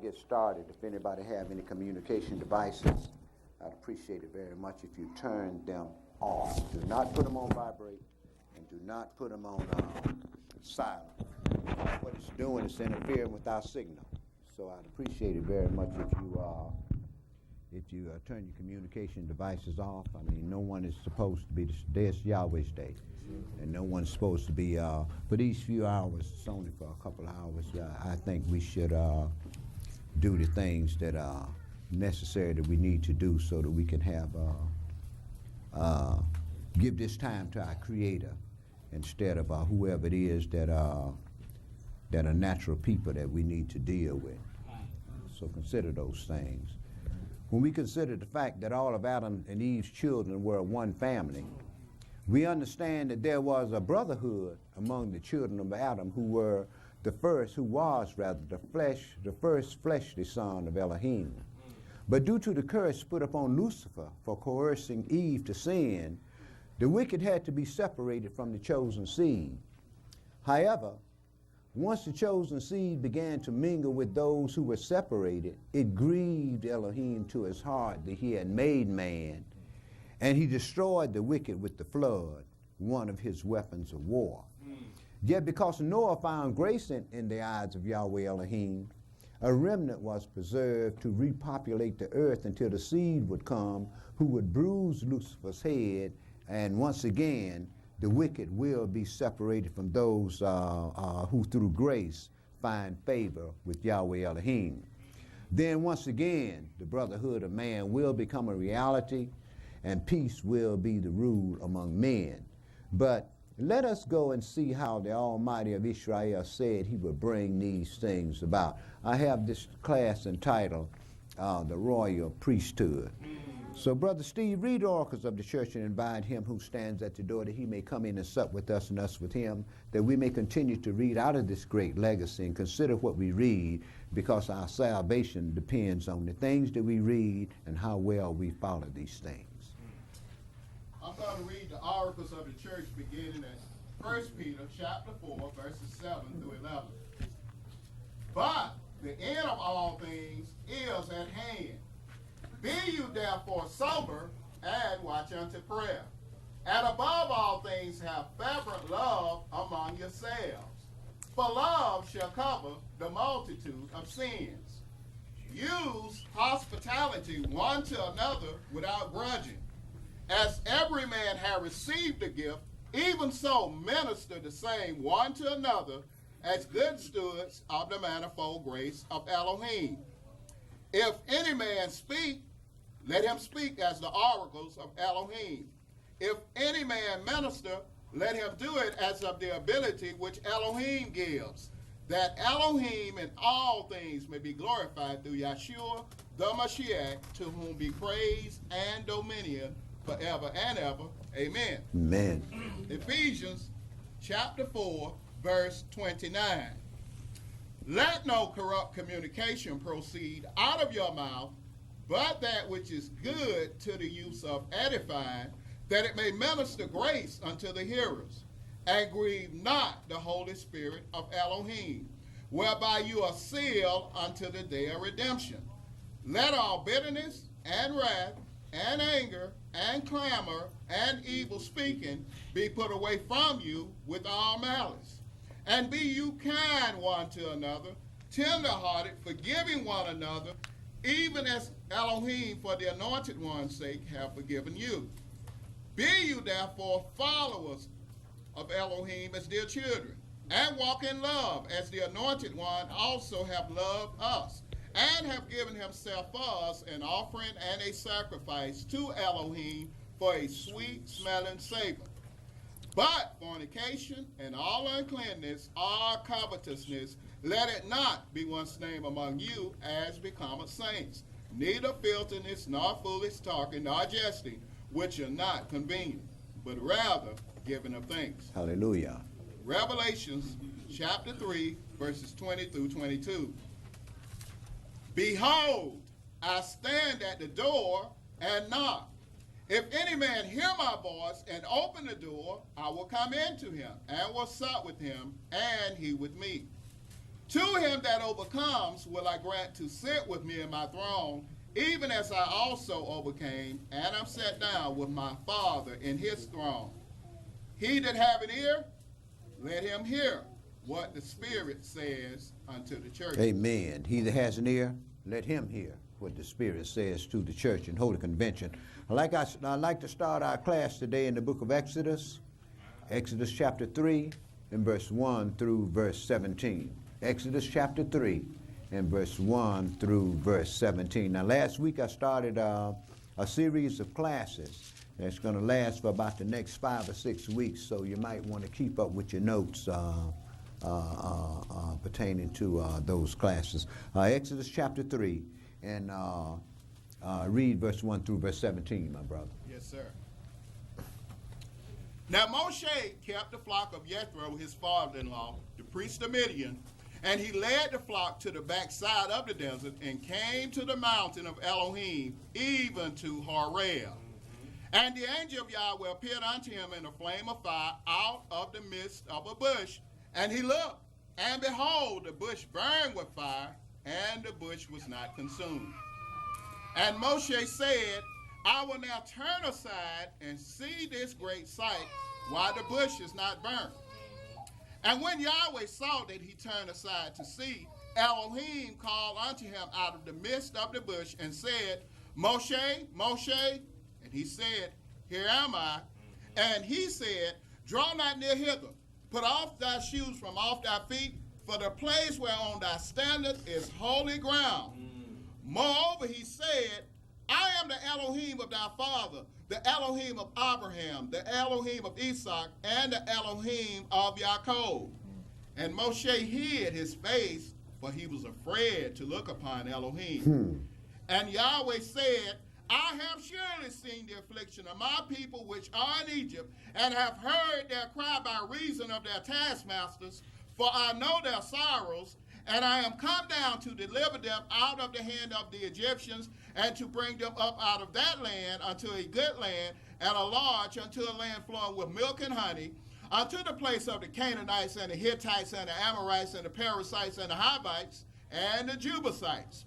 get started, if anybody have any communication devices, I'd appreciate it very much if you turn them off. Do not put them on vibrate, and do not put them on silent. What it's doing is interfering with our signal. So I'd appreciate it very much if you turn your communication devices off. I mean, no one is supposed to be, today's Yahweh's day, and no one's supposed to be, for these few hours, it's only for a couple of hours, I think we should do the things that are necessary that we need to do so that we can have, give this time to our Creator instead of whoever it is that are natural people that we need to deal with. So consider those things. When we consider the fact that all of Adam and Eve's children were one family, we understand that there was a brotherhood among the children of Adam who was the first fleshly son of Elohim. But due to the curse put upon Lucifer for coercing Eve to sin, the wicked had to be separated from the chosen seed. However, once the chosen seed began to mingle with those who were separated, it grieved Elohim to his heart that he had made man, and he destroyed the wicked with the flood, one of his weapons of war. Yet because Noah found grace in the eyes of Yahweh Elohim, a remnant was preserved to repopulate the earth until the seed would come who would bruise Lucifer's head, and once again the wicked will be separated from those who through grace find favor with Yahweh Elohim. Then once again, the brotherhood of man will become a reality, and peace will be the rule among men. But let us go and see how the Almighty of Israel said he would bring these things about. I have this class entitled The Royal Priesthood. So, Brother Steve, read the oracles of the church and invite him who stands at the door that he may come in and sup with us and us with him, that we may continue to read out of this great legacy and consider what we read, because our salvation depends on the things that we read and how well we follow these things. I'm going to read the oracles of the church beginning at 1 Peter chapter 4, verses 7 through 11. But the end of all things is at hand. Be you therefore sober and watch unto prayer. And above all things have fervent love among yourselves. For love shall cover the multitude of sins. Use hospitality one to another without grudging. As every man hath received a gift, even so minister the same one to another as good stewards of the manifold grace of Elohim. If any man speak, let him speak as the oracles of Elohim. If any man minister, let him do it as of the ability which Elohim gives, that Elohim in all things may be glorified through Yeshua, the Mashiach, to whom be praise and dominion forever and ever. Amen. Amen. Ephesians chapter 4, verse 29. Let no corrupt communication proceed out of your mouth, but that which is good to the use of edifying, that it may minister grace unto the hearers. And grieve not the Holy Spirit of Elohim, whereby you are sealed unto the day of redemption. Let all bitterness and wrath and anger and clamor and evil speaking be put away from you with all malice. And be you kind one to another, tender-hearted, forgiving one another, even as Elohim for the anointed one's sake have forgiven you. Be you therefore followers of Elohim as dear children, and walk in love as the anointed one also have loved us, and have given himself for us an offering and a sacrifice to Elohim for a sweet-smelling savor. But fornication and all uncleanness or covetousness, let it not be once named among you as becometh saints, neither filthiness, nor foolish talking, nor jesting, which are not convenient, but rather giving of thanks. Hallelujah. Revelations chapter 3, verses 20 through 22. Behold, I stand at the door and knock. If any man hear my voice and open the door, I will come into him and will sup with him, and he with me. To him that overcomes will I grant to sit with me in my throne, even as I also overcame, and am set down with my Father in his throne. He that have an ear, let him hear what the Spirit says unto the church. Amen. He that has an ear, let him hear what the Spirit says to the church and Holy Convention. I'd like to start our class today in the book of Exodus, Exodus chapter 3, and verse 1 through verse 17. Exodus chapter 3, and verse 1 through verse 17. Now, last week I started a series of classes that's going to last for about the next 5 or 6 weeks, so you might want to keep up with your notes pertaining to those classes. Exodus chapter 3, and read verse 1 through verse 17, my brother. Yes, sir. Now Moshe kept the flock of Jethro, his father-in-law, the priest of Midian, and he led the flock to the backside of the desert and came to the mountain of Elohim, even to Horeb. And the angel of Yahweh appeared unto him in a flame of fire out of the midst of a bush. And he looked, and behold, the bush burned with fire, and the bush was not consumed. And Moshe said, I will now turn aside and see this great sight, why the bush is not burnt. And when Yahweh saw that he turned aside to see, Elohim called unto him out of the midst of the bush and said, Moshe, Moshe. And he said, Here am I. And he said, Draw not near hither. Put off thy shoes from off thy feet, for the place whereon thou standest is holy ground. Moreover, he said, I am the Elohim of thy father, the Elohim of Abraham, the Elohim of Isaac, and the Elohim of Jacob. And Moshe hid his face, for he was afraid to look upon Elohim. And Yahweh said, I have surely seen the affliction of my people which are in Egypt, and have heard their cry by reason of their taskmasters, for I know their sorrows, and I am come down to deliver them out of the hand of the Egyptians, and to bring them up out of that land unto a good land, and a large, unto a land flowing with milk and honey, unto the place of the Canaanites, and the Hittites, and the Amorites, and the Perizzites, and the Hivites, and the Jebusites.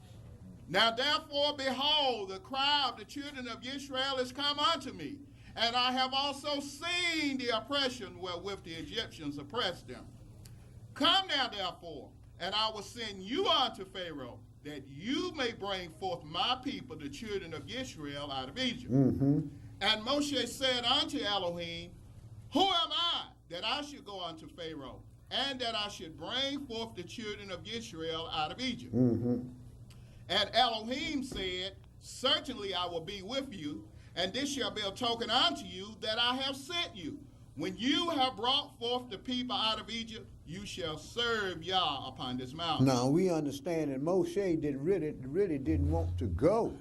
Now therefore, behold, the cry of the children of Israel is come unto me, and I have also seen the oppression wherewith the Egyptians oppressed them. Come now therefore, and I will send you unto Pharaoh, that you may bring forth my people, the children of Israel, out of Egypt. And Moshe said unto Elohim, Who am I, that I should go unto Pharaoh, and that I should bring forth the children of Israel out of Egypt? And Elohim said, Certainly I will be with you, and this shall be a token unto you that I have sent you. When you have brought forth the people out of Egypt, you shall serve Yah upon this mountain. Now we understand that Moshe really didn't want to go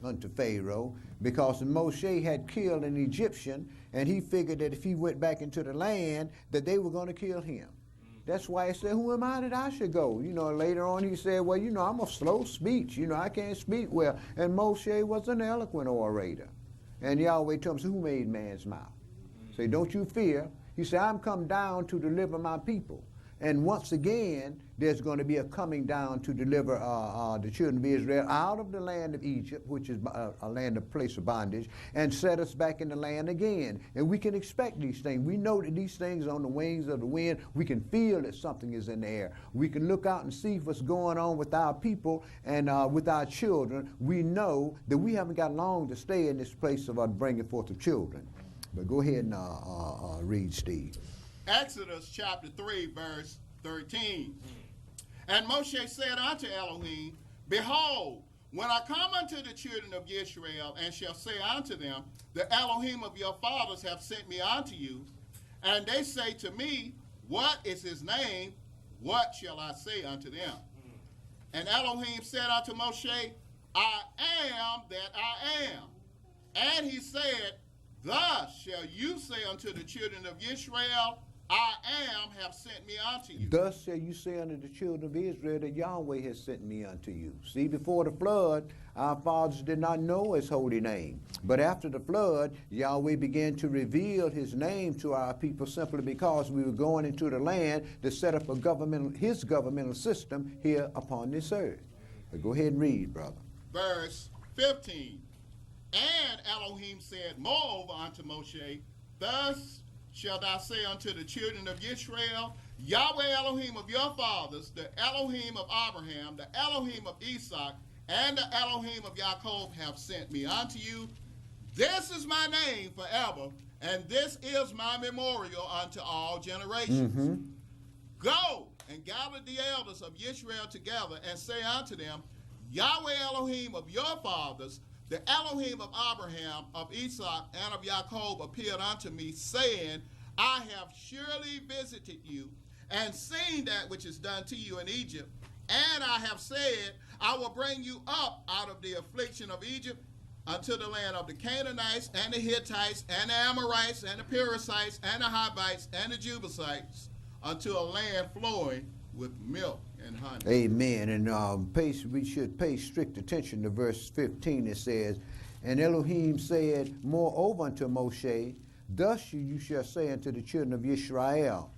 unto Pharaoh, because Moshe had killed an Egyptian, and he figured that if he went back into the land, that they were going to kill him. That's why he said, Who am I that I should go? Later on he said, Well, I'm a slow speech. I can't speak well. And Moshe was an eloquent orator. And Yahweh told him, Who made man's mouth? Say, Don't you fear. He said, I'm come down to deliver my people. And once again, there's going to be a coming down to deliver the children of Israel out of the land of Egypt, which is a land of place of bondage, and set us back in the land again. And we can expect these things. We know that these things are on the wings of the wind. We can feel that something is in the air. We can look out and see what's going on with our people and with our children. We know that we haven't got long to stay in this place of bringing forth of children. But go ahead and read, Steve. Exodus chapter 3, verse 13. And Moshe said unto Elohim, Behold, when I come unto the children of Israel, and shall say unto them, The Elohim of your fathers have sent me unto you, and they say to me, What is his name? What shall I say unto them? And Elohim said unto Moshe, I am that I am. And he said, Thus shall you say unto the children of Israel, I am have sent me unto you. Thus shall you say unto the children of Israel that Yahweh has sent me unto you. See, before the flood, our fathers did not know his holy name. But after the flood, Yahweh began to reveal his name to our people simply because we were going into the land to set up his governmental system here upon this earth. But go ahead and read, brother. Verse 15. And Elohim said moreover unto Moshe, thus shalt thou say unto the children of Israel, Yahweh Elohim of your fathers, the Elohim of Abraham, the Elohim of Isaac, and the Elohim of Jacob have sent me unto you. This is my name forever, and this is my memorial unto all generations. Go and gather the elders of Israel together, and say unto them, Yahweh Elohim of your fathers, the Elohim of Abraham, of Isaac, and of Jacob appeared unto me, saying, I have surely visited you, and seen that which is done to you in Egypt. And I have said, I will bring you up out of the affliction of Egypt unto the land of the Canaanites, and the Hittites, and the Amorites, and the Perizzites, and the Hivites, and the Jebusites, unto a land flowing with milk and honey. Amen. And we should pay strict attention to verse 15. It says, and Elohim said moreover unto Moshe, thus you shall say unto the children of Israel,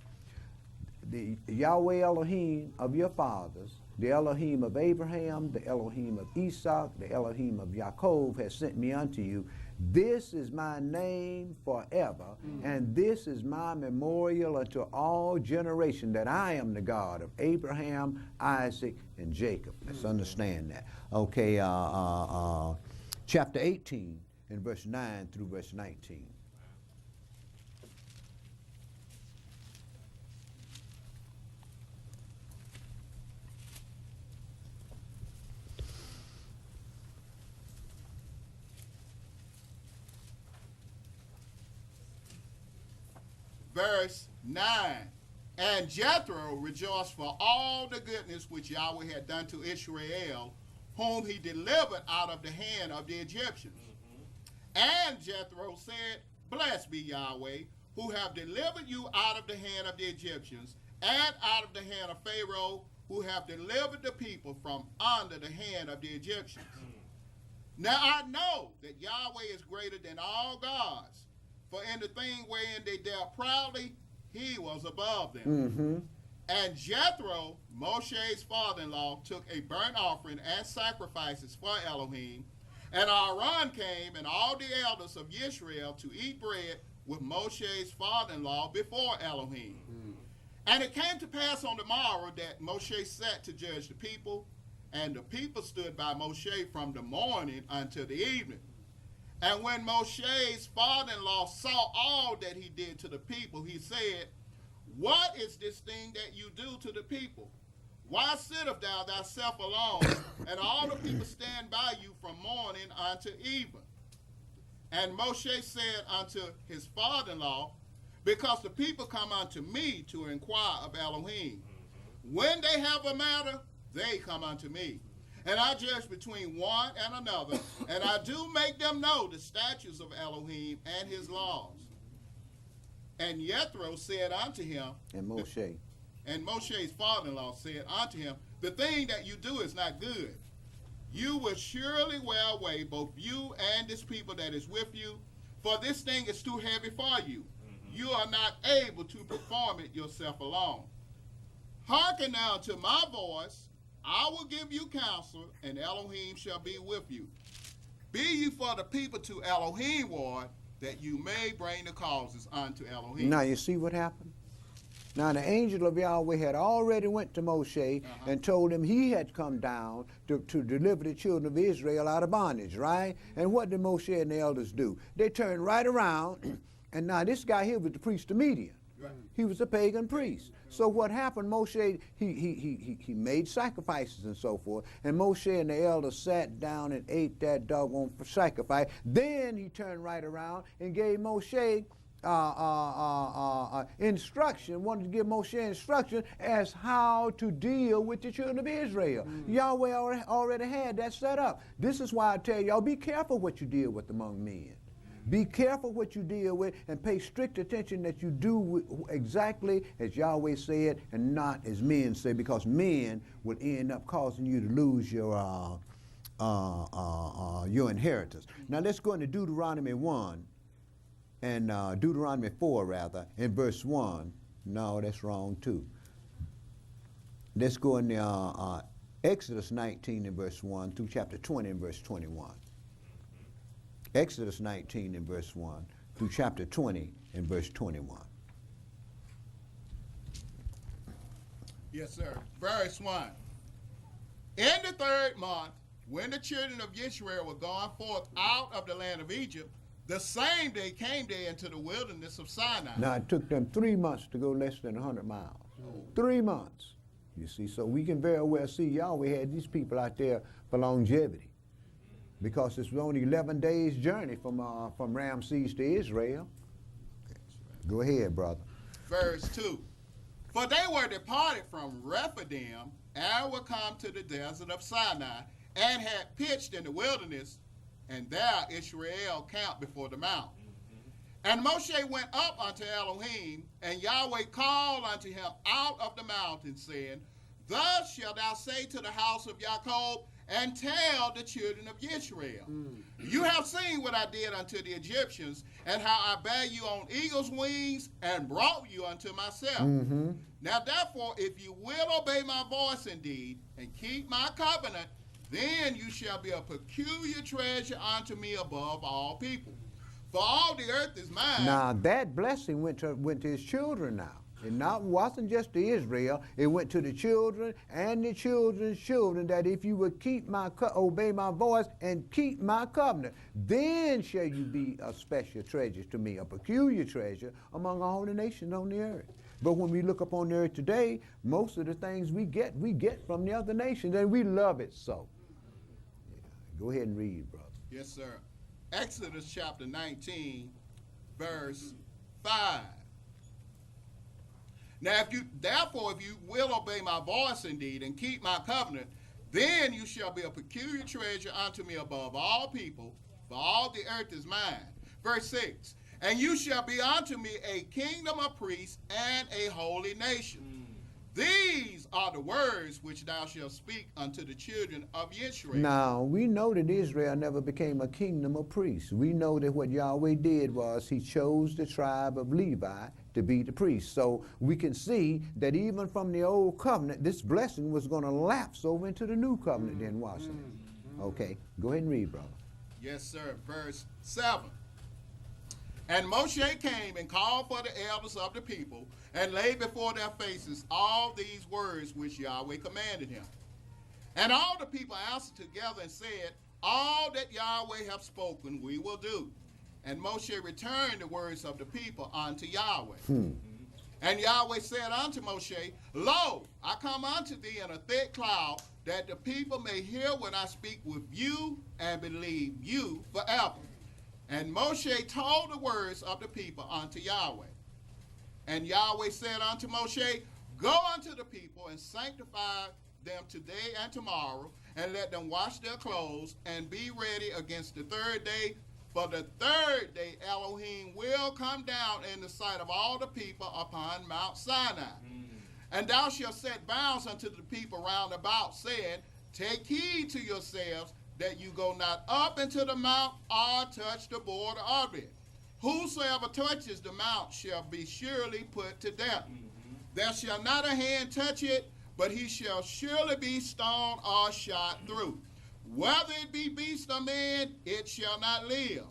the Yahweh Elohim of your fathers, the Elohim of Abraham, the Elohim of Isaac, the Elohim of Jacob has sent me unto you. This is my name forever, and this is my memorial unto all generation, that I am the God of Abraham, Isaac, and Jacob. Let's understand that. Okay, chapter 18, in verse 9 through verse 19. Verse 9, and Jethro rejoiced for all the goodness which Yahweh had done to Israel, whom he delivered out of the hand of the Egyptians. And Jethro said, blessed be Yahweh, who have delivered you out of the hand of the Egyptians, and out of the hand of Pharaoh, who have delivered the people from under the hand of the Egyptians. Now I know that Yahweh is greater than all gods, for in the thing wherein they dealt proudly, he was above them. And Jethro, Moshe's father-in-law, took a burnt offering and sacrifices for Elohim. And Aaron came, and all the elders of Israel, to eat bread with Moshe's father-in-law before Elohim. And it came to pass on the morrow that Moshe sat to judge the people, and the people stood by Moshe from the morning until the evening. And when Moshe's father-in-law saw all that he did to the people, he said, what is this thing that you do to the people? Why sittest thou thyself alone, and all the people stand by you from morning unto even? And Moshe said unto his father-in-law, because the people come unto me to inquire of Elohim. When they have a matter, they come unto me. And I judge between one and another, and I do make them know the statutes of Elohim and his laws. And Jethro said unto him, And Moshe's father-in-law said unto him, the thing that you do is not good. You will surely wear away both you and this people that is with you, for this thing is too heavy for you. You are not able to perform it yourself alone. Hearken now to my voice. I will give you counsel, and Elohim shall be with you. Be you for the people to Elohim ward, that you may bring the causes unto Elohim. Now you see what happened? Now the angel of Yahweh had already went to Moshe and told him he had come down to deliver the children of Israel out of bondage, right? And what did Moshe and the elders do? They turned right around, and now this guy here was the priest of Midian. Right. He was a pagan priest. So what happened, Moshe, he made sacrifices and so forth, and Moshe and the elders sat down and ate that doggone sacrifice. Then he turned right around and gave Moshe instruction, wanted to give Moshe instruction as how to deal with the children of Israel. Yahweh already had that set up. This is why I tell y'all, be careful what you deal with among men. Be careful what you deal with and pay strict attention that you do exactly as Yahweh said and not as men say, because men will end up causing you to lose your inheritance. Now let's go into Deuteronomy 1 and Deuteronomy 4 rather, in verse 1. No, that's wrong too. Let's go in Exodus 19 and verse 1 through chapter 20 and verse 21. Exodus 19 and verse 1 through chapter 20 and verse 21. Yes, sir. Verse 1. In the 3rd month, when the children of Israel were gone forth out of the land of Egypt, the same day came they into the wilderness of Sinai. Now, it took them 3 months to go less than 100 miles. 3 months. You see, so we can very well see Yahweh had these people out there for longevity, because it's only 11 days journey from Ramses to Israel. Go ahead, brother. Verse 2. For they were departed from Rephidim and were come to the desert of Sinai and had pitched in the wilderness, and there Israel camped before the mount. And Moshe went up unto Elohim, and Yahweh called unto him out of the mountain, saying, Thus shalt thou say to the house of Jacob, and tell the children of Israel, You have seen what I did unto the Egyptians, and how I bare you on eagle's wings, and brought you unto myself. Now therefore, if you will obey my voice indeed, and keep my covenant, then you shall be a peculiar treasure unto me above all people. For all the earth is mine. Now that blessing went to his children now. It wasn't just to Israel. It went to the children and the children's children, that if you would obey my voice and keep my covenant, then shall you be a special treasure to me, a peculiar treasure among all the nations on the earth. But when we look upon the earth today, most of the things we get from the other nations, and we love it so. Yeah. Go ahead and read, brother. Yes, sir. Exodus chapter 19, verse 5. Now, if you will obey my voice indeed and keep my covenant, then you shall be a peculiar treasure unto me above all people, for all the earth is mine. Verse 6. And you shall be unto me a kingdom of priests and a holy nation. These are the words which thou shalt speak unto the children of Israel. Now, we know that Israel never became a kingdom of priests. We know that what Yahweh did was he chose the tribe of Levi to be the priest. So we can see that even from the old covenant, this blessing was going to lapse over into the new covenant then, wasn't it? Okay, go ahead and read, brother. Yes, sir. Verse 7. And Moshe came and called for the elders of the people, and laid before their faces all these words which Yahweh commanded him. And all the people answered together and said, All that Yahweh hath spoken we will do. And Moshe returned the words of the people unto Yahweh. And Yahweh said unto Moshe, Lo, I come unto thee in a thick cloud, that the people may hear when I speak with you, and believe you forever. And Moshe told the words of the people unto Yahweh. And Yahweh said unto Moshe, Go unto the people and sanctify them today and tomorrow, and let them wash their clothes, and be ready against the 3rd day. For the 3rd day Elohim will come down in the sight of all the people upon Mount Sinai. And thou shalt set bounds unto the people round about, saying, Take heed to yourselves, that you go not up into the mount or touch the border of it. Whosoever touches the mount shall be surely put to death. There shall not a hand touch it, but he shall surely be stoned or shot through. Whether it be beast or man, it shall not live.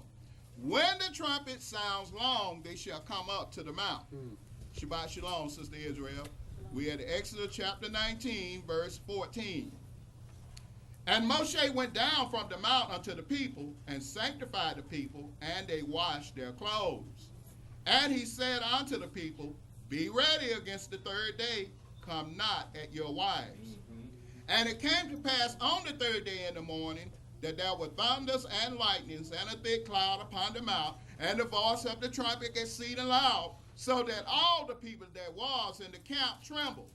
When the trumpet sounds long, they shall come up to the mount. Shabbat shalom, Sister Israel. We at Exodus chapter 19, verse 14. And Moshe went down from the mount unto the people, and sanctified the people, and they washed their clothes. And he said unto the people, Be ready against the 3rd day, come not at your wives. And it came to pass on the 3rd day in the morning, that there were thunders and lightnings, and a thick cloud upon the mount, and the voice of the trumpet exceeding loud, so that all the people that was in the camp trembled.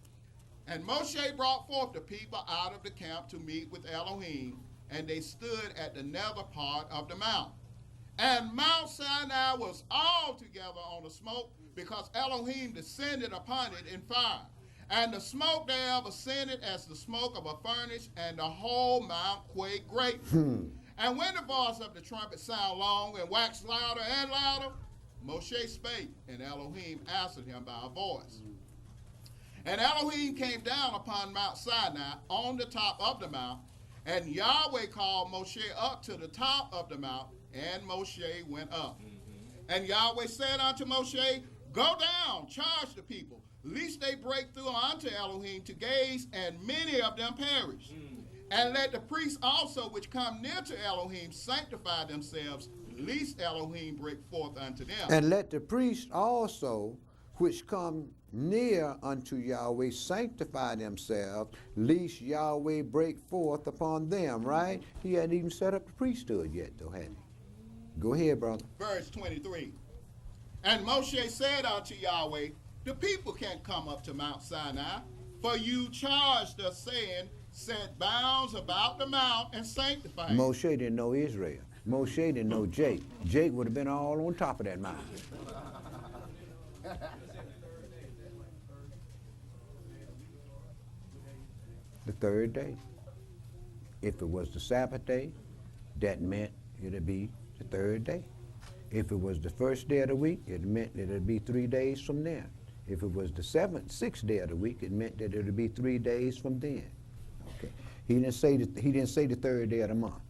And Moshe brought forth the people out of the camp to meet with Elohim, and they stood at the nether part of the mount. And Mount Sinai was altogether on the smoke, because Elohim descended upon it in fire. And the smoke thereof ascended as the smoke of a furnace, and the whole mount quaked greatly. And when the voice of the trumpet sounded long and waxed louder and louder, Moshe spake, and Elohim answered him by a voice. And Elohim came down upon Mount Sinai on the top of the mount, and Yahweh called Moshe up to the top of the mount, and Moshe went up. And Yahweh said unto Moshe, Go down, charge the people, lest they break through unto Elohim to gaze, and many of them perish. And let the priests also which come near to Elohim sanctify themselves, lest Elohim break forth unto them. And let the priests also which come near unto Yahweh sanctify themselves, lest Yahweh break forth upon them, right? He hadn't even set up the priesthood yet, though, had he? Go ahead, brother. Verse 23. And Moshe said unto Yahweh, The people can't come up to Mount Sinai, for you charged us, saying, Set bounds about the mount and sanctify it. Moshe didn't know Israel. Moshe didn't know Jake. Jake would have been all on top of that mountain. The third day. If it was the Sabbath day, that meant it'd be the third day. If it was the first day of the week, it meant that it'd be 3 days from there. If it was the sixth day of the week, it meant that it'd be 3 days from then. Okay. He didn't say the third day of the month.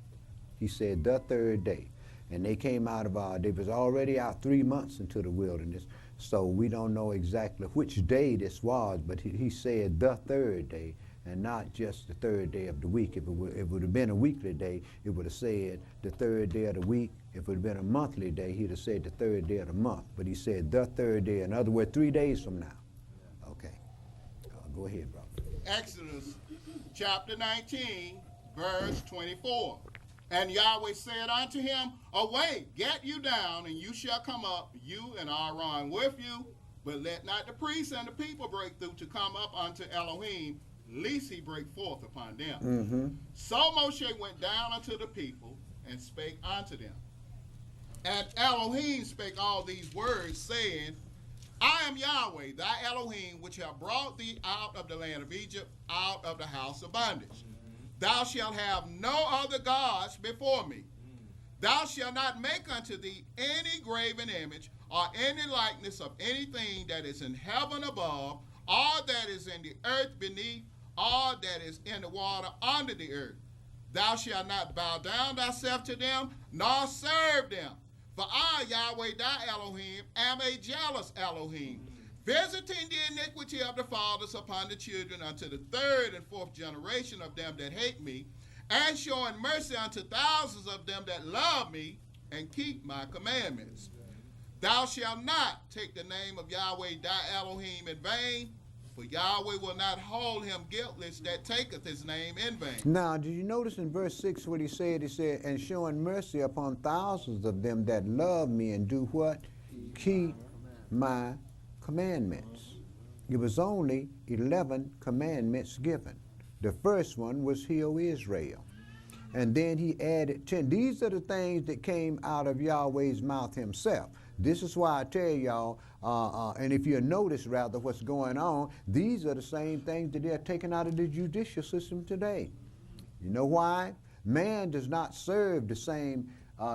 He said the third day. And they came out of they was already out 3 months into the wilderness. So we don't know exactly which day this was, but he said the third day, and not just the third day of the week. If it would have been a weekly day, it would have said the third day of the week. If it would have been a monthly day, he'd have said the third day of the month. But he said the third day. In other words, 3 days from now. Okay. Go ahead, brother. Exodus chapter 19, verse 24. And Yahweh said unto him, Away, get you down, and you shall come up, you and Aaron with you, but let not the priests and the people break through to come up unto Elohim, lest he break forth upon them. So Moshe went down unto the people and spake unto them. And Elohim spake all these words, saying, I am Yahweh, thy Elohim, which have brought thee out of the land of Egypt, out of the house of bondage. Thou shalt have no other gods before me. Thou shalt not make unto thee any graven image, or any likeness of anything that is in heaven above, or that is in the earth beneath, or that is in the water under the earth. Thou shalt not bow down thyself to them, nor serve them. For I, Yahweh thy Elohim, am a jealous Elohim, visiting the iniquity of the fathers upon the children unto the third and fourth generation of them that hate me, and showing mercy unto thousands of them that love me and keep my commandments. Thou shalt not take the name of Yahweh thy Elohim in vain, for Yahweh will not hold him guiltless that taketh his name in vain. Now, did you notice in verse 6 what he said? He said, and showing mercy upon thousands of them that love me and do what? Keep my commandments. It was only 11 commandments given. The first one was hear Israel. And then he added 10. These are the things that came out of Yahweh's mouth himself. This is why I tell y'all, and if you notice rather what's going on, these are the same things that they're taking out of the judicial system today. You know why? Man does not serve the same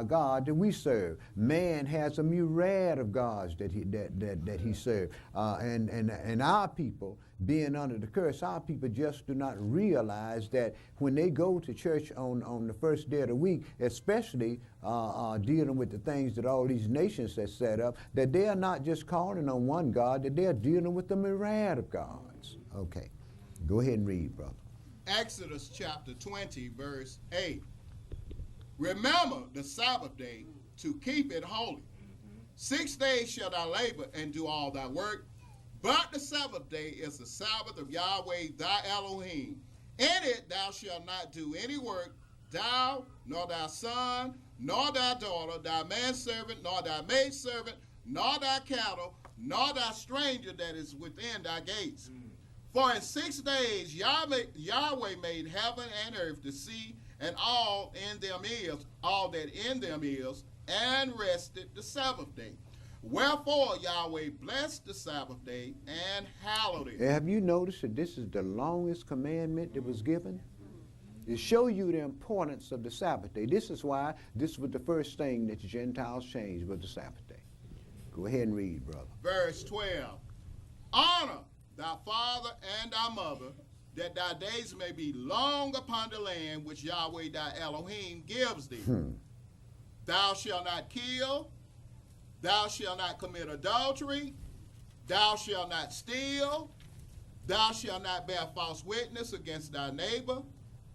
God that we serve. Man has a myriad of gods that he serves. And our people, being under the curse, our people just do not realize that when they go to church on the first day of the week, especially dealing with the things that all these nations have set up, that they are not just calling on one God, that they are dealing with a myriad of gods. Okay, go ahead and read, brother. Exodus chapter 20, verse 8. Remember the Sabbath day to keep it holy. 6 days shalt thou labor and do all thy work, but the Sabbath day is the Sabbath of Yahweh thy Elohim. In it thou shalt not do any work, thou, nor thy son, nor thy daughter, thy manservant, nor thy maidservant, nor thy cattle, nor thy stranger that is within thy gates. For in 6 days Yahweh made heaven and earth, the sea, and all that in them is, and rested the seventh day. Wherefore Yahweh blessed the Sabbath day and hallowed it. Have you noticed that this is the longest commandment that was given? It shows you the importance of the Sabbath day. This is why this was the first thing that the Gentiles changed, was the Sabbath day. Go ahead and read, brother. Verse 12. Honor thy father and thy mother, that thy days may be long upon the land which Yahweh thy Elohim gives thee. Thou shalt not kill. Thou shalt not commit adultery. Thou shalt not steal. Thou shalt not bear false witness against thy neighbor.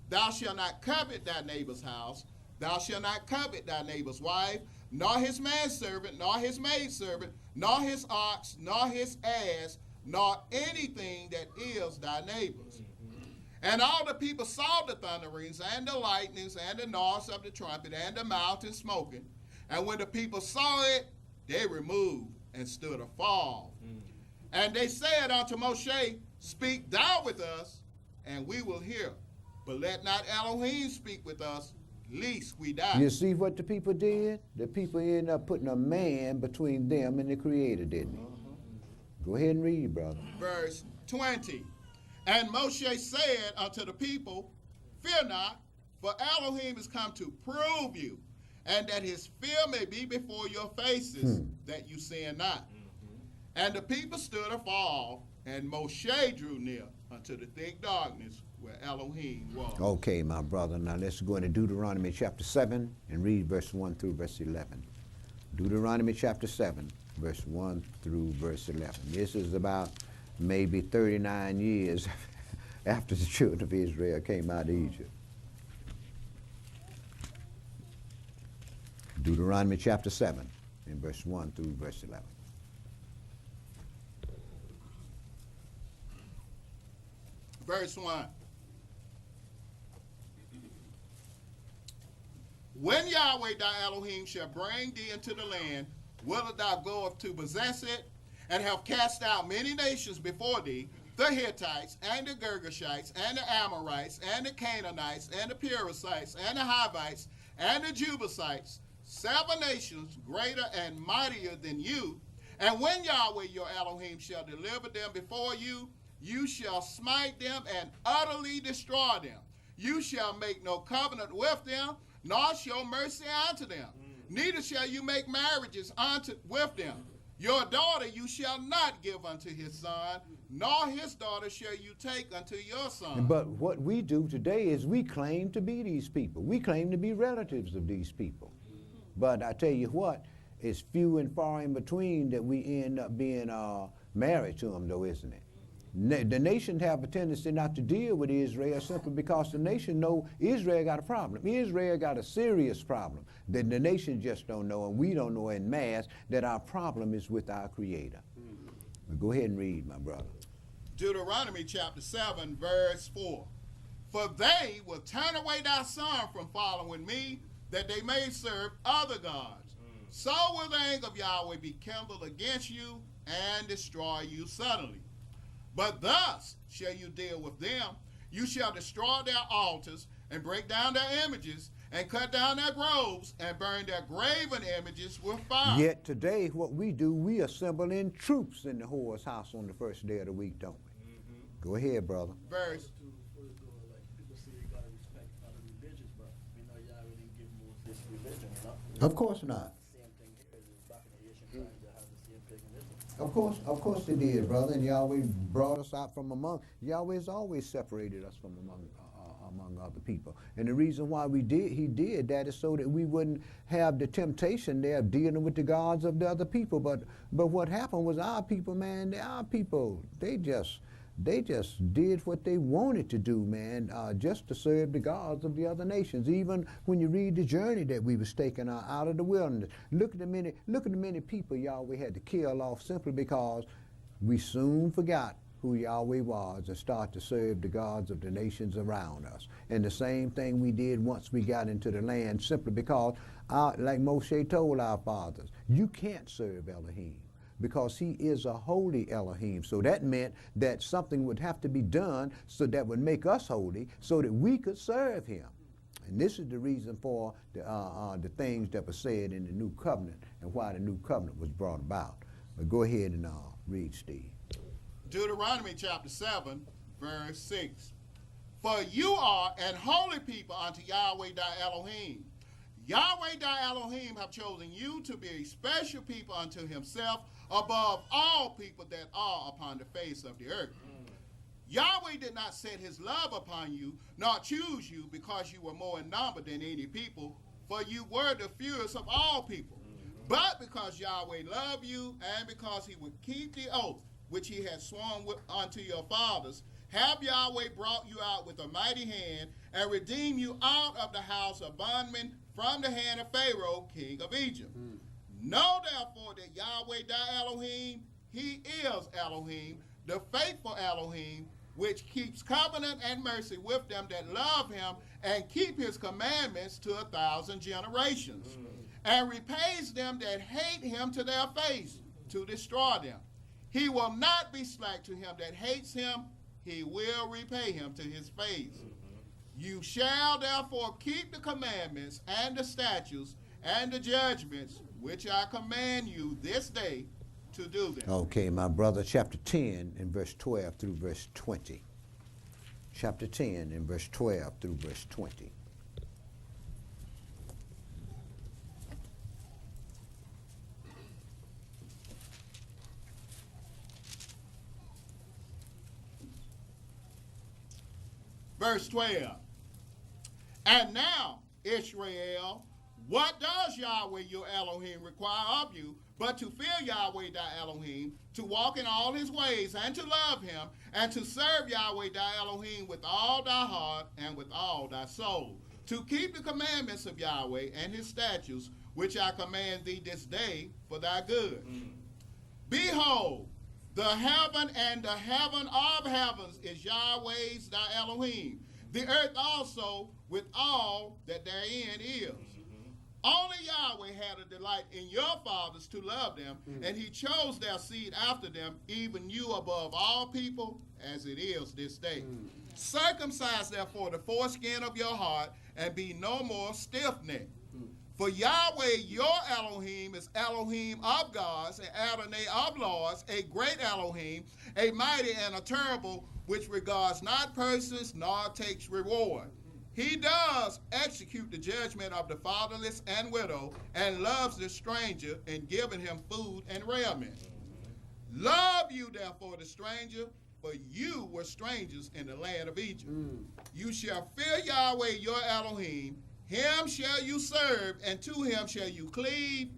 Thou shalt not covet thy neighbor's house. Thou shalt not covet thy neighbor's wife, nor his manservant, nor his maidservant, nor his ox, nor his ass, nor anything that is thy neighbor's. And all the people saw the thunderings and the lightnings and the noise of the trumpet and the mountain smoking. And when the people saw it, they removed and stood afar. And they said unto Moshe, speak thou with us, and we will hear. But let not Elohim speak with us, lest we die. You see what the people did? The people ended up putting a man between them and the Creator, didn't they? Go ahead and read, brother. Verse 20. And Moshe said unto the people, fear not, for Elohim is come to prove you, and that his fear may be before your faces, that you sin not. And the people stood afar, and Moshe drew near unto the thick darkness where Elohim was. Okay, my brother. Now let's go into Deuteronomy chapter 7 and read verse 1 through verse 11. Deuteronomy chapter 7, verse 1 through verse 11. This is about maybe 39 years after the children of Israel came out of Egypt. Deuteronomy chapter 7, in verse 1 through verse 11. Verse 1. When Yahweh thy Elohim shall bring thee into the land, whither thou goest to possess it, and have cast out many nations before thee, the Hittites, and the Girgashites, and the Amorites, and the Canaanites, and the Perizzites, and the Hivites, and the Jebusites, 7 nations greater and mightier than you. And when Yahweh your Elohim shall deliver them before you, you shall smite them and utterly destroy them. You shall make no covenant with them, nor show mercy unto them. Neither shall you make marriages with them. Your daughter you shall not give unto his son, nor his daughter shall you take unto your son. But what we do today is we claim to be these people. We claim to be relatives of these people. But I tell you what, it's few and far in between that we end up being married to them, though, isn't it? The nation have a tendency not to deal with Israel simply because the nation know Israel got a problem. Israel got a serious problem that the nation just don't know, and we don't know en masse that our problem is with our Creator. But go ahead and read, my brother. Deuteronomy chapter 7, verse 4. For they will turn away thy son from following me, that they may serve other gods. So will the anger of Yahweh be kindled against you and destroy you suddenly. But thus shall you deal with them. You shall destroy their altars and break down their images and cut down their groves and burn their graven images with fire. Yet today what we do, we assemble in troops in the whore's house on the first day of the week, don't we? Go ahead, brother. Verse. Of course not. Of course they did, brother. And Yahweh brought us out from among. Yahweh has always separated us from among other people. And the reason why he did that is so that we wouldn't have the temptation there of dealing with the gods of the other people. But what happened was our people, man, they just did what they wanted to do, man, just to serve the gods of the other nations. Even when you read the journey that we was taking out of the wilderness, look at the many people Yahweh had to kill off simply because we soon forgot who Yahweh was and start to serve the gods of the nations around us. And the same thing we did once we got into the land, simply because, like Moshe told our fathers, you can't serve Elohim, because he is a holy Elohim. So that meant that something would have to be done so that would make us holy so that we could serve him. And this is the reason for the things that were said in the new covenant and why the new covenant was brought about. But go ahead and read, Steve. Deuteronomy chapter 7, verse 6. For you are an holy people unto Yahweh thy Elohim. Yahweh thy Elohim have chosen you to be a special people unto himself above all people that are upon the face of the earth. Yahweh did not set his love upon you, nor choose you because you were more in number than any people, for you were the fewest of all people. But because Yahweh loved you, and because he would keep the oath which he had sworn unto your fathers, have Yahweh brought you out with a mighty hand, and redeemed you out of the house of bondmen from the hand of Pharaoh, king of Egypt. Know therefore that Yahweh thy Elohim, he is Elohim, the faithful Elohim, which keeps covenant and mercy with them that love him and keep his commandments to 1,000 generations, and repays them that hate him to their face, to destroy them. He will not be slack to him that hates him, he will repay him to his face. You shall therefore keep the commandments and the statutes and the judgments which I command you this day to do them. Okay, my brother, chapter 10 and verse 12 through verse 20. Chapter 10 and verse 12 through verse 20. Verse 12. And now, Israel, what does Yahweh your Elohim require of you, but to fear Yahweh thy Elohim, to walk in all his ways, and to love him, and to serve Yahweh thy Elohim with all thy heart and with all thy soul, to keep the commandments of Yahweh and his statutes, which I command thee this day for thy good. Behold, the heaven and the heaven of heavens is Yahweh's thy Elohim, the earth also with all that therein is. Only Yahweh had a delight in your fathers to love them, and he chose their seed after them, even you above all people, as it is this day. Circumcise therefore the foreskin of your heart, and be no more stiff-necked. For Yahweh your Elohim is Elohim of gods, and Adonai of lords, a great Elohim, a mighty and a terrible, which regards not persons, nor takes reward. He does execute the judgment of the fatherless and widow, and loves the stranger, in giving him food and raiment. Love you therefore the stranger, for you were strangers in the land of Egypt. You shall fear Yahweh your Elohim, him shall you serve, and to him shall you cleave,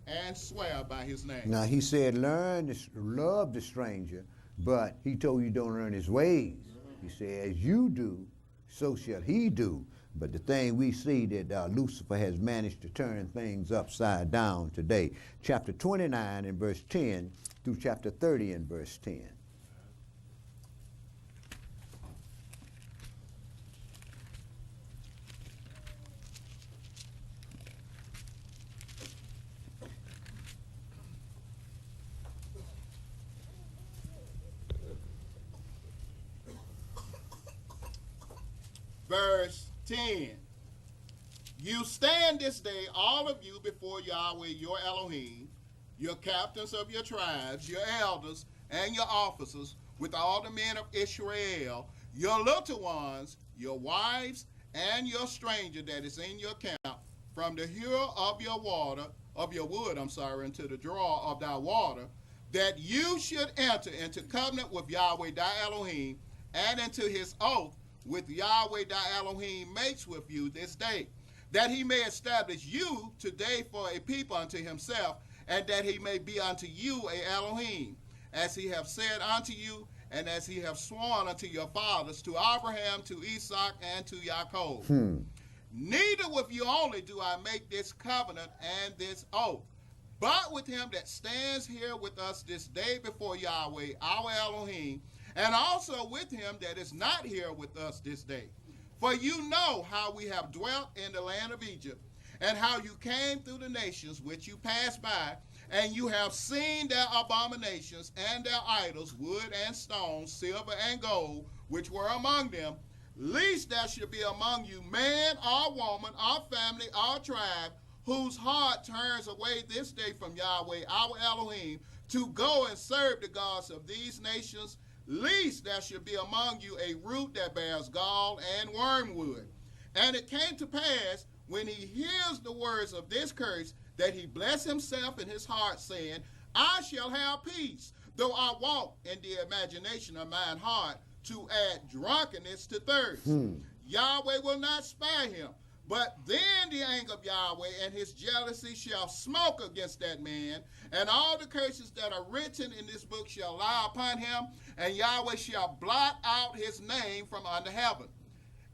and swear by his name. Now he said, learn to love the stranger, but he told you don't learn his ways. He said, as you do, so shall he do. But the thing we see that Lucifer has managed to turn things upside down today. Chapter 29 and verse 10 through chapter 30 and verse 10. Verse 10. You stand this day, all of you, before Yahweh your Elohim, your captains of your tribes, your elders, and your officers, with all the men of Israel, your little ones, your wives, and your stranger that is in your camp, from the hewer of your wood, unto the drawer of thy water, that you should enter into covenant with Yahweh thy Elohim, and into his oath with Yahweh thy Elohim makes with you this day, that he may establish you today for a people unto himself, and that he may be unto you a Elohim, as he have said unto you, and as he have sworn unto your fathers, to Abraham, to Isaac, and to Jacob. Neither with you only do I make this covenant and this oath, but with him that stands here with us this day before Yahweh our Elohim, and also with him that is not here with us this day. For you know how we have dwelt in the land of Egypt, and how you came through the nations which you passed by, and you have seen their abominations and their idols, wood and stone, silver and gold, which were among them. Least there should be among you man or woman or family or tribe whose heart turns away this day from Yahweh our Elohim to go and serve the gods of these nations. Least there should be among you a root that bears gall and wormwood. And it came to pass, when he hears the words of this curse, that he bless himself in his heart, saying, I shall have peace, though I walk in the imagination of mine heart, to add drunkenness to thirst. Yahweh will not spare him. But then the anger of Yahweh and his jealousy shall smoke against that man, and all the curses that are written in this book shall lie upon him, and Yahweh shall blot out his name from under heaven.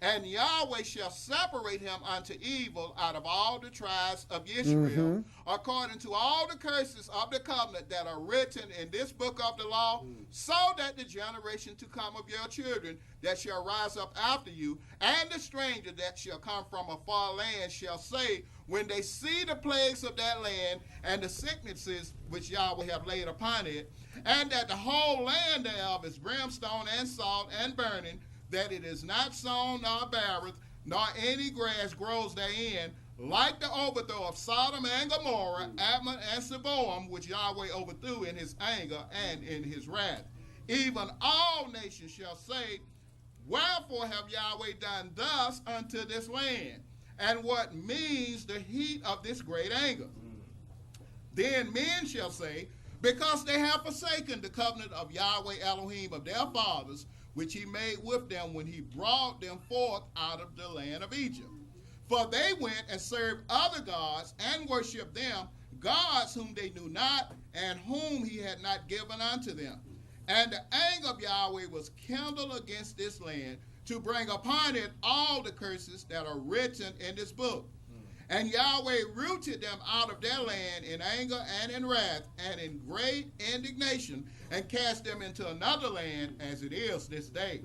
And Yahweh shall separate him unto evil out of all the tribes of Israel, according to all the curses of the covenant that are written in this book of the law, so that the generation to come of your children that shall rise up after you, and the stranger that shall come from a far land shall say, when they see the plagues of that land, and the sicknesses which Yahweh have laid upon it, and that the whole land thereof is brimstone and salt and burning, that it is not sown nor beareth, nor any grass grows therein, like the overthrow of Sodom and Gomorrah, Admah and Seboam, which Yahweh overthrew in his anger and in his wrath. Even all nations shall say, wherefore have Yahweh done thus unto this land? And what means the heat of this great anger? Then men shall say, because they have forsaken the covenant of Yahweh Elohim of their fathers, which he made with them when he brought them forth out of the land of Egypt. For they went and served other gods and worshipped them, gods whom they knew not, and whom he had not given unto them. And the anger of Yahweh was kindled against this land, to bring upon it all the curses that are written in this book. And Yahweh rooted them out of their land in anger and in wrath and in great indignation, and cast them into another land, as it is this day.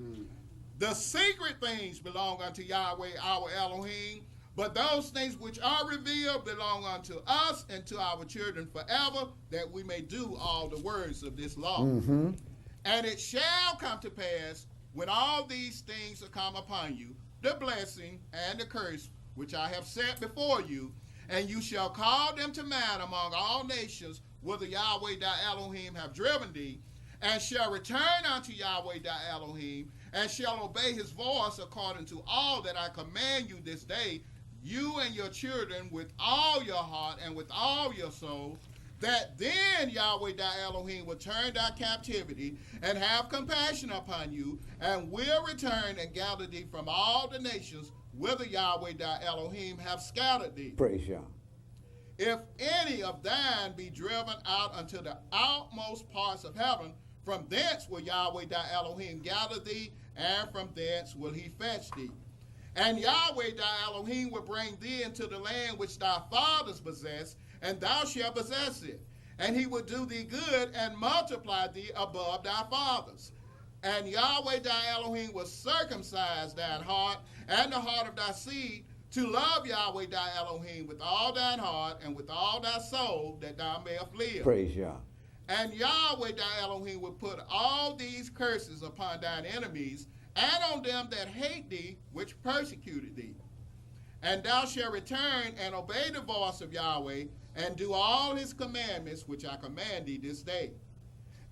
The secret things belong unto Yahweh our Elohim, but those things which are revealed belong unto us and to our children forever, that we may do all the words of this law. And it shall come to pass, when all these things are come upon you, the blessing and the curse which I have set before you, and you shall call them to mind among all nations, whither Yahweh thy Elohim have driven thee, and shall return unto Yahweh thy Elohim, and shall obey his voice according to all that I command you this day, you and your children, with all your heart and with all your soul, that then Yahweh thy Elohim will turn thy captivity and have compassion upon you, and will return and gather thee from all the nations whither Yahweh thy Elohim have scattered thee. Praise Yah. If any of thine be driven out unto the outmost parts of heaven, from thence will Yahweh thy Elohim gather thee, and from thence will he fetch thee. And Yahweh thy Elohim will bring thee into the land which thy fathers possessed, and thou shalt possess it. And he will do thee good, and multiply thee above thy fathers. And Yahweh thy Elohim will circumcise thine heart, and the heart of thy seed, to love Yahweh thy Elohim with all thine heart, and with all thy soul, that thou mayest live. Praise Yah. And Yahweh thy Elohim will put all these curses upon thine enemies, and on them that hate thee, which persecuted thee. And thou shalt return and obey the voice of Yahweh, and do all his commandments which I command thee this day.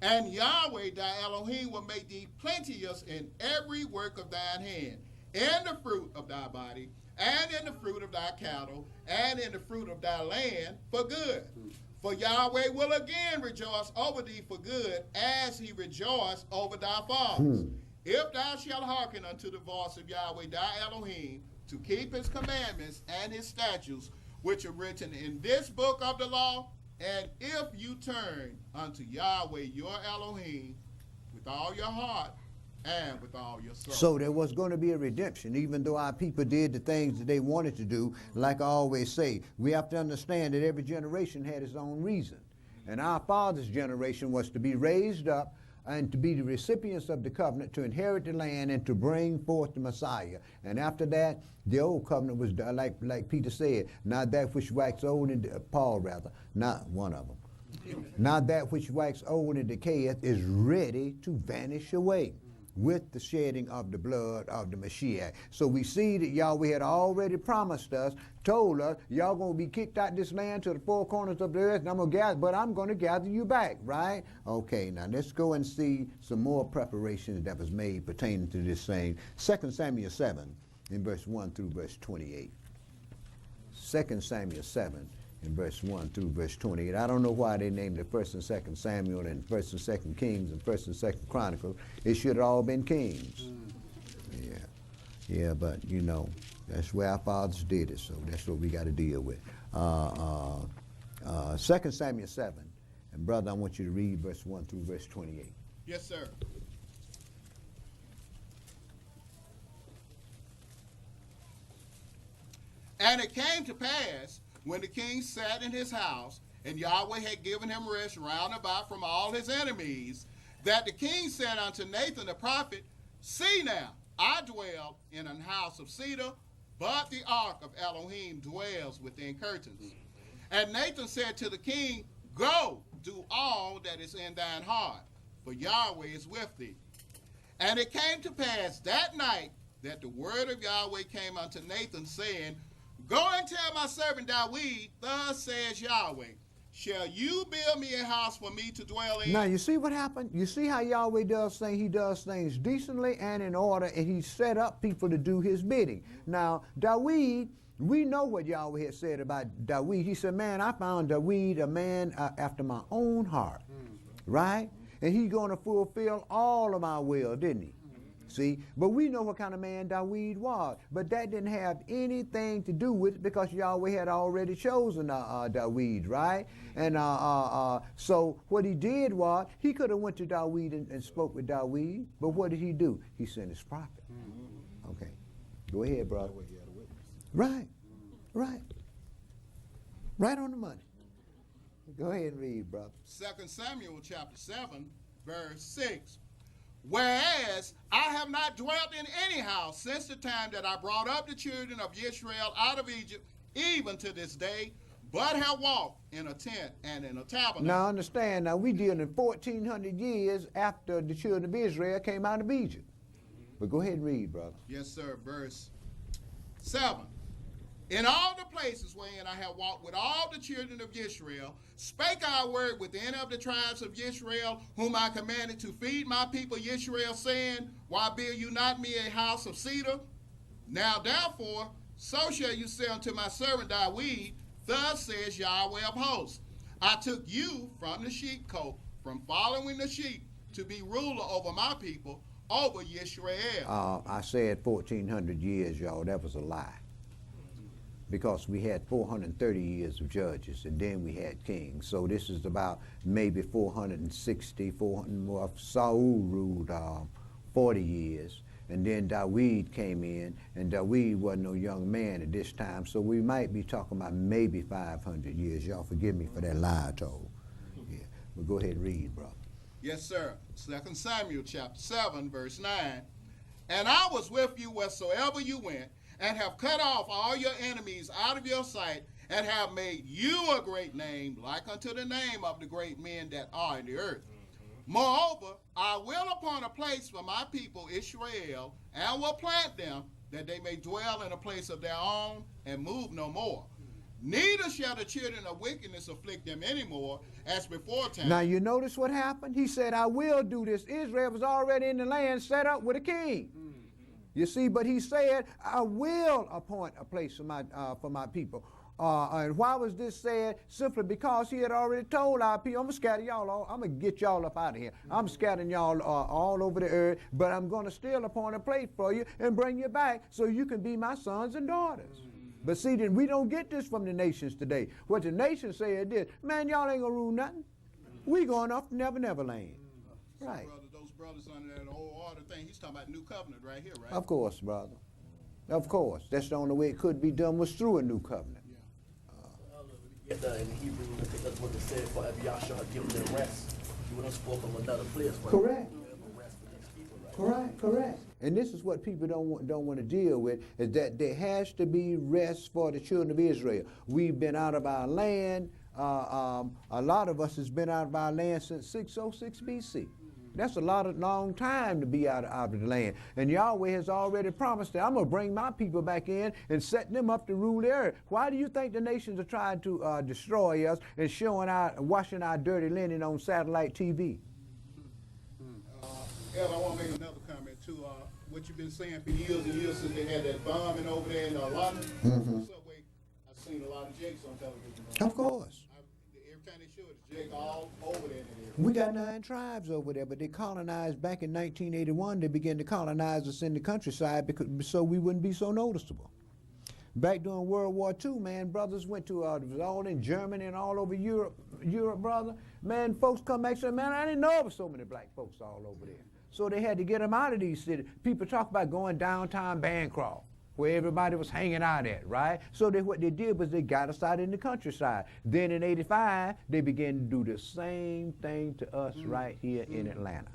And Yahweh thy Elohim will make thee plenteous in every work of thine hand, in the fruit of thy body, and in the fruit of thy cattle, and in the fruit of thy land, for good. For Yahweh will again rejoice over thee for good, as he rejoiced over thy fathers. If thou shalt hearken unto the voice of Yahweh thy Elohim, to keep his commandments and his statutes, which are written in this book of the law, and if you turn unto Yahweh your Elohim with all your heart and with all your soul. So there was going to be a redemption, even though our people did the things that they wanted to do. Like I always say, we have to understand that every generation had its own reason. And our father's generation was to be raised up and to be the recipients of the covenant, to inherit the land and to bring forth the Messiah. And after that, the old covenant was, like Peter said, not that which waxed old and Paul rather, not one of them. Not that which waxed old and decayeth is ready to vanish away. with the shedding of the blood of the Mashiach. So we see that Yahweh had already promised us, told us, y'all going to be kicked out this land to the four corners of the earth, and I'm going to gather you back, right? Okay, now let's go and see some more preparations that was made pertaining to this same 2 Samuel 7 in verse 1 through verse 28. 2 Samuel 7 in verse 1 through verse 28. I don't know why they named it 1st and 2nd Samuel and 1st and 2nd Kings and 1st and 2nd Chronicles. It should have all been Kings. Yeah, but you know, that's where our fathers did it, so that's what we got to deal with. 2 Samuel 7, and brother, I want you to read verse 1 through verse 28. Yes, sir. And it came to pass, when the king sat in his house, and Yahweh had given him rest round about from all his enemies, that the king said unto Nathan the prophet, See now, I dwell in an house of cedar, but the ark of Elohim dwells within curtains. And Nathan said to the king, Go, do all that is in thine heart, for Yahweh is with thee. And it came to pass that night that the word of Yahweh came unto Nathan, saying, Go and tell my servant David, thus says Yahweh, shall you build me a house for me to dwell in? Now you see what happened? You see how Yahweh does things? He does things decently and in order, and he set up people to do his bidding. Now, David, we know what Yahweh had said about David. He said, man, I found David a man after my own heart, right? And he's going to fulfill all of my will, didn't he? See, but we know what kind of man David was, but that didn't have anything to do with it because Yahweh had already chosen David, right? And so what he did was, he could have went to David and spoke with David, but what did he do? He sent his prophet. Okay, go ahead, brother. Right, right. Right on the money. Go ahead and read, brother. 2 Samuel chapter 7, verse 6. Whereas I have not dwelt in any house since the time that I brought up the children of Israel out of Egypt, even to this day, but have walked in a tent and in a tabernacle. Now understand, now we dealing in 1400 years after the children of Israel came out of Egypt. But go ahead and read, brother. Yes, sir. Verse 7. In all the places wherein I have walked with all the children of Israel, spake I a word with any of the tribes of Israel, whom I commanded to feed my people Israel, saying, Why build you not me a house of cedar? Now therefore, so shall you say unto my servant David, Thus says Yahweh of hosts, I took you from the sheepcote, from following the sheep, to be ruler over my people, over Israel. I said 1400 years, y'all. That was a lie. Because we had 430 years of judges, and then we had kings. So this is about maybe 460, 400, Saul ruled 40 years, and then David came in, and David wasn't no young man at this time, so we might be talking about maybe 500 years. Y'all forgive me for that lie I told. Yeah, but go ahead and read, brother. Yes, sir. 2 Samuel chapter 7, verse 9. And I was with you wheresoever you went, and have cut off all your enemies out of your sight, and have made you a great name, like unto the name of the great men that are in the earth. Moreover, I will appoint a place for my people Israel, and will plant them, that they may dwell in a place of their own, and move no more. Neither shall the children of wickedness afflict them any more, as before time. Now you notice what happened? He said, I will do this. Israel was already in the land set up with a king. You see, but he said, I will appoint a place for my people. And why was this said? Simply because he had already told our people, I'm going to scatter y'all all. I'm going to get y'all up out of here. I'm scattering y'all all over the earth, but I'm going to still appoint a place for you and bring you back so you can be my sons and daughters. But see, then we don't get this from the nations today. What the nations say is this, man, y'all ain't going to rule nothing. We going off to Never Land. Right. Those brothers under that old order thing, he's talking about new covenant right here, right? Of course, brother. Of course. That's the only way it could be done was through a new covenant. In Hebrew, I think that's what it said, for every Yahshua had given them rest. You would have spoken of another place. Correct. Rest for these people, right? Correct. And this is what people don't want to deal with, is that there has to be rest for the children of Israel. We've been out of our land. A lot of us has been out of our land since 606 BC. That's a long time to be out of the land. And Yahweh has already promised that I'm going to bring my people back in and set them up to rule the earth. Why do you think the nations are trying to destroy us and washing our dirty linen on satellite TV? I want to make another comment too. What you've been saying for years and years since they had that bombing over there in London. Subway, I've seen a lot of jakes on television. Of course. Every time they show it, it's jake all over there. We got 9 tribes over there, but they colonized back in 1981. They began to colonize us in the countryside so we wouldn't be so noticeable. Back during World War II, man, brothers went to, it was all in Germany and all over Europe, brother. Man, folks come back and say, man, I didn't know there was so many black folks all over there. So they had to get them out of these cities. People talk about going downtown Bancroft, where everybody was hanging out at, right? So what they did was they got us out in the countryside. Then in '85, they began to do the same thing to us right here in Atlanta.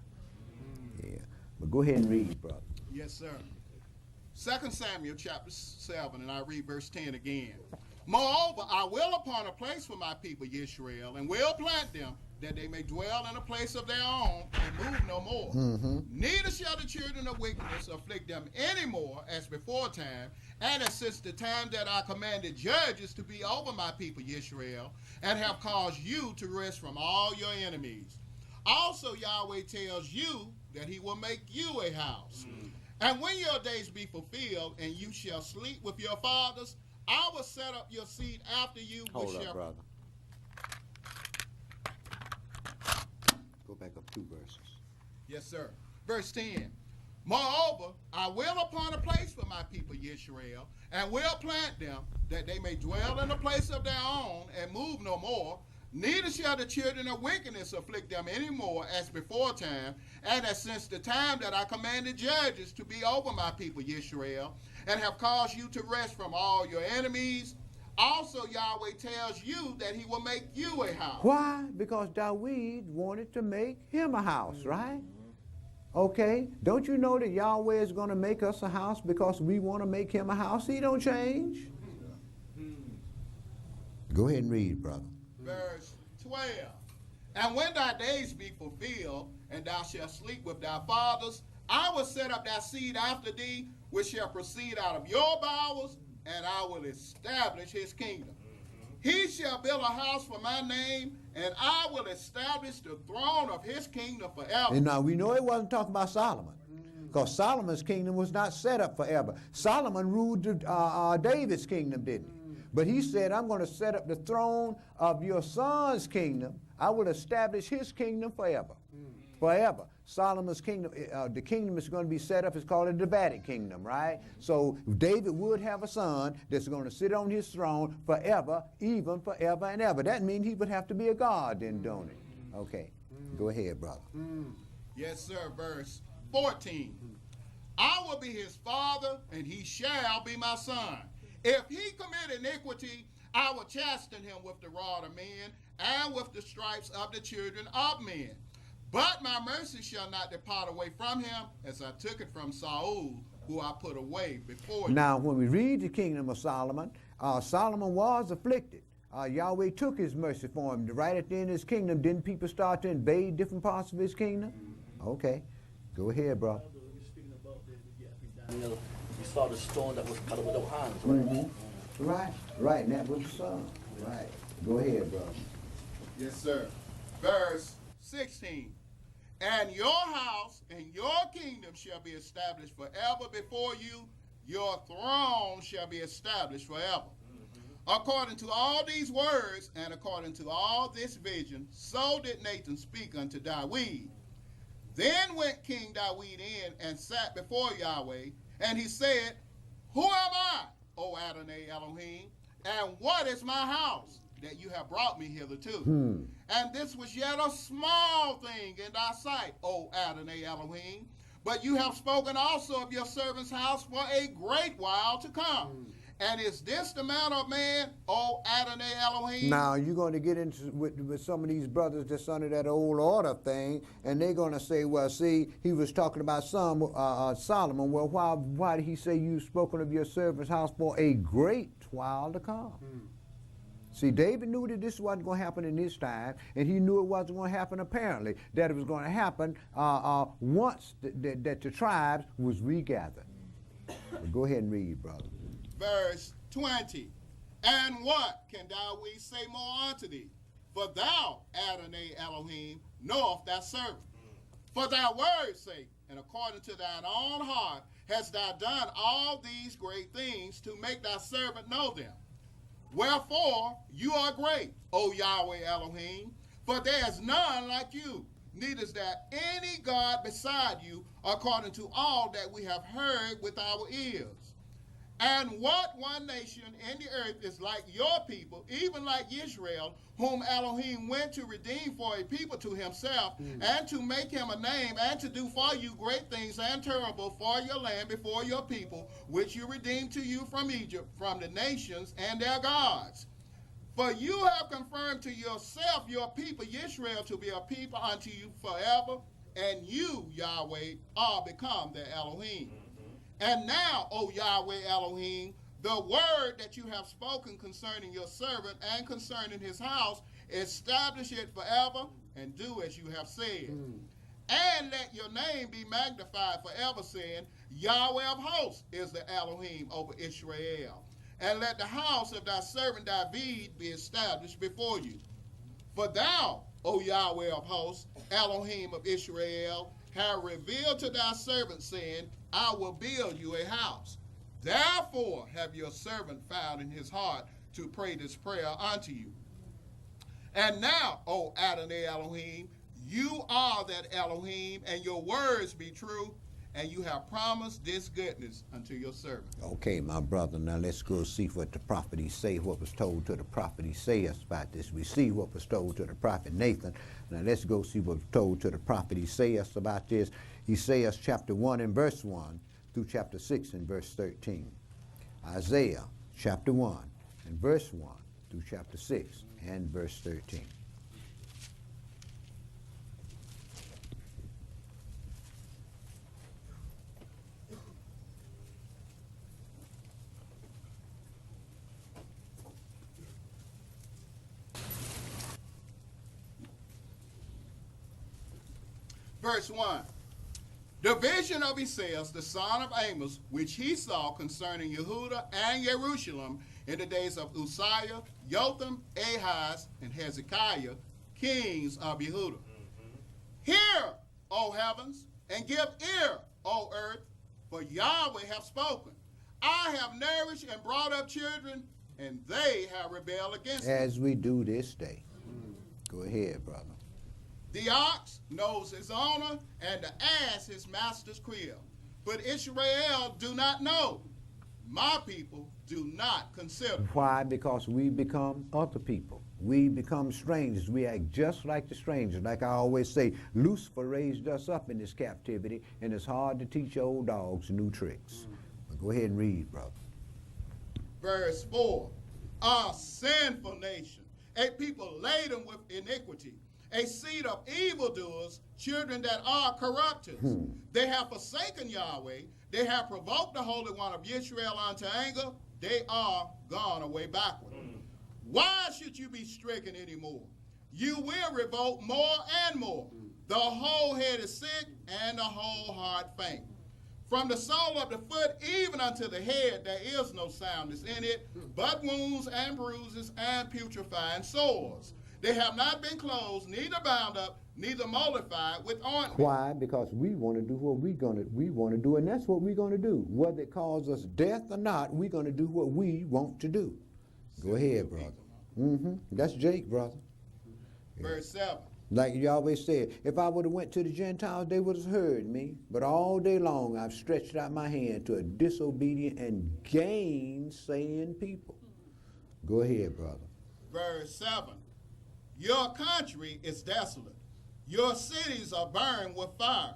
Yeah, but go ahead and read, brother. Yes, sir. 2 Samuel chapter 7, and I read verse 10 again. Moreover, I will appoint a place for my people Israel, and will plant them, that they may dwell in a place of their own, and move no more. Neither shall the children of wickedness afflict them any more as before time, and as since the time that I commanded judges to be over my people Israel, and have caused you to rest from all your enemies. Also Yahweh tells you that he will make you a house. And when your days be fulfilled, and you shall sleep with your fathers, I will set up your seed after you. Hold up, brother. Go back up 2 verses. Yes, sir. Verse 10. Moreover, I will appoint a place for my people Israel, and will plant them, that they may dwell in a place of their own, and move no more. Neither shall the children of wickedness afflict them any more as before time, and as since the time that I commanded judges to be over my people Israel, and have caused you to rest from all your enemies. Also Yahweh tells you that he will make you a house. Why? Because David wanted to make him a house, right? Okay, don't you know that Yahweh is going to make us a house because we want to make him a house? He don't change. Go ahead and read, brother. Verse 12. And when thy days be fulfilled, and thou shalt sleep with thy fathers, I will set up thy seed after thee, which shall proceed out of your bowels, and I will establish his kingdom. He shall build a house for my name, and I will establish the throne of his kingdom forever. And now we know it wasn't talking about Solomon, because Solomon's kingdom was not set up forever. Solomon ruled David's kingdom, didn't he? But he said, I'm going to set up the throne of your son's kingdom. I will establish his kingdom forever. Forever. Solomon's kingdom, the kingdom is going to be set up, it's called a Davidic kingdom, right? So David would have a son that's going to sit on his throne forever, even forever and ever. That means he would have to be a god then, don't it? Okay. Go ahead, brother. Yes, sir. Verse 14. I will be his father, and he shall be my son. If he commit iniquity, I will chasten him with the rod of men, and with the stripes of the children of men. But my mercy shall not depart away from him, as I took it from Saul, who I put away before you. Now, when we read the kingdom of Solomon, Solomon was afflicted. Yahweh took his mercy for him. Right at the end of his kingdom, didn't people start to invade different parts of his kingdom? Okay. Go ahead, bro. Speaking about Daniel, we saw the stone that was cut without hands, right? Right, and that was the son. Right. Go ahead, bro. Yes, sir. Verse 16. And your house and your kingdom shall be established forever before you. Your throne shall be established forever. According to all these words and according to all this vision, so did Nathan speak unto David. Then went King David in and sat before Yahweh, and he said, Who am I, O Adonai Elohim, and what is my house that you have brought me hitherto? And this was yet a small thing in thy sight, O Adonai Elohim, but you have spoken also of your servant's house for a great while to come. And is this the manner of man, O Adonai Elohim? Now, you're going to get into with some of these brothers that's under that old order thing, and they're going to say, well, see, he was talking about Solomon. Well, why did he say you've spoken of your servant's house for a great while to come? See, David knew that this wasn't going to happen in his time, and he knew it wasn't going to happen apparently, that it was going to happen once that the tribes was regathered. Go ahead and read, brother. Verse 20. And what can thou we say more unto thee? For thou, Adonai Elohim, knoweth thy servant. For thy word's sake, and according to thine own heart, hast thou done all these great things to make thy servant know them. Wherefore you are great, O Yahweh Elohim, for there is none like you, neither is there any God beside you, according to all that we have heard with our ears. And what one nation in the earth is like your people, even like Israel, whom Elohim went to redeem for a people to himself, and to make him a name, and to do for you great things and terrible for your land before your people, which you redeemed to you from Egypt, from the nations and their gods. For you have confirmed to yourself your people Israel to be a people unto you forever, and you, Yahweh, are become their Elohim. And now, O Yahweh Elohim, the word that you have spoken concerning your servant and concerning his house, establish it forever, and do as you have said. And let your name be magnified forever, saying, Yahweh of hosts is the Elohim over Israel. And let the house of thy servant David be established before you. For thou, O Yahweh of hosts, Elohim of Israel, have revealed to thy servant, saying, I will build you a house. Therefore have your servant found in his heart to pray this prayer unto you. And now, O Adonai Elohim, you are that Elohim, and your words be true, and you have promised this goodness unto your servant. Okay, my brother, now let's go see what the prophet Isaiah, what was told to the prophet Isaiah about this. We see what was told to the prophet Nathan. Now let's go see what was told to the prophet Isaiah about this. Isaiah chapter 1 and verse 1 through chapter 6 and verse 13. Isaiah chapter 1 and verse 1 through chapter 6 and verse 13. Verse 1. The vision of Isaiah, the son of Amos, which he saw concerning Yehuda and Jerusalem in the days of Uzziah, Jotham, Ahaz, and Hezekiah, kings of Yehuda. Hear, O heavens, and give ear, O earth, for Yahweh hath spoken. I have nourished and brought up children, and they have rebelled against me. As we do this day. Go ahead, brother. The ox knows his owner, and the ass his master's crib. But Israel do not know. My people do not consider. Why? Because we become other people. We become strangers. We act just like the strangers. Like I always say, Lucifer raised us up in this captivity, and it's hard to teach old dogs new tricks. But go ahead and read, brother. Verse 4. A sinful nation, a people laden with iniquity, a seed of evildoers, children that are corrupters. They have forsaken Yahweh. They have provoked the Holy One of Israel unto anger. They are gone away backward. Why should you be stricken anymore? You will revolt more and more. The whole head is sick, and the whole heart faint. From the sole of the foot even unto the head there is no soundness in it, but wounds and bruises and putrefying sores. They have not been closed, neither bound up, neither mollified with ointment. Why? Because we want to do what we want to do, and that's what we're going to do. Whether it causes us death or not, we're going to do what we want to do. Go ahead, brother. That's Jake, brother. Verse 7. Like you always said, if I would have went to the Gentiles, they would have heard me. But all day long, I've stretched out my hand to a disobedient and gainsaying people. Go ahead, brother. Verse 7. Your country is desolate. Your cities are burned with fire.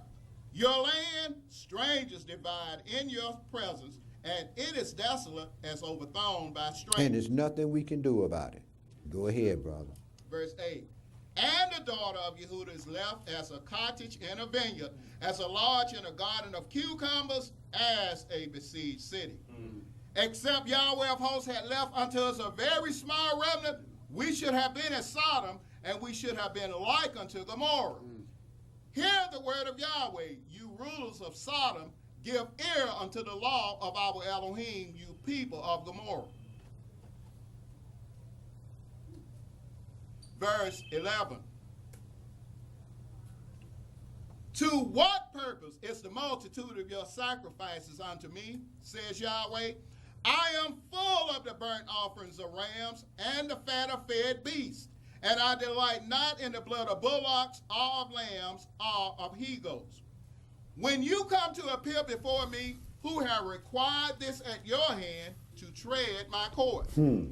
Your land, strangers divide in your presence, and it is desolate as overthrown by strangers. And there's nothing we can do about it. Go ahead, brother. Verse 8. And the daughter of Yehuda is left as a cottage in a vineyard, as a lodge in a garden of cucumbers, as a besieged city. Except Yahweh of hosts had left unto us a very small remnant, we should have been as Sodom, and we should have been like unto Gomorrah. Hear the word of Yahweh, you rulers of Sodom, give ear unto the law of our Elohim, you people of Gomorrah. Verse 11. To what purpose is the multitude of your sacrifices unto me, says Yahweh? I am full of the burnt offerings of rams and the fat of fed beasts, and I delight not in the blood of bullocks, or of lambs, or of he-goats. When you come to appear before me, who have required this at your hand to tread my courts, bring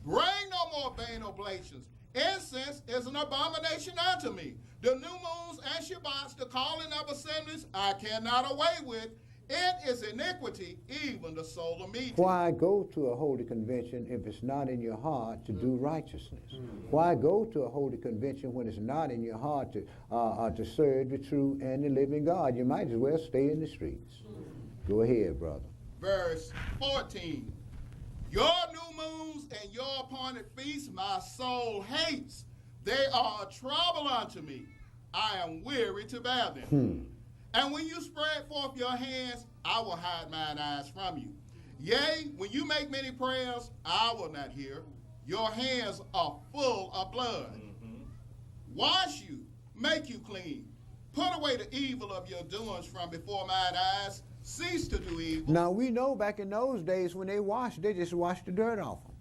no more vain oblations. Incense is an abomination unto me. The new moons and Shabbats, the calling of assemblies, I cannot away with. It is iniquity, even the soul of meeting. Why go to a holy convention if it's not in your heart to do righteousness? Why go to a holy convention when it's not in your heart to serve the true and the living God? You might as well stay in the streets. Go ahead, brother. Verse 14. Your new moons and your appointed feasts my soul hates. They are a trouble unto me. I am weary to bear them. And when you spread forth your hands, I will hide mine eyes from you. Yea, when you make many prayers, I will not hear. Your hands are full of blood. Wash you, make you clean. Put away the evil of your doings from before mine eyes. Cease to do evil. Now, we know back in those days when they washed, they just washed the dirt off them.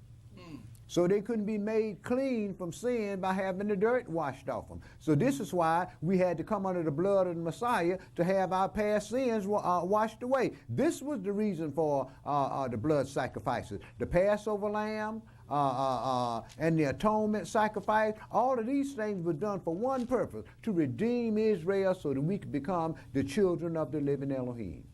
So they couldn't be made clean from sin by having the dirt washed off them. So this is why we had to come under the blood of the Messiah to have our past sins washed away. This was the reason for the blood sacrifices. The Passover lamb and the atonement sacrifice, all of these things were done for one purpose, to redeem Israel so that we could become the children of the living Elohim.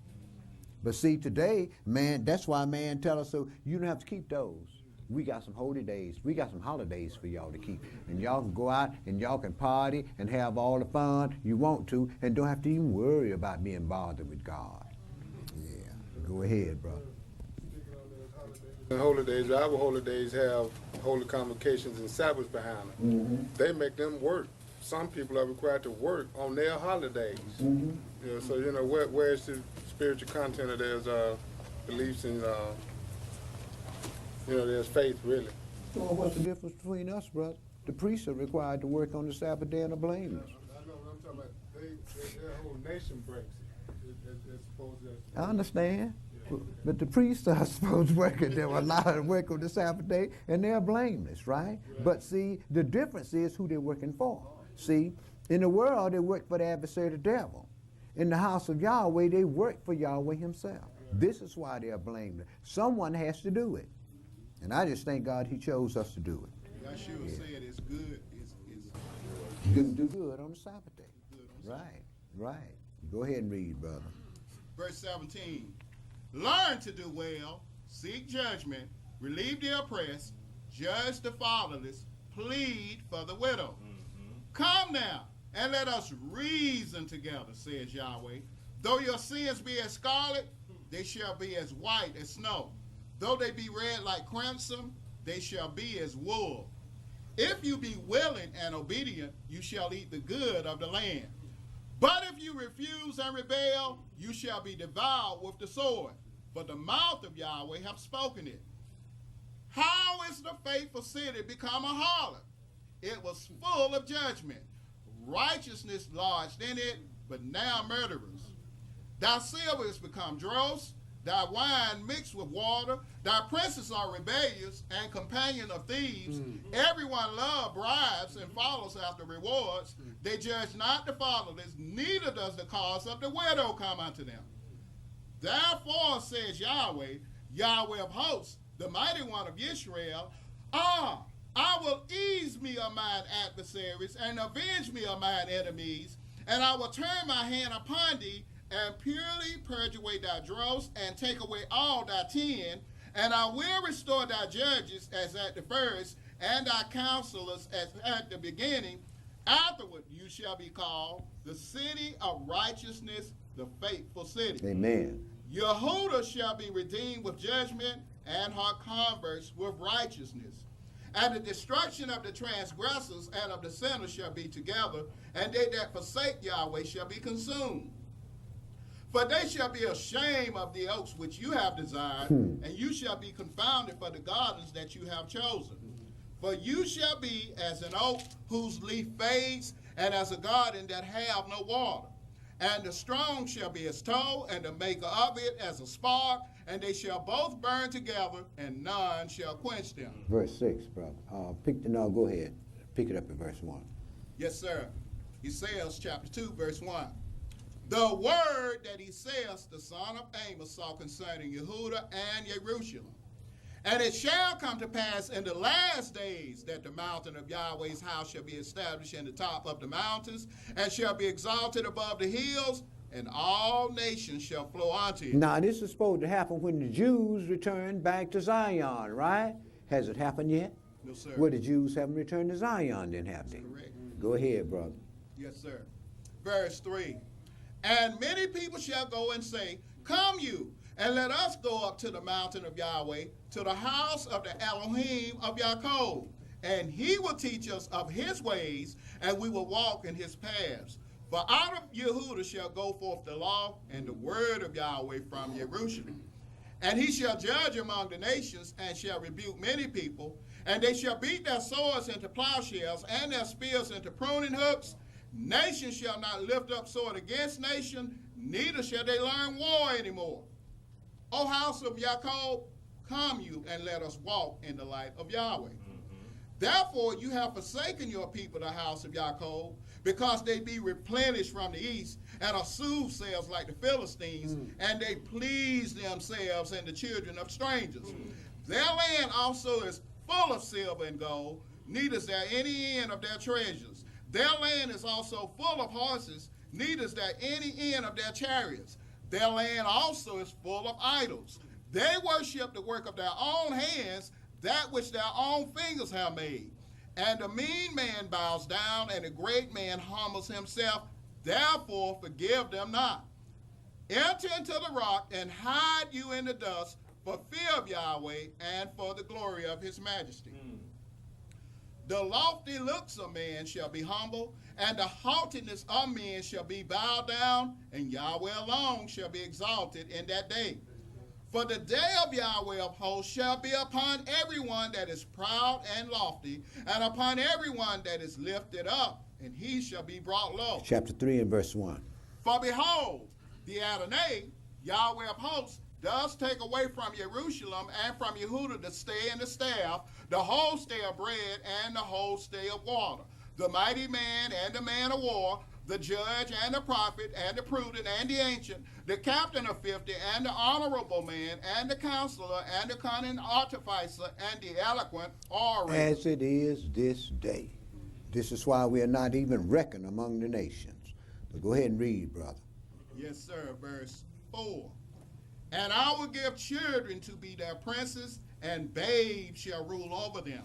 But see, today, man, that's why man tell us, so you don't have to keep those. We got some holy days. We got some holidays for y'all to keep. And y'all can go out and y'all can party and have all the fun you want to and don't have to even worry about being bothered with God. Yeah. Go ahead, brother. The holy days, our holy days have holy convocations and Sabbaths behind them. They make them work. Some people are required to work on their holidays. You know, so, you know, where's the spiritual content of their beliefs and you know, there's faith, really. Well, what's the difference between us, brother? The priests are required to work on the Sabbath day and are blameless. I know what I'm talking about. Their whole nation breaks it. They're supposed to. I understand. But the priests are supposed to work, and they're allowed to work on the Sabbath day, and they're blameless, right? But see, the difference is who they're working for. See, in the world, they work for the adversary, the devil. In the house of Yahweh, they work for Yahweh himself. This is why they're blameless. Someone has to do it. And I just thank God he chose us to do it. Yahshua said it's good. Do good on the Sabbath day. Right. Go ahead and read, brother. Verse 17. Learn to do well, seek judgment, relieve the oppressed, judge the fatherless, plead for the widow. Come now, and let us reason together, says Yahweh. Though your sins be as scarlet, they shall be as white as snow. Though they be red like crimson, they shall be as wool. If you be willing and obedient, you shall eat the good of the land. But if you refuse and rebel, you shall be devoured with the sword. For the mouth of Yahweh hath spoken it. How is the faithful city become a harlot? It was full of judgment. Righteousness lodged in it, but now murderers. Thy silver is become dross, thy wine mixed with water, thy princes are rebellious and companion of thieves. Everyone loves bribes and follows after rewards. They judge not the fatherless, neither does the cause of the widow come unto them. Therefore, says Yahweh, Yahweh of hosts, the mighty one of Israel, I will ease me of mine adversaries and avenge me of mine enemies, and I will turn my hand upon thee and purely purge away thy dross and take away all thy tin, and I will restore thy judges as at the first, and thy counselors as at the beginning. Afterward you shall be called the city of righteousness, the faithful city. Amen. Yehudah shall be redeemed with judgment, and her converts with righteousness. And the destruction of the transgressors and of the sinners shall be together, and they that forsake Yahweh shall be consumed. For they shall be ashamed of the oaks which you have desired, and you shall be confounded for the gardens that you have chosen. For you shall be as an oak whose leaf fades, and as a garden that have no water. And the strong shall be as tow, and the maker of it as a spark, and they shall both burn together, and none shall quench them. Verse 6, brother. Go ahead. Pick it up at verse 1. Yes, sir. Isaiah chapter 2, verse 1. The word that Isaiah, the son of Amos, saw concerning Yehuda and Jerusalem. And it shall come to pass in the last days that the mountain of Yahweh's house shall be established in the top of the mountains, and shall be exalted above the hills, and all nations shall flow unto it. Now, this is supposed to happen when the Jews return back to Zion, right? Has it happened yet? No, sir. Well, the Jews haven't returned to Zion, then have they? Correct. Go ahead, brother. Yes, sir. Verse 3. And many people shall go and say, Come you, and let us go up to the mountain of Yahweh, to the house of the Elohim of Yaakov. And he will teach us of his ways, and we will walk in his paths. For out of Yehuda shall go forth the law and the word of Yahweh from Jerusalem. And he shall judge among the nations, and shall rebuke many people. And they shall beat their swords into plowshares, and their spears into pruning hooks. Nation shall not lift up sword against nation, neither shall they learn war anymore. O house of Yaakov, come you, and let us walk in the light of Yahweh. Therefore you have forsaken your people, the house of Yaakov, because they be replenished from the east, and are soothsayers like the Philistines, and they please themselves and the children of strangers. Their land also is full of silver and gold, neither is there any end of their treasures. Their land is also full of horses, neither is there any end of their chariots. Their land also is full of idols. They worship the work of their own hands, that which their own fingers have made. And the mean man bows down, and the great man humbles himself. Therefore forgive them not. Enter into the rock, and hide you in the dust, for fear of Yahweh, and for the glory of his majesty. The lofty looks of man shall be humble, and the haughtiness of men shall be bowed down, and Yahweh alone shall be exalted in that day. For the day of Yahweh of hosts shall be upon everyone that is proud and lofty, and upon everyone that is lifted up, and he shall be brought low. Chapter 3 and verse 1. For behold, the Adonai, Yahweh of hosts, does take away from Jerusalem and from Yehuda the stay and the staff, the whole stay of bread and the whole stay of water, the mighty man and the man of war, the judge and the prophet and the prudent and the ancient, the captain of 50 and the honorable man and the counselor and the cunning artificer and the eloquent orator. As it is this day. This is why we are not even reckoned among the nations. So go ahead and read, brother. Yes, sir. Verse 4. And I will give children to be their princes, and babes shall rule over them.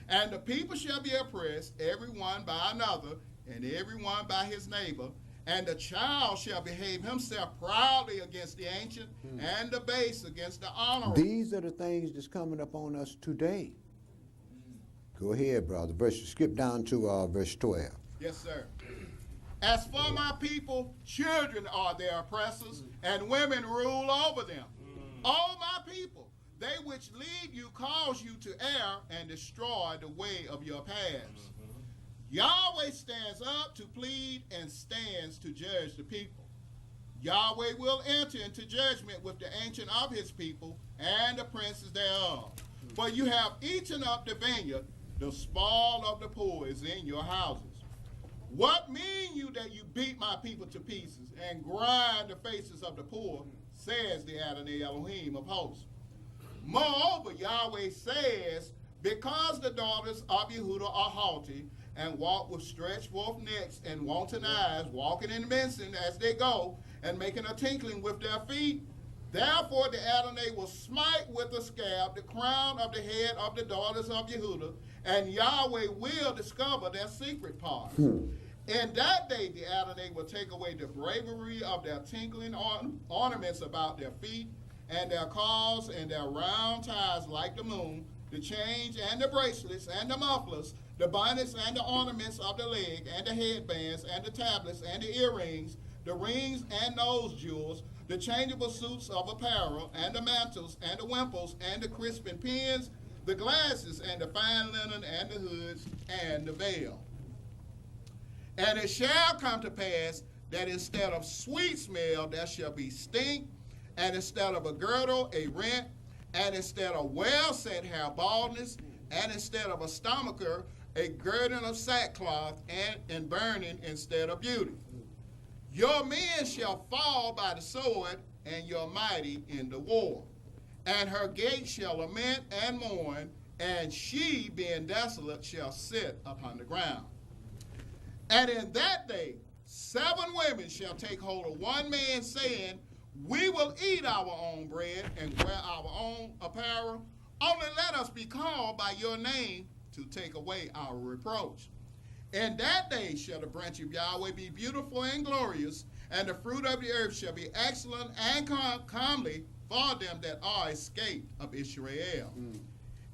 And the people shall be oppressed, every one by another, and every one by his neighbor. And the child shall behave himself proudly against the ancient, and the base against the honorable. These are the things that's coming up on us today. Go ahead, brother. Skip down to verse 12. Yes, sir. As for my people, children are their oppressors, and women rule over them. O my people, they which lead you cause you to err and destroy the way of your paths. Yahweh stands up to plead and stands to judge the people. Yahweh will enter into judgment with the ancient of his people and the princes thereof. For you have eaten up the vineyard, the spoil of the poor is in your houses. What mean you that you beat my people to pieces and grind the faces of the poor, says the Adonai Elohim of hosts. Moreover, Yahweh says, because the daughters of Yehuda are haughty, and walk with stretched forth necks and wanton eyes, walking in mincing as they go, and making a tinkling with their feet, therefore the Adonai will smite with a scab the crown of the head of the daughters of Yehuda, and Yahweh will discover their secret parts. In that day the Adonai will take away the bravery of their tinkling ornaments about their feet, and their calls and their round ties like the moon, the chains and the bracelets and the mufflers, the bonnets and the ornaments of the leg, and the headbands and the tablets and the earrings, the rings and nose jewels, the changeable suits of apparel, and the mantles and the wimples and the crisping pins, the glasses and the fine linen and the hoods and the veil. And it shall come to pass that instead of sweet smell there shall be stink, and instead of a girdle a rent, and instead of well set hair baldness, and instead of a stomacher a girding of sackcloth, and burning instead of beauty. Your men shall fall by the sword, and your mighty in the war. And her gates shall lament and mourn, and she, being desolate, shall sit upon the ground. And in that day 7 women shall take hold of one man, saying, we will eat our own bread and wear our own apparel. Only let us be called by your name to take away our reproach. In that day shall the branch of Yahweh be beautiful and glorious, and the fruit of the earth shall be excellent and comely for them that are escaped of Israel.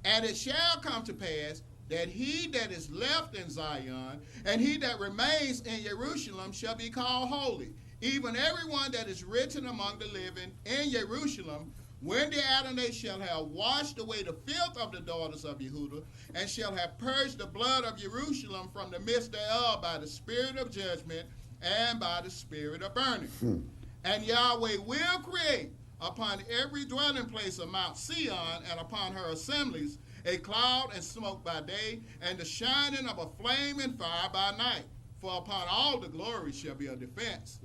And it shall come to pass that he that is left in Zion and he that remains in Jerusalem shall be called holy, even everyone that is written among the living in Jerusalem, when the Adonai shall have washed away the filth of the daughters of Yehudah, and shall have purged the blood of Jerusalem from the midst thereof by the spirit of judgment and by the spirit of burning. And Yahweh will create upon every dwelling place of Mount Sion and upon her assemblies a cloud and smoke by day, and the shining of a flame and fire by night. For upon all the glory shall be a defense.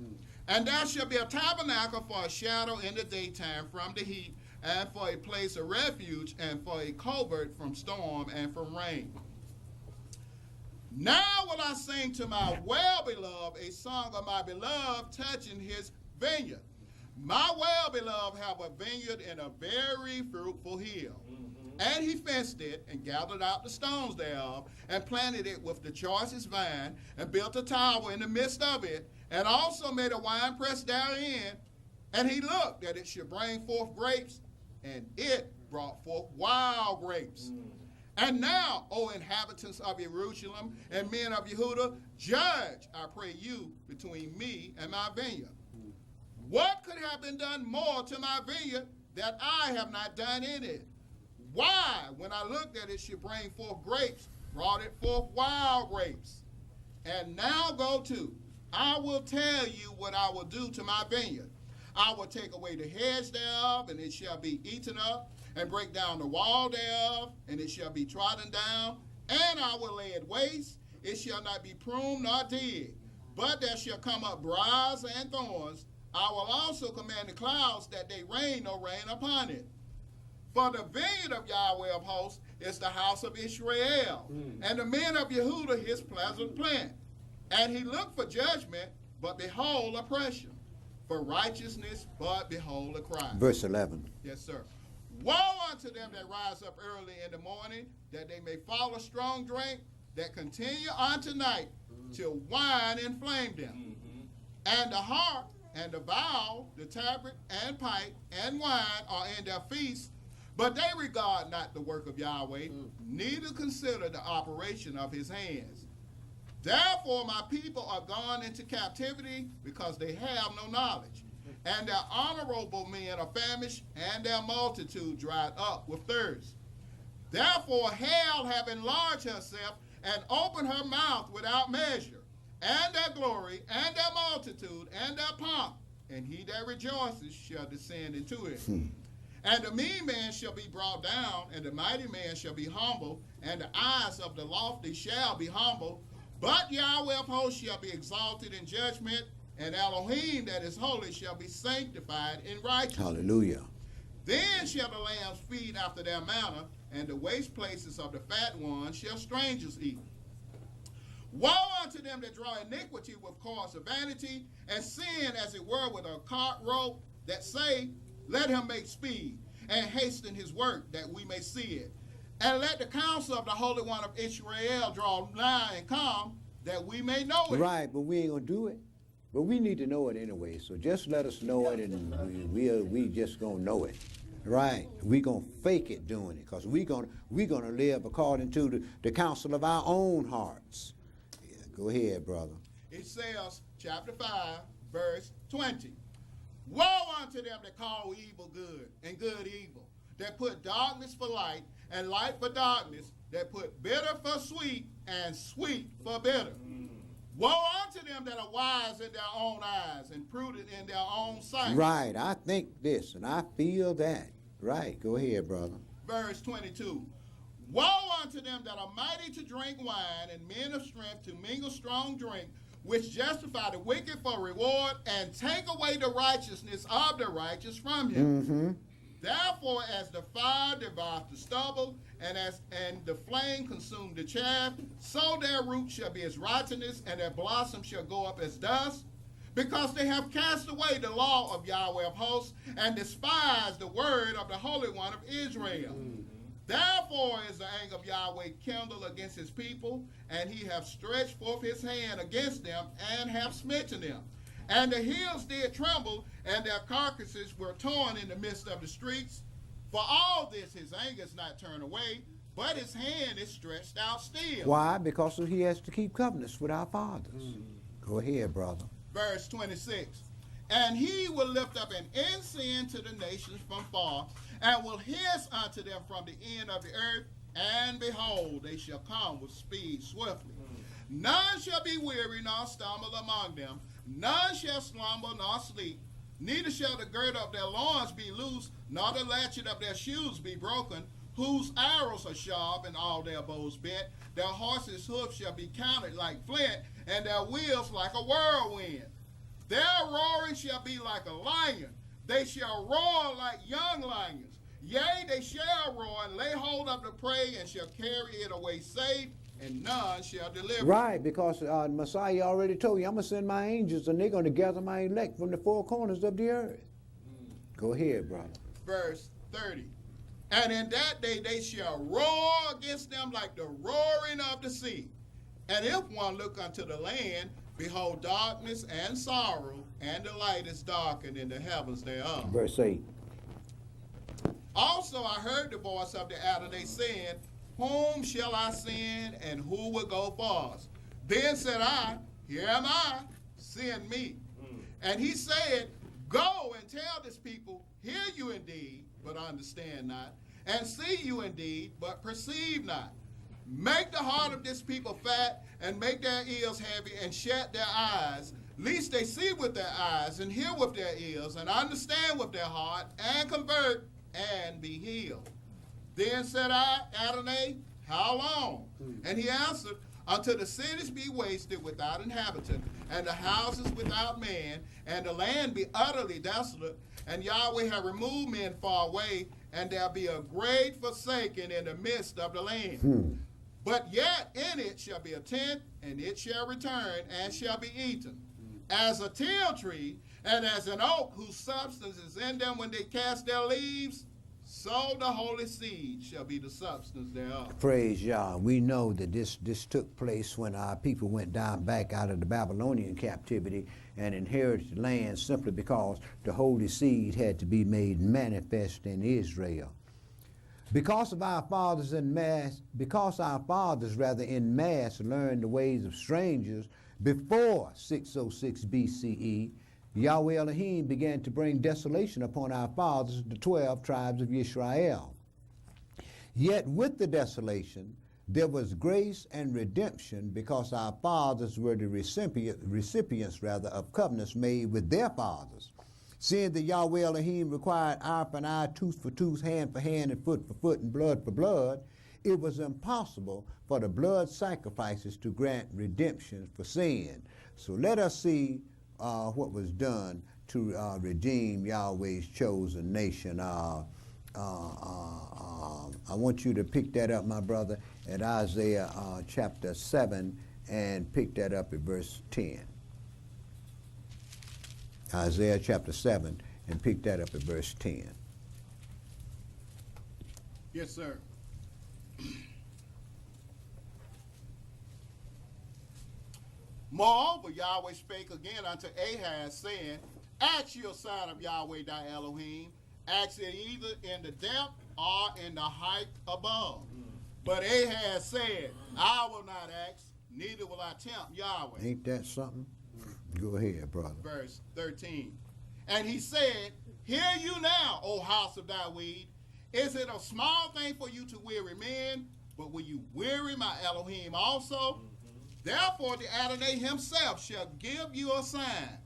And there shall be a tabernacle for a shadow in the daytime from the heat, and for a place of refuge, and for a covert from storm and from rain. Now will I sing to my well-beloved a song of my beloved touching his vineyard. My well-beloved have a vineyard in a very fruitful hill. And he fenced it, and gathered out the stones thereof, and planted it with the choicest vine, and built a tower in the midst of it, and also made a winepress therein. And he looked that it should bring forth grapes, and it brought forth wild grapes. And now, O inhabitants of Jerusalem and men of Yehudah, judge, I pray you, between me and my vineyard. What could have been done more to my vineyard that I have not done in it? Why, when I looked at it, should bring forth grapes, brought it forth wild grapes? And now go to, I will tell you what I will do to my vineyard. I will take away the hedge thereof, and it shall be eaten up, and break down the wall thereof, and it shall be trodden down, and I will lay it waste. It shall not be pruned nor digged, but there shall come up briars and thorns. I will also command the clouds that they rain no rain upon it. For the vineyard of Yahweh of hosts is the house of Israel, and the men of Yehudah his pleasant plant. And he looked for judgment, but behold oppression, for righteousness, but behold a cry. Verse 11. Yes, sir. Woe unto them that rise up early in the morning, that they may follow strong drink, that continue unto night, till wine inflame them. And the harp, and the bowl, the tabret, and pipe, and wine are in their feasts, but they regard not the work of Yahweh, neither consider the operation of his hands. Therefore my people are gone into captivity, because they have no knowledge. And their honorable men are famished, and their multitude dried up with thirst. Therefore hell have enlarged herself, and opened her mouth without measure, and their glory, and their multitude, and their pomp, and he that rejoices shall descend into it. And the mean man shall be brought down, and the mighty man shall be humbled, and the eyes of the lofty shall be humbled. But Yahweh of hosts shall be exalted in judgment, and Elohim that is holy shall be sanctified in righteousness. Hallelujah. Then shall the lambs feed after their manner, and the waste places of the fat ones shall strangers eat. Woe unto them that draw iniquity with cords of vanity, and sin as it were with a cart rope, that say, let him make speed, and hasten his work, that we may see it. And let the counsel of the Holy One of Israel draw nigh and come, that we may know it. Right, but we ain't going to do it. But we need to know it anyway, so just let us know it, and we just gonna know it, right? We gonna fake it doing it, because we gonna live according to the counsel of our own hearts. Yeah, go ahead, brother. It says, chapter 5, verse 20. Woe unto them that call evil good and good evil, that put darkness for light and light for darkness, that put bitter for sweet and sweet for bitter. Woe unto them that are wise in their own eyes and prudent in their own sight. Right, I think this and I feel that. Right, go ahead, brother. Verse 22. Woe unto them that are mighty to drink wine and men of strength to mingle strong drink, which justify the wicked for reward and take away the righteousness of the righteous from him. Mm-hmm. Therefore, as the fire devours the stubble, and the flame consume the chaff, so their root shall be as rottenness, and their blossom shall go up as dust, because they have cast away the law of Yahweh of hosts, and despised the word of the Holy One of Israel. Therefore is the anger of Yahweh kindled against his people, and he hath stretched forth his hand against them, and hath smitten them. And the hills did tremble, and their carcasses were torn in the midst of the streets. For all this his anger is not turned away, but his hand is stretched out still. Why? Because he has to keep covenants with our fathers. Go ahead, brother. Verse 26. And he will lift up an ensign to the nations from far, and will hiss unto them from the end of the earth, and behold, they shall come with speed swiftly. None shall be weary nor stumble among them, none shall slumber nor sleep, neither shall the girdle of their loins be loose, nor the latchet of their shoes be broken, whose arrows are sharp and all their bows bent. Their horses' hoofs shall be counted like flint, and their wheels like a whirlwind. Their roaring shall be like a lion. They shall roar like young lions. Yea, they shall roar and lay hold of the prey, and shall carry it away safe, and none shall deliver. Right, because Messiah already told you, I'm going to send my angels, and they're going to gather my elect from the four corners of the earth. Go ahead, brother. Verse 30. And in that day they shall roar against them like the roaring of the sea. And if one look unto the land, behold darkness and sorrow, and the light is darkened in the heavens thereof. Verse 8. Also I heard the voice of the Adonai saying, whom shall I send, and who will go for us? Then said I, here am I, send me. And he said, go and tell this people, hear you indeed, but understand not, and see you indeed, but perceive not. Make the heart of this people fat, and make their ears heavy, and shut their eyes, lest they see with their eyes, and hear with their ears, and understand with their heart, and convert, and be healed. Then said I, Adonai, how long? And he answered, until the cities be wasted without inhabitant, and the houses without man, and the land be utterly desolate, and Yahweh have removed men far away, and there be a great forsaking in the midst of the land. But yet in it shall be a tent, and it shall return, and shall be eaten. As a teil tree, and as an oak whose substance is in them when they cast their leaves, so the holy seed shall be the substance thereof. Praise Yah. We know that this took place when our people went down back out of the Babylonian captivity and inherited the land simply because the holy seed had to be made manifest in Israel. Because our fathers in mass learned the ways of strangers before 606 BCE, Yahweh Elohim began to bring desolation upon our fathers, the 12 tribes of Israel. Yet with the desolation, there was grace and redemption because our fathers were the recipients of covenants made with their fathers. Seeing that Yahweh Elohim required eye for eye, tooth for tooth, hand for hand, and foot for foot, and blood for blood, it was impossible for the blood sacrifices to grant redemption for sin. So let us see what was done to redeem Yahweh's chosen nation. I want you to pick that up, my brother, at Isaiah chapter 7, and pick that up at verse 10. Isaiah chapter 7, and pick that up at verse 10. Yes, sir. Moreover, Yahweh spake again unto Ahaz, saying, Ask your sign of Yahweh thy Elohim, ask it either in the depth or in the height above. But Ahaz said, I will not ask, neither will I tempt Yahweh. Ain't that something? Go ahead, brother. Verse 13. And he said, Hear you now, O house of David. Is it a small thing for you to weary men, but will you weary my Elohim also? Therefore the Adonai himself shall give you a sign.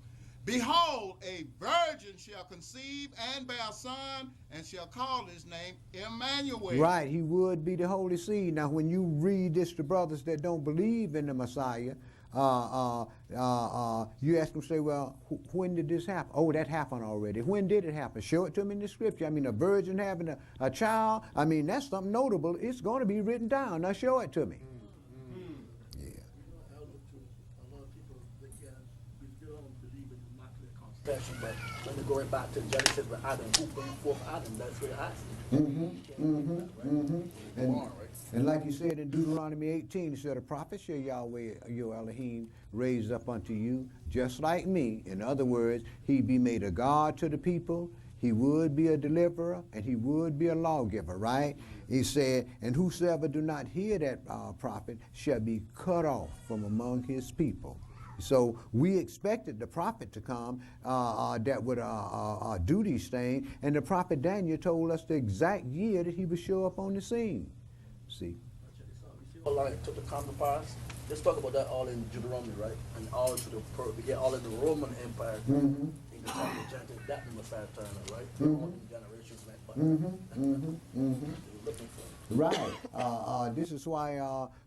Behold, a virgin shall conceive and bear a son, and shall call his name Emmanuel. Right, he would be the Holy Seed. Now, when you read this to brothers that don't believe in the Messiah, you ask them, say, well, when did this happen? Oh, that happened already. When did it happen? Show it to me in the scripture. I mean, a virgin having a child, I mean, that's something notable. It's going to be written down. Now, show it to me. Yeah. A lot of people, they still don't believe in the Immaculate Conception, but when they go back to Genesis with Adam, who brought forth Adam, that's where it has to. And like you said in Deuteronomy 18, it said, a prophet shall Yahweh your Elohim raise up unto you, just like me. In other words, he be made a God to the people, he would be a deliverer, and he would be a lawgiver, right? He said, and whosoever do not hear that prophet shall be cut off from among his people. So we expected the prophet to come that would do these things, and the prophet Daniel told us the exact year that he would show up on the scene. See? You see how long it took the time to pass? Let's talk about that all in Deuteronomy, right? And all to the all in the Roman Empire. In the time of Gentiles, that the Messiah turned, right? All the generations went by. They were looking for him. Right. This is why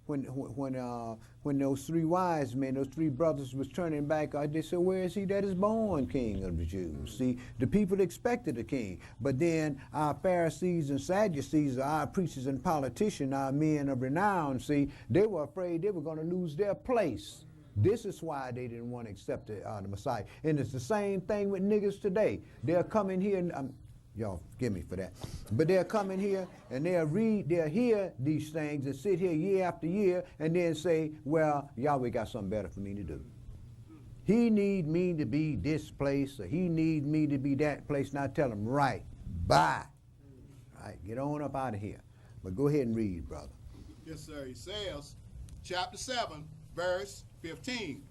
when those three wise men, those three brothers was turning back, they said, where is he that is born King of the Jews? See, the people expected a king. But then our Pharisees and Sadducees, our preachers and politicians, our men of renown, see, they were afraid they were going to lose their place. This is why they didn't want to accept the Messiah. And it's the same thing with niggas today. They'll come in here and y'all forgive me for that. But they'll come in here and they'll hear these things and sit here year after year and then say, well, Yahweh got something better for me to do. He need me to be this place, or he need me to be that place. And I tell him, right, bye. Right, get on up out of here. But go ahead and read, brother. Yes, sir. He says, chapter 7, verse 15.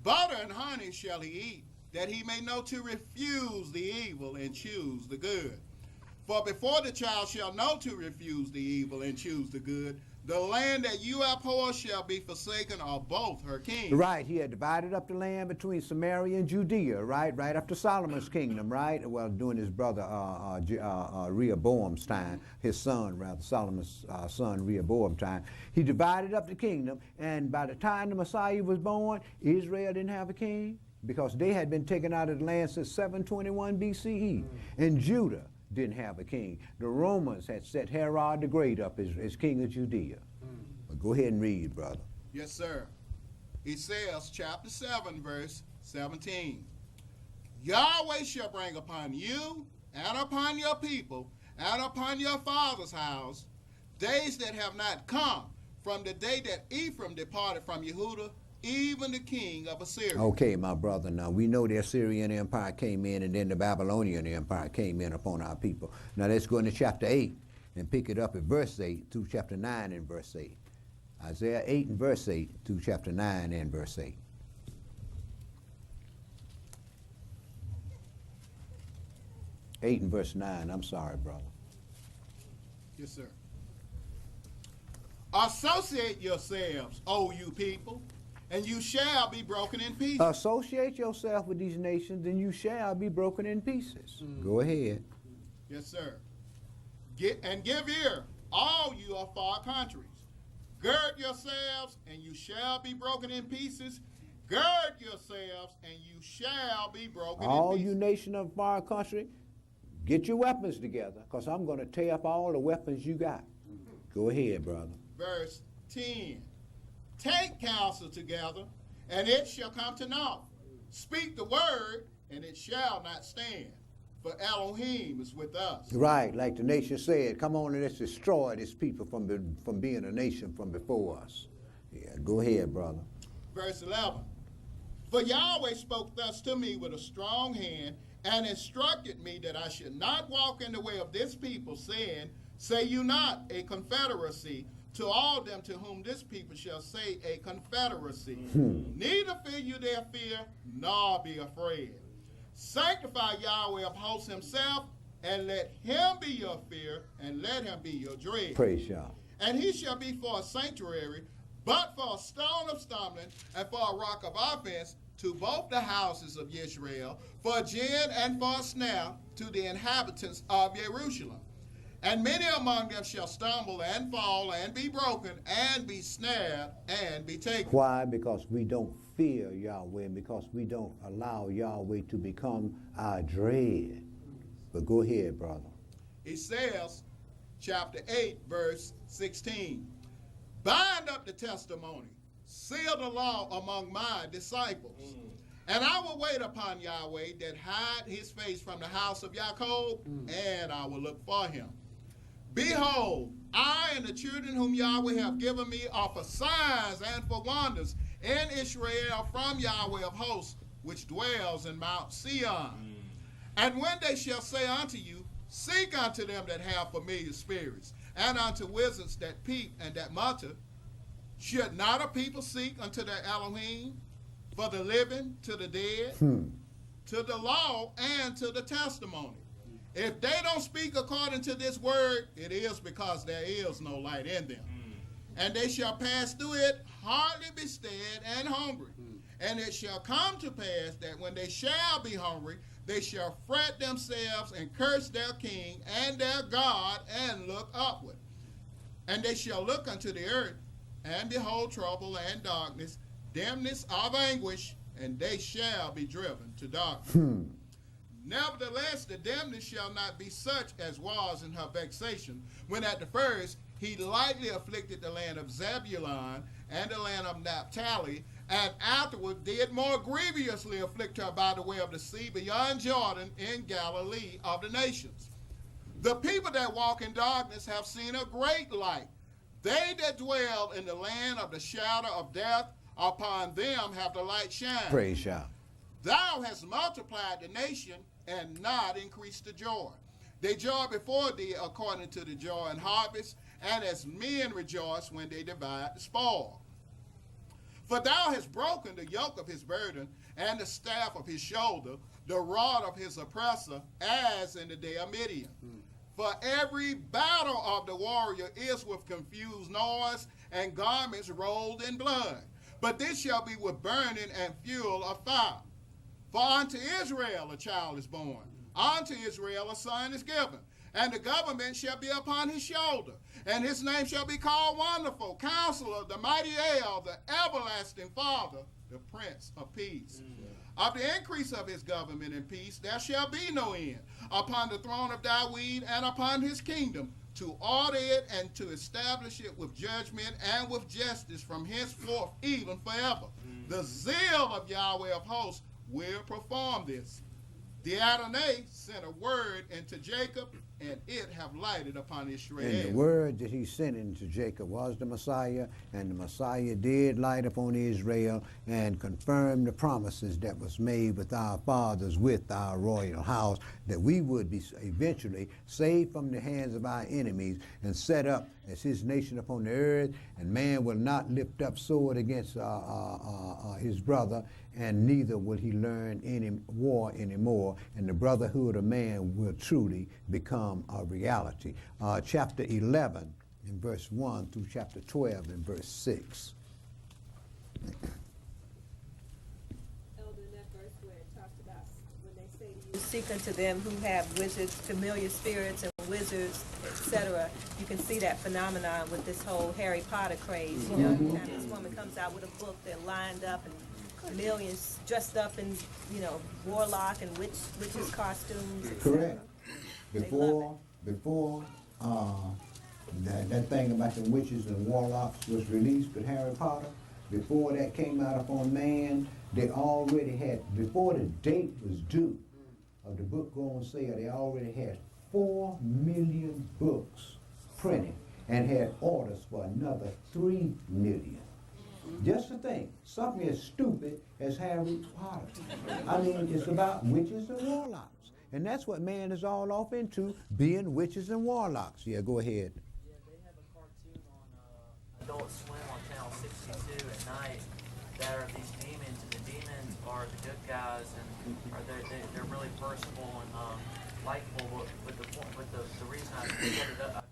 Butter and honey shall he eat, that he may know to refuse the evil and choose the good. For before the child shall know to refuse the evil and choose the good, the land that you abhor shall be forsaken of both her kings. Right, he had divided up the land between Samaria and Judea, right after Solomon's kingdom, right? Well, during his brother Rehoboam's time, his son, rather, Solomon's son Rehoboam's time. He divided up the kingdom, and by the time the Messiah was born, Israel didn't have a king, because they had been taken out of the land since 721 BCE. And Judah didn't have a king. The Romans had set Herod the Great up as king of Judea. But go ahead and read, brother. Yes, sir. It says, chapter 7, verse 17. Yahweh shall bring upon you and upon your people and upon your father's house days that have not come from the day that Ephraim departed from Yehudah, even the king of Assyria. Okay, my brother, now we know the Assyrian Empire came in and then the Babylonian Empire came in upon our people. Now let's go into chapter 8 and pick it up at verse 8 through chapter 9 and verse 8. Isaiah 8 and verse 8 through chapter 9 and verse 8. 8 and verse 9, I'm sorry, brother. Yes, sir. Associate yourselves, O you people, and you shall be broken in pieces. Associate yourself with these nations, and you shall be broken in pieces. Go ahead. Yes, sir. Give ear, all you of far countries. Gird yourselves, and you shall be broken in pieces. Gird yourselves, and you shall be broken in pieces. All you nation of far country, get your weapons together, because I'm going to tear up all the weapons you got. Go ahead, brother. Verse 10. Take counsel together, and it shall come to naught. Speak the word, and it shall not stand. For Elohim is with us. Right, like the nation said, come on and let's destroy this people from being a nation from before us. Yeah, go ahead, brother. verse 11. For Yahweh spoke thus to me with a strong hand, and instructed me that I should not walk in the way of this people, saying, say you not a confederacy to all them to whom this people shall say a confederacy. Neither fear you their fear, nor be afraid. Sanctify Yahweh of hosts himself, and let him be your fear, and let him be your dread. Praise Yah. And he shall be for a sanctuary, but for a stone of stumbling, and for a rock of offense to both the houses of Israel, for a gin and for a snare to the inhabitants of Jerusalem. And many among them shall stumble and fall and be broken and be snared and be taken. Why? Because we don't fear Yahweh, and because we don't allow Yahweh to become our dread. But go ahead, brother. He says, chapter 8, verse 16, bind up the testimony, seal the law among my disciples. And I will wait upon Yahweh that hide his face from the house of Jacob, and I will look for him. Behold, I and the children whom Yahweh have given me are for signs and for wonders in Israel from Yahweh of hosts, which dwells in Mount Sion. And when they shall say unto you, seek unto them that have familiar spirits, and unto wizards that peep and that mutter, should not a people seek unto their Elohim, for the living to the dead, to the law and to the testimony? If they don't speak according to this word, it is because there is no light in them. And they shall pass through it, hardly be stead and hungry. And it shall come to pass that when they shall be hungry, they shall fret themselves and curse their king and their God and look upward. And they shall look unto the earth and behold trouble and darkness, dimness of anguish, and they shall be driven to darkness. Nevertheless, the dimness shall not be such as was in her vexation, when at the first he lightly afflicted the land of Zebulun and the land of Naphtali, and afterward did more grievously afflict her by the way of the sea beyond Jordan in Galilee of the nations. The people that walk in darkness have seen a great light. They that dwell in the land of the shadow of death, upon them have the light shined. Praise Yah. Thou hast multiplied the nation and not increased the joy. They joy before thee according to the joy and harvest, and as men rejoice when they divide the spoil. For thou hast broken the yoke of his burden, and the staff of his shoulder, the rod of his oppressor, as in the day of Midian. For every battle of the warrior is with confused noise, and garments rolled in blood. But this shall be with burning and fuel of fire. For unto Israel a child is born, unto Israel a son is given, and the government shall be upon his shoulder, and his name shall be called Wonderful, Counselor, the Mighty El, the Everlasting Father, the Prince of Peace. Of the increase of his government and peace there shall be no end, upon the throne of David and upon his kingdom, to order it and to establish it with judgment and with justice from henceforth even forever. The zeal of Yahweh of hosts will perform this. The Adonai sent a word into Jacob, and it have lighted upon Israel. And the word that he sent into Jacob was the Messiah, and the Messiah did light upon Israel and confirm the promises that was made with our fathers, with our royal house, that we would be eventually saved from the hands of our enemies and set up as his nation upon the earth, and man will not lift up sword against his brother, and neither will he learn any war anymore, and the brotherhood of man will truly become a reality. Chapter 11 in verse 1 through chapter 12 in verse 6. Elder, in that verse where it talks about when they say to you, seek unto them who have wizards, familiar spirits and wizards, etc. You can see that phenomenon with this whole Harry Potter craze. You know, every time this woman comes out with a book, they're lined up and millions dressed up in, you know, warlock and witches costumes, etc. Correct. Before that thing about the witches and warlocks was released with Harry Potter, before that came out upon man, they already had, before the date was due of the book going on sale, they already had 4 million books printed and had orders for another 3 million. Just to think, something as stupid as Harry Potter. I mean, it's about witches and warlocks. And that's what man is all off into, being witches and warlocks. Yeah, go ahead. Yeah, they have a cartoon on Adult Swim on Channel 62 at night that are these demons, and the demons are the good guys, and they're really personable and likable. But the reason I said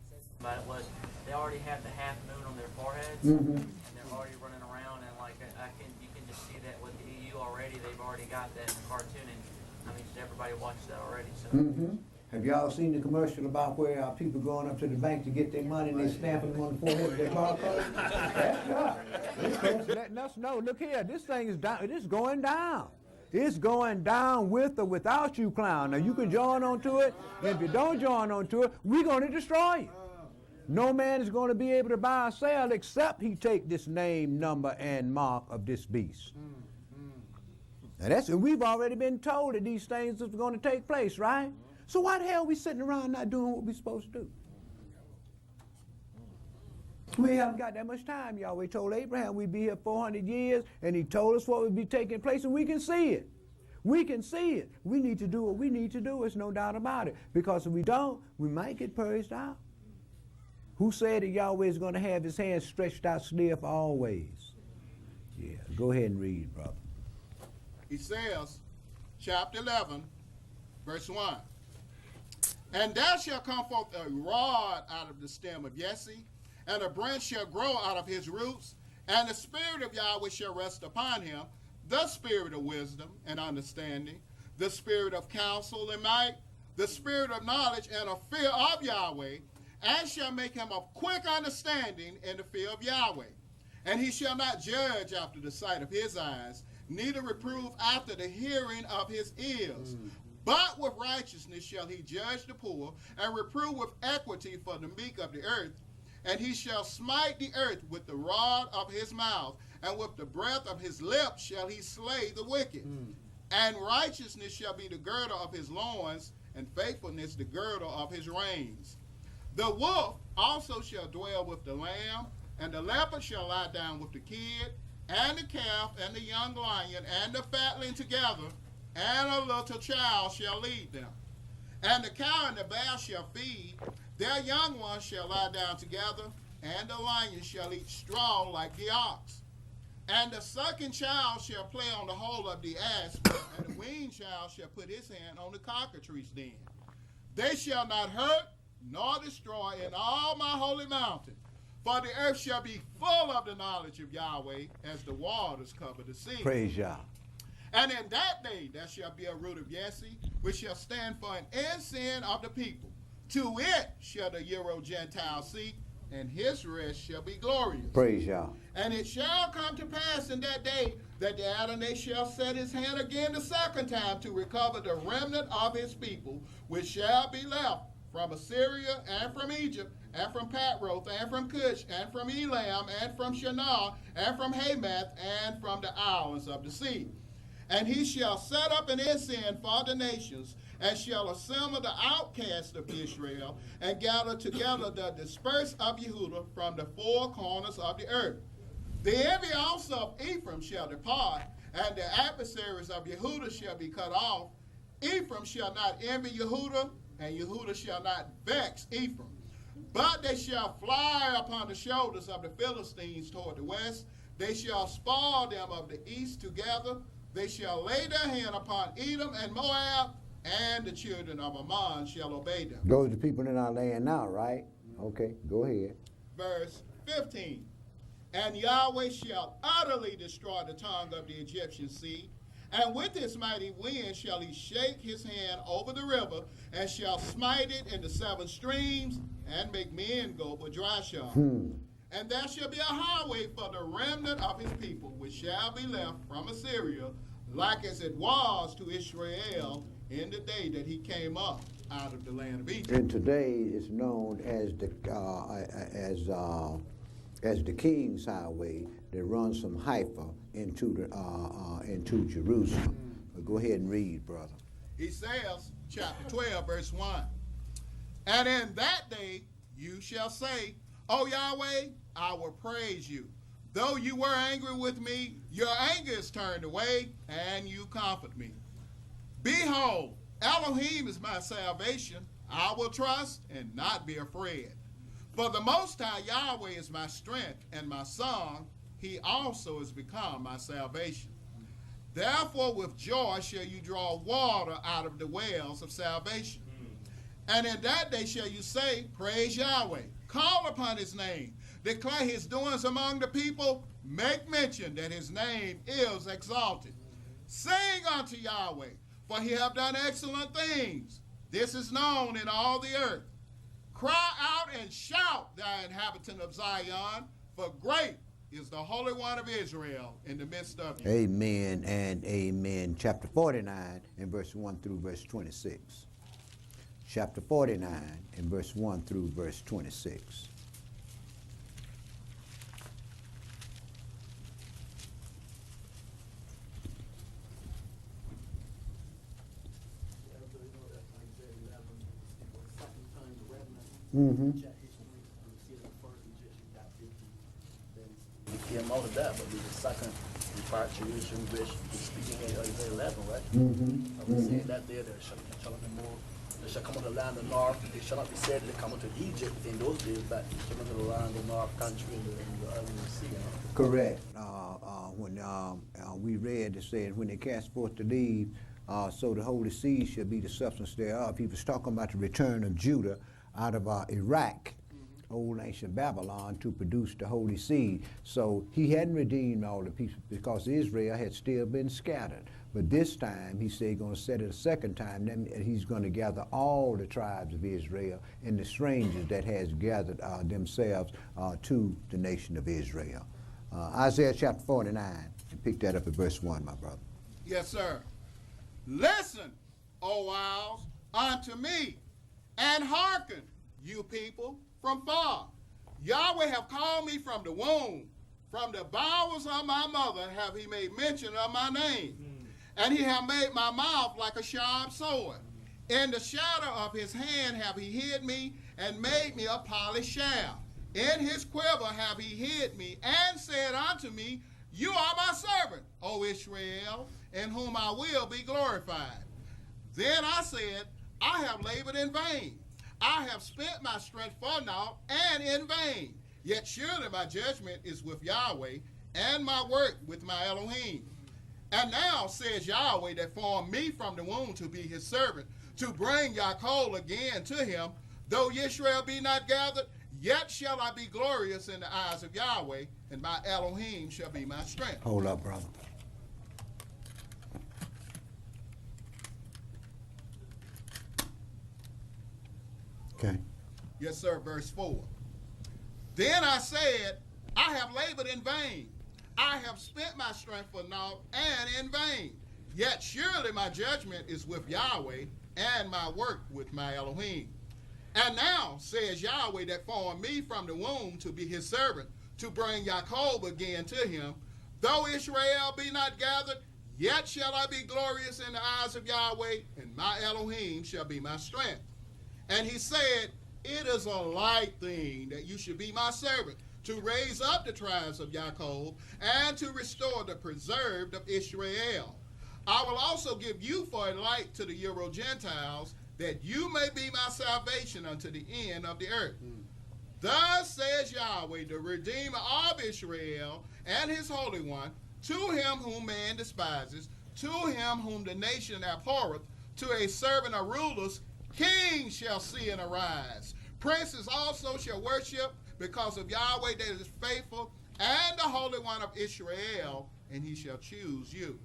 about it was they already have the half moon on their foreheads, and they're already running around, and like you can just see that with the EU already. They've already got that in the cartoon, and I mean everybody watched that already. So. Have y'all seen the commercial about where people going up to the bank to get their money and they stamping them on the forehead with their barcode? That's right. This folks letting us know, look here, this thing is down, it is going down. It's going down with or without you, clown. Now you can join onto it, and if you don't join onto it, we're going to destroy you. No man is going to be able to buy or sell except he take this name, number, and mark of this beast. And we've already been told that these things are going to take place, right? So why the hell are we sitting around not doing what we're supposed to do? We haven't got that much time. Yahweh told Abraham we'd be here 400 years, and he told us what would be taking place, and we can see it. We can see it. We need to do what we need to do. There's no doubt about it. Because if we don't, we might get purged out. Who said that Yahweh is going to have his hands stretched out stiff always? Yeah, go ahead and read, brother. He says, chapter 11, verse 1. And there shall come forth a rod out of the stem of Jesse, and a branch shall grow out of his roots, and the Spirit of Yahweh shall rest upon him, the Spirit of wisdom and understanding, the Spirit of counsel and might, the Spirit of knowledge and of fear of Yahweh, and shall make him of quick understanding in the fear of Yahweh. And he shall not judge after the sight of his eyes, neither reprove after the hearing of his ears. But with righteousness shall he judge the poor, and reprove with equity for the meek of the earth. And he shall smite the earth with the rod of his mouth, and with the breath of his lips shall he slay the wicked. And righteousness shall be the girdle of his loins, and faithfulness the girdle of his reins. The wolf also shall dwell with the lamb, and the leopard shall lie down with the kid, and the calf, and the young lion, and the fatling together, and a little child shall lead them. And the cow and the bear shall feed, their young ones shall lie down together, and the lion shall eat straw like the ox. And the sucking child shall play on the hole of the asp, and the weaned child shall put his hand on the cockatrice's den. They shall not hurt nor destroy in all my holy mountain, for the earth shall be full of the knowledge of Yahweh as the waters cover the sea. Praise Yah. And in that day there shall be a root of Jesse, which shall stand for an ensign of the people. To it shall the Euro-Gentile seek, and his rest shall be glorious. Praise Yah. And it shall come to pass in that day that the Adonai shall set his hand again the second time to recover the remnant of his people, which shall be left from Assyria and from Egypt, and from Patroth, and from Cush, and from Elam, and from Shinar, and from Hamath, and from the islands of the sea. And he shall set up an ensign for the nations, and shall assemble the outcasts of Israel, and gather together the dispersed of Yehudah from the four corners of the earth. The envy also of Ephraim shall depart, and the adversaries of Yehudah shall be cut off. Ephraim shall not envy Yehudah, and Yehudah shall not vex Ephraim. But they shall fly upon the shoulders of the Philistines toward the west. They shall spoil them of the east together. They shall lay their hand upon Edom and Moab, and the children of Ammon shall obey them. Those are the people in our land now, right? Okay, go ahead. Verse 15. And Yahweh shall utterly destroy the tongue of the Egyptian sea, and with his mighty wind shall he shake his hand over the river, and shall smite it in the 7 streams, and make men go but dry shod. And there shall be a highway for the remnant of his people, which shall be left from Assyria, like as it was to Israel in the day that he came up out of the land of Egypt. And today is known as the King's Highway that runs from Haifa into Jerusalem. But go ahead and read, brother. He says, chapter 12, verse 1. And in that day you shall say, O Yahweh, I will praise you. Though you were angry with me, your anger is turned away, and you comfort me. Behold, Elohim is my salvation. I will trust and not be afraid. For the Most High Yahweh is my strength and my song. He also has become my salvation. Therefore with joy shall you draw water out of the wells of salvation. And in that day shall you say, praise Yahweh. Call upon his name. Declare his doings among the people. Make mention that his name is exalted. Sing unto Yahweh, for he hath done excellent things. This is known in all the earth. Cry out and shout, thou inhabitant of Zion, for great is the Holy One of Israel in the midst of you. Amen and amen. Chapter 49 and verse 1 through verse 26. Chapter 49 and verse 1 through verse 26. Mm-hmm. We came out of that, but the second repatriation, which is speaking in Isaiah 11, right? Mm-hmm. I was saying that there shall not be more. They shall come out of the land of the north. They shall not be said that they come into Egypt in those days, but they shall come into the land of the north country in the Arabian Sea. You know? Correct. When we read, it said, when they cast forth the leave, so the holy seed shall be the substance thereof. He was talking about the return of Judah out of Iraq, old ancient Babylon, to produce the holy seed. So he hadn't redeemed all the people because Israel had still been scattered. But this time, he said he's going to set it a second time, then he's going to gather all the tribes of Israel and the strangers that has gathered themselves to the nation of Israel. Isaiah chapter 49, and pick that up at verse 1, my brother. Yes, sir. Listen, O isles, unto me, and hearken, you people, from far. Yahweh have called me from the womb. From the bowels of my mother have he made mention of my name. And he have made my mouth like a sharp sword. In the shadow of his hand have he hid me, and made me a polished shaft. In his quiver have he hid me, and said unto me, you are my servant, O Israel, in whom I will be glorified. Then I said, I have labored in vain. I have spent my strength for naught and in vain. Yet surely my judgment is with Yahweh, and my work with my Elohim. And now says Yahweh that formed me from the womb to be his servant, to bring Yaakov again to him. Though Israel be not gathered, yet shall I be glorious in the eyes of Yahweh, and my Elohim shall be my strength. Hold up, brother. Okay. Yes, sir, verse 4. Then I said, I have labored in vain. I have spent my strength for naught and in vain. Yet surely my judgment is with Yahweh, and my work with my Elohim. And now says Yahweh that formed me from the womb to be his servant, to bring Yaakov again to him. Though Israel be not gathered, yet shall I be glorious in the eyes of Yahweh, and my Elohim shall be my strength. And he said, it is a light thing that you should be my servant, to raise up the tribes of Yaakov, and to restore the preserved of Israel. I will also give you for a light to the Euro Gentiles, that you may be my salvation unto the end of the earth. Thus says Yahweh, the Redeemer of Israel, and his Holy One, to him whom man despises, to him whom the nation abhorreth, to a servant of rulers, kings shall see and arise. Princes also shall worship, because of Yahweh that is faithful, and the Holy One of Israel, and he shall choose you.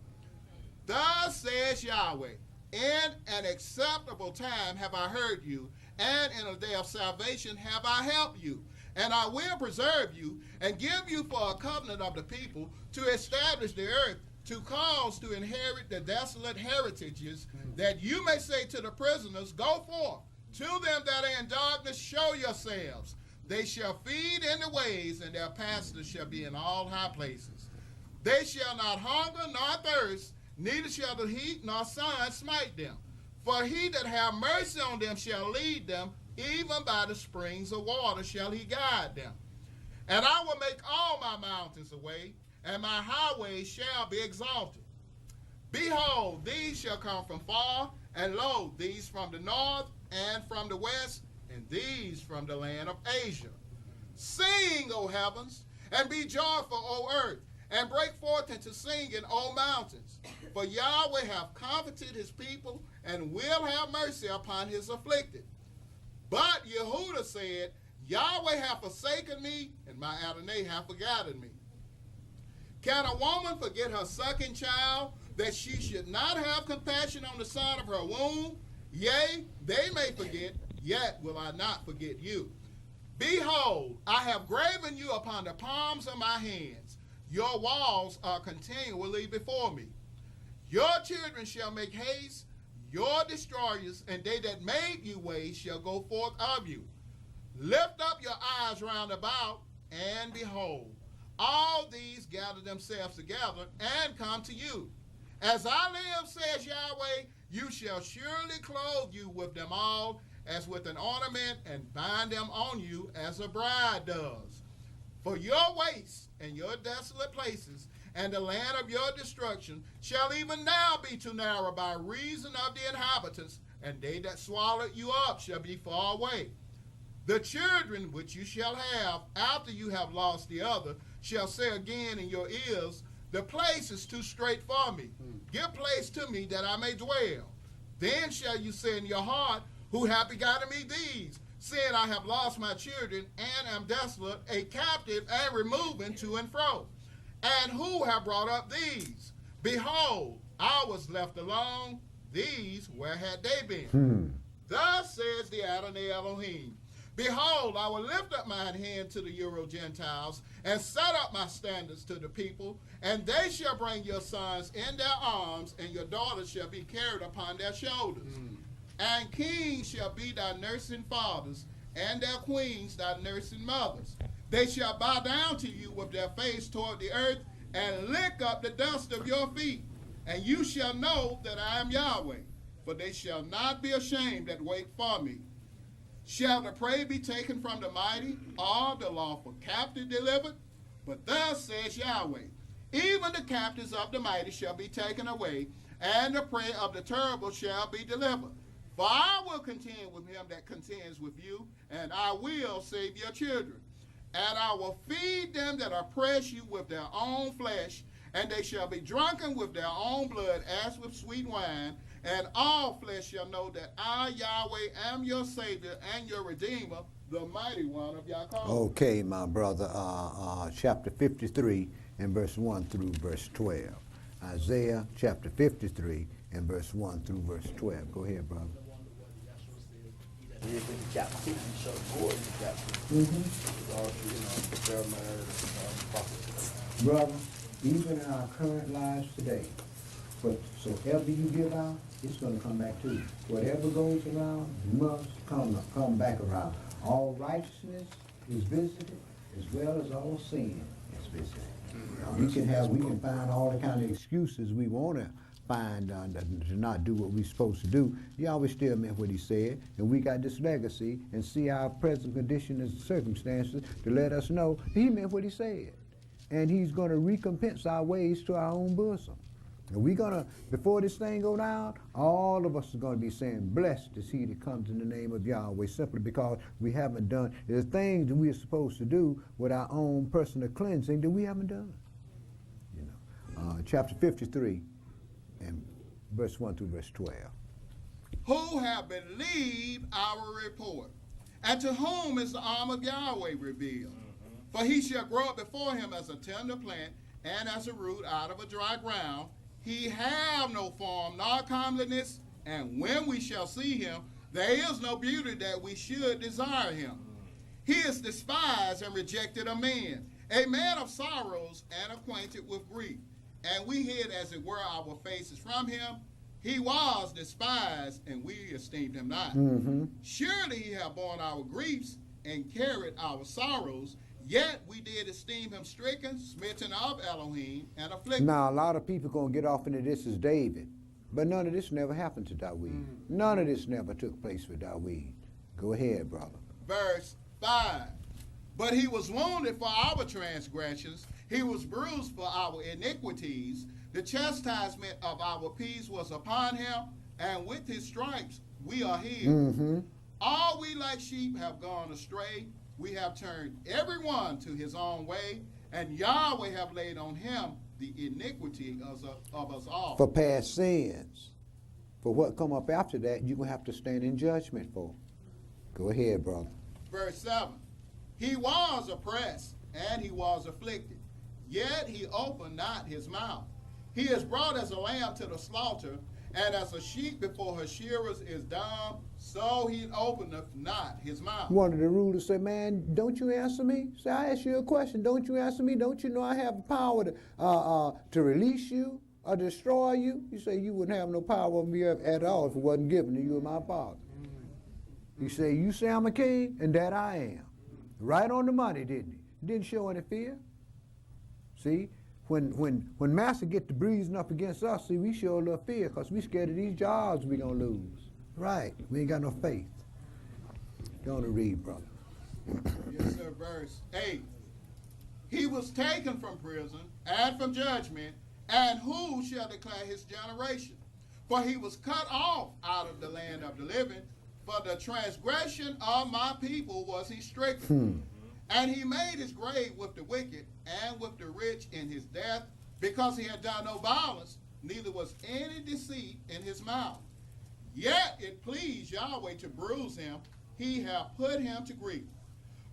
Thus says Yahweh, in an acceptable time have I heard you, and in a day of salvation have I helped you. And I will preserve you, and give you for a covenant of the people, to establish the earth, to cause to inherit the desolate heritages, that you may say to the prisoners, go forth. To them that are in darkness, show yourselves. They shall feed in the ways, and their pastors shall be in all high places. They shall not hunger nor thirst, neither shall the heat nor sun smite them. For he that have mercy on them shall lead them, even by the springs of water shall he guide them. And I will make all my mountains a way, and my highways shall be exalted. Behold, these shall come from far, and lo, these from the north and from the west, and these from the land of Asia. Sing, O heavens, and be joyful, O earth, and break forth into singing, O mountains. For Yahweh hath comforted his people, and will have mercy upon his afflicted. But Yehuda said, Yahweh hath forsaken me, and my Adonai hath forgotten me. Can a woman forget her sucking child, that she should not have compassion on the son of her womb? Yea, they may forget, yet will I not forget you. Behold, I have graven you upon the palms of my hands. Your walls are continually before me. Your children shall make haste, your destroyers, and they that made you waste shall go forth of you. Lift up your eyes round about, and behold, all these gather themselves together and come to you. As I live, says Yahweh, you shall surely clothe you with them all, as with an ornament, and bind them on you as a bride does. For your waste and your desolate places, and the land of your destruction, shall even now be too narrow by reason of the inhabitants, and they that swallowed you up shall be far away. The children which you shall have after you have lost the other shall say again in your ears, the place is too strait for me. Give place to me that I may dwell. Then shall you say in your heart, who hath begotten me these, seeing I have lost my children and am desolate, a captive and removing to and fro. And who have brought up these? Behold, I was left alone. These, where had they been? Thus says the Adonai Elohim. Behold, I will lift up mine hand to the Euro-Gentiles, and set up my standards to the people, and they shall bring your sons in their arms, and your daughters shall be carried upon their shoulders. And kings shall be thy nursing fathers, and their queens thy nursing mothers. They shall bow down to you with their face toward the earth, and lick up the dust of your feet. And you shall know that I am Yahweh, for they shall not be ashamed that wait for me. Shall the prey be taken from the mighty, or the lawful captive delivered? But thus says Yahweh, even the captives of the mighty shall be taken away, and the prey of the terrible shall be delivered. For I will contend with him that contends with you, and I will save your children. And I will feed them that oppress you with their own flesh, and they shall be drunken with their own blood as with sweet wine. And all flesh shall know that I, Yahweh, am your Savior and your Redeemer, the mighty one of Yaakov. Okay, my brother, chapter 53 and verse 1 through verse 12. Isaiah chapter 53 and verse 1 through verse 12. Go ahead, brother. Live in captivity shall go into captivity. All through, Jeremiah, prophets. Brother, even in our current lives today, whatsoever you give out, it's going to come back to you. Whatever goes around must come back around. All righteousness is visited, as well as all sin is visited. We can find all the kind of excuses we want to find to not do what we're supposed to do. Yahweh still meant what he said, and we got this legacy and see our present condition and circumstances to let us know he meant what he said. And he's going to recompense our ways to our own bosom. And we're going to, before this thing go down, all of us are going to be saying, blessed is he that comes in the name of Yahweh, simply because we haven't done the things that we are supposed to do with our own personal cleansing that we haven't done. You know, chapter 53 and verse 1 through verse 12. Who have believed our report, and to whom is the arm of Yahweh revealed? For he shall grow up before him as a tender plant, and as a root out of a dry ground. He have no form nor comeliness, and when we shall see him, there is no beauty that we should desire him. He is despised and rejected of men, a man of sorrows and acquainted with grief. And we hid, as it were, our faces from him. He was despised, and we esteemed him not. Surely he hath borne our griefs and carried our sorrows. Yet we did esteem him stricken, smitten of Elohim, and afflicted. Now, a lot of people going to get off into this as David. But none of this never happened to Dawid. None of this never took place with Dawid. Go ahead, brother. Verse 5. But he was wounded for our transgressions, he was bruised for our iniquities. The chastisement of our peace was upon him, and with his stripes we are healed. All we like sheep have gone astray. We have turned everyone to his own way, and Yahweh have laid on him the iniquity of us all. For past sins. For what come up after that, you're going to have to stand in judgment for. Go ahead, brother. Verse 7. He was oppressed, and he was afflicted, yet he opened not his mouth. He is brought as a lamb to the slaughter, and as a sheep before her shearers is dumb, so he openeth not his mouth. One of the rulers said, man, don't you answer me? Say, I ask you a question. Don't you answer me? Don't you know I have the power to release you or destroy you? You say you wouldn't have no power over me at all if it wasn't given to you and my Father. You say I'm a king, and that I am. Right on the money, didn't he? Didn't show any fear. See? When Master get to breezing up against us, see, we show a little fear because we scared of these jobs we going to lose. Right. We ain't got no faith. Go on to read, brother. Yes, sir. Verse 8. He was taken from prison and from judgment, and who shall declare his generation? For he was cut off out of the land of the living. For the transgression of my people was he stricken. And he made his grave with the wicked and with the rich in his death, because he had done no violence, neither was any deceit in his mouth. Yet it pleased Yahweh to bruise him. He hath put him to grief.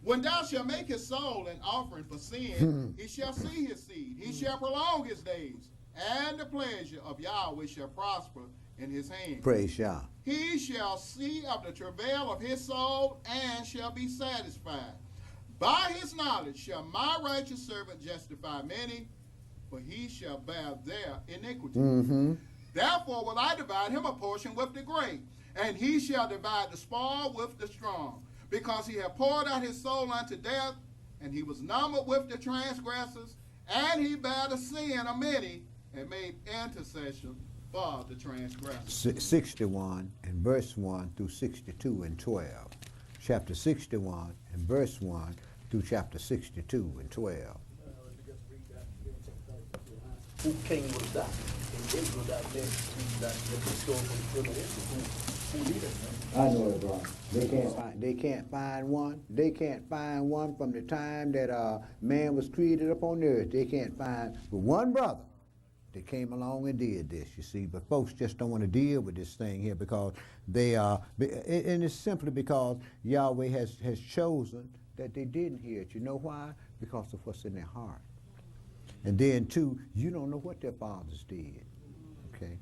When thou shalt make his soul an offering for sin, he shall see his seed. He shall prolong his days, and the pleasure of Yahweh shall prosper in his hand. Praise Yah. He shall see of the travail of his soul, and shall be satisfied. By his knowledge shall my righteous servant justify many, for he shall bear their iniquity. Therefore will I divide him a portion with the great, and he shall divide the spoil with the strong, because he hath poured out his soul unto death, and he was numbered with the transgressors, and he bare the sin of many, and made intercession for the transgressors. 61 and verse 1 through 62 and 12. Chapter 61 and verse 1 through chapter 62 and 12. Who king was that in Israel that the historical who did it, man? I know it, bro. They can't find one. They can't find one from the time that man was created upon the earth. They can't find but one brother that came along and did this, you see. But folks just don't want to deal with this thing here because they are, and it's simply because Yahweh has chosen that they didn't hear it. You know why? Because of what's in their heart. And then, too, you don't know what their fathers did. Okay?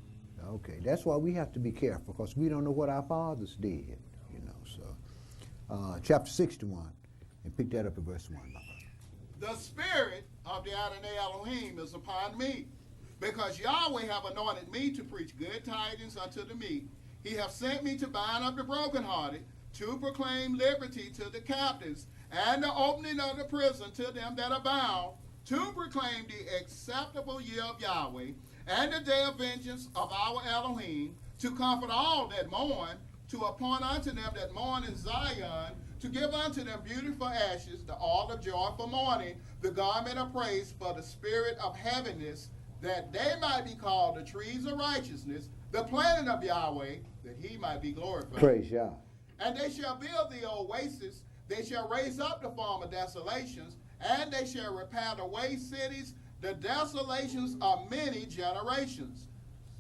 Okay. That's why we have to be careful, because we don't know what our fathers did. You know, so. Chapter 61, and pick that up at verse 1. The spirit of the Adonai Elohim is upon me, because Yahweh have anointed me to preach good tidings unto the meek. He hath sent me to bind up the brokenhearted, to proclaim liberty to the captives, and the opening of the prison to them that are bound, to proclaim the acceptable year of Yahweh, and the day of vengeance of our Elohim, to comfort all that mourn, to appoint unto them that mourn in Zion, to give unto them beautiful ashes, the oil of joy for mourning, the garment of praise for the spirit of heaviness, that they might be called the trees of righteousness, the planting of Yahweh, that he might be glorified. Praise Yah. And they shall build the oasis, they shall raise up the former desolations, and they shall repair the waste cities, the desolations of many generations.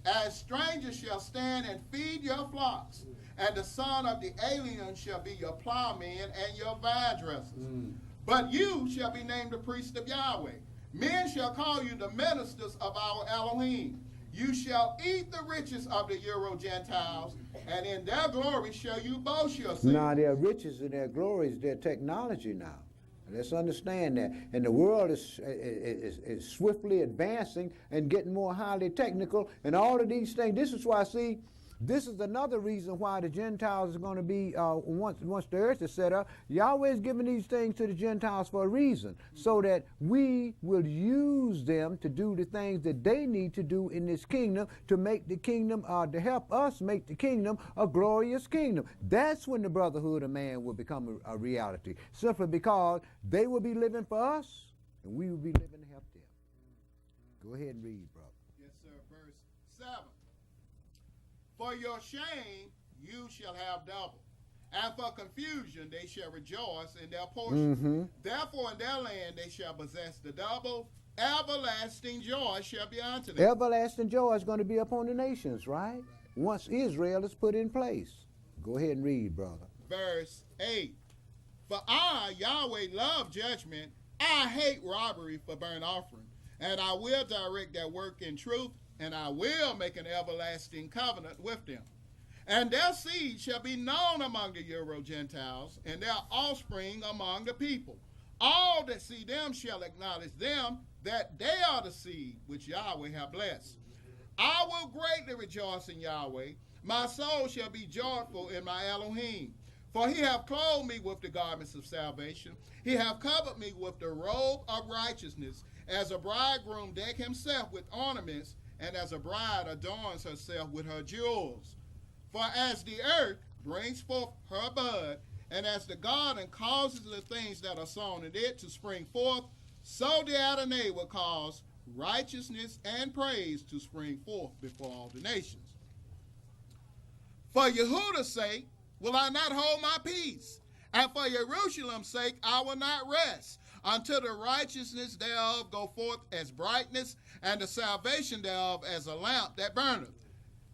As strangers shall stand and feed your flocks, and the son of the alien shall be your plowmen and your vine dressers. But you shall be named the priest of Yahweh. Men shall call you the ministers of our Elohim. You shall eat the riches of the Euro-Gentiles, and in their glory shall you boast yourselves. Now, their riches and their glory is their technology now. Let's understand that. And the world is swiftly advancing and getting more highly technical, and all of these things. This is why, see, This is another reason why the Gentiles are going to be, once the earth is set up, Yahweh is giving these things to the Gentiles for a reason, so that we will use them to do the things that they need to do in this kingdom, to make the kingdom, to help us make the kingdom a glorious kingdom. That's when the brotherhood of man will become a reality, simply because they will be living for us, and we will be living to help them. Go ahead and read, brother. Yes, sir. Verse 7. For your shame you shall have double, and for confusion they shall rejoice in their portion. Therefore in their land they shall possess the double. Everlasting joy shall be unto them. Everlasting joy is going to be upon the nations, right? Once Israel is put in place. Go ahead and read, brother. Verse 8. For I, Yahweh, love judgment. I hate robbery for burnt offering. And I will direct their work in truth, and I will make an everlasting covenant with them. And their seed shall be known among the Euro-Gentiles, and their offspring among the people. All that see them shall acknowledge them, that they are the seed which Yahweh hath blessed. I will greatly rejoice in Yahweh. My soul shall be joyful in my Elohim. For he hath clothed me with the garments of salvation. He hath covered me with the robe of righteousness, as a bridegroom deck himself with ornaments, and as a bride adorns herself with her jewels. For as the earth brings forth her bud, and as the garden causes the things that are sown in it to spring forth, so the Adonai will cause righteousness and praise to spring forth before all the nations. For Yehuda's sake will I not hold my peace, and for Jerusalem's sake I will not rest, until the righteousness thereof go forth as brightness, and the salvation thereof as a lamp that burneth.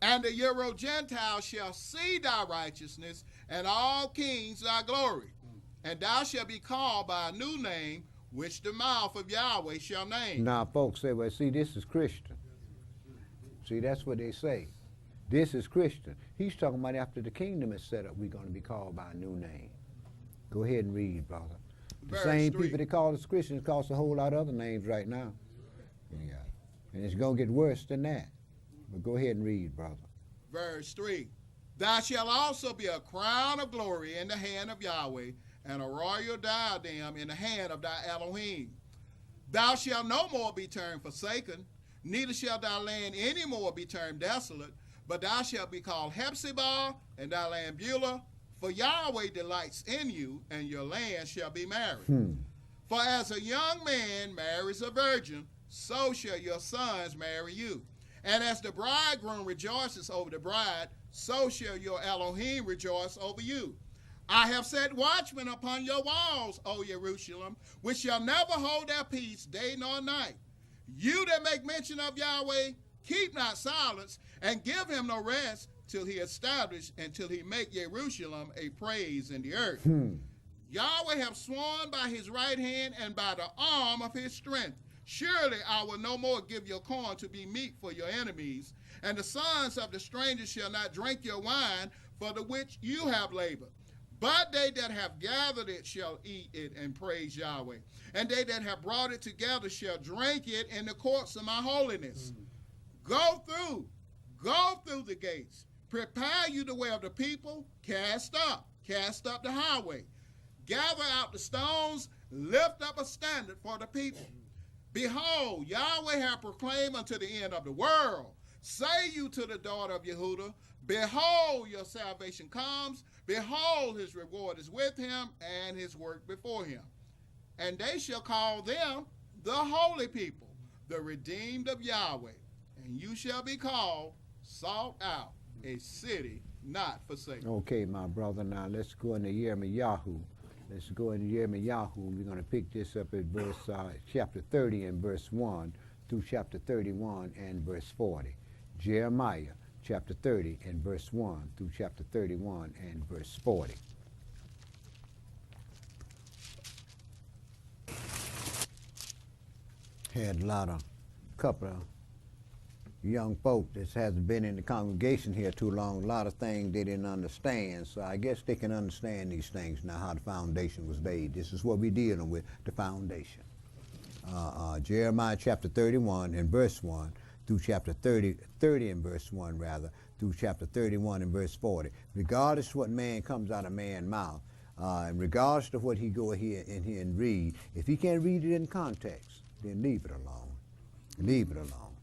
And the Euro-Gentiles shall see thy righteousness, and all kings thy glory. And thou shalt be called by a new name, which the mouth of Yahweh shall name. Now, folks say, well, see, this is Christian. See, that's what they say. This is Christian. He's talking about after the kingdom is set up, we're going to be called by a new name. Go ahead and read, brother. The Verse same 3. people that call us Christians call us a whole lot of other names right now. Yeah. And it's going to get worse than that. But go ahead and read, brother. Verse 3. Thou shalt also be a crown of glory in the hand of Yahweh, and a royal diadem in the hand of thy Elohim. Thou shalt no more be termed forsaken, neither shall thy land any more be termed desolate, but thou shalt be called Hephzibah, and thy land Beulah, for Yahweh delights in you, and your land shall be married. For as a young man marries a virgin, so shall your sons marry you. And as the bridegroom rejoices over the bride, so shall your Elohim rejoice over you. I have set watchmen upon your walls, O Jerusalem, which shall never hold their peace day nor night. You that make mention of Yahweh, keep not silence, and give him no rest, till he establish and till he make Jerusalem a praise in the earth. Yahweh hath sworn by his right hand and by the arm of his strength. Surely I will no more give your corn to be meat for your enemies, and the sons of the strangers shall not drink your wine, for the which you have labored. But they that have gathered it shall eat it and praise Yahweh. And they that have brought it together shall drink it in the courts of my holiness. Go through the gates. Prepare you the way of the people. Cast up the highway. Gather out the stones. Lift up a standard for the people. Behold, Yahweh hath proclaimed unto the end of the world. Say you to the daughter of Yehuda, behold, your salvation comes. Behold, his reward is with him, and his work before him. And they shall call them the holy people, the redeemed of Yahweh. And you shall be called, sought out, a city not forsaken. Okay, my brother, now let's go into Yirmiyahu. Let's go into Yirmiyahu. We're going to pick this up at verse chapter 30 and verse 1 through chapter 31 and verse 40. Jeremiah chapter 30 and verse 1 through chapter 31 and verse 40. Had a couple of young folk that hasn't been in the congregation here too long, a lot of things they didn't understand, so I guess they can understand these things now, how the foundation was laid. This is what we're dealing with, the foundation. Jeremiah chapter 31 and verse 1 through chapter 30 and verse 1 rather, through chapter 31 and verse 40. Regardless of what man comes out of man's mouth, and regardless of what he go here and read, if he can't read it in context, then leave it alone. Leave it alone.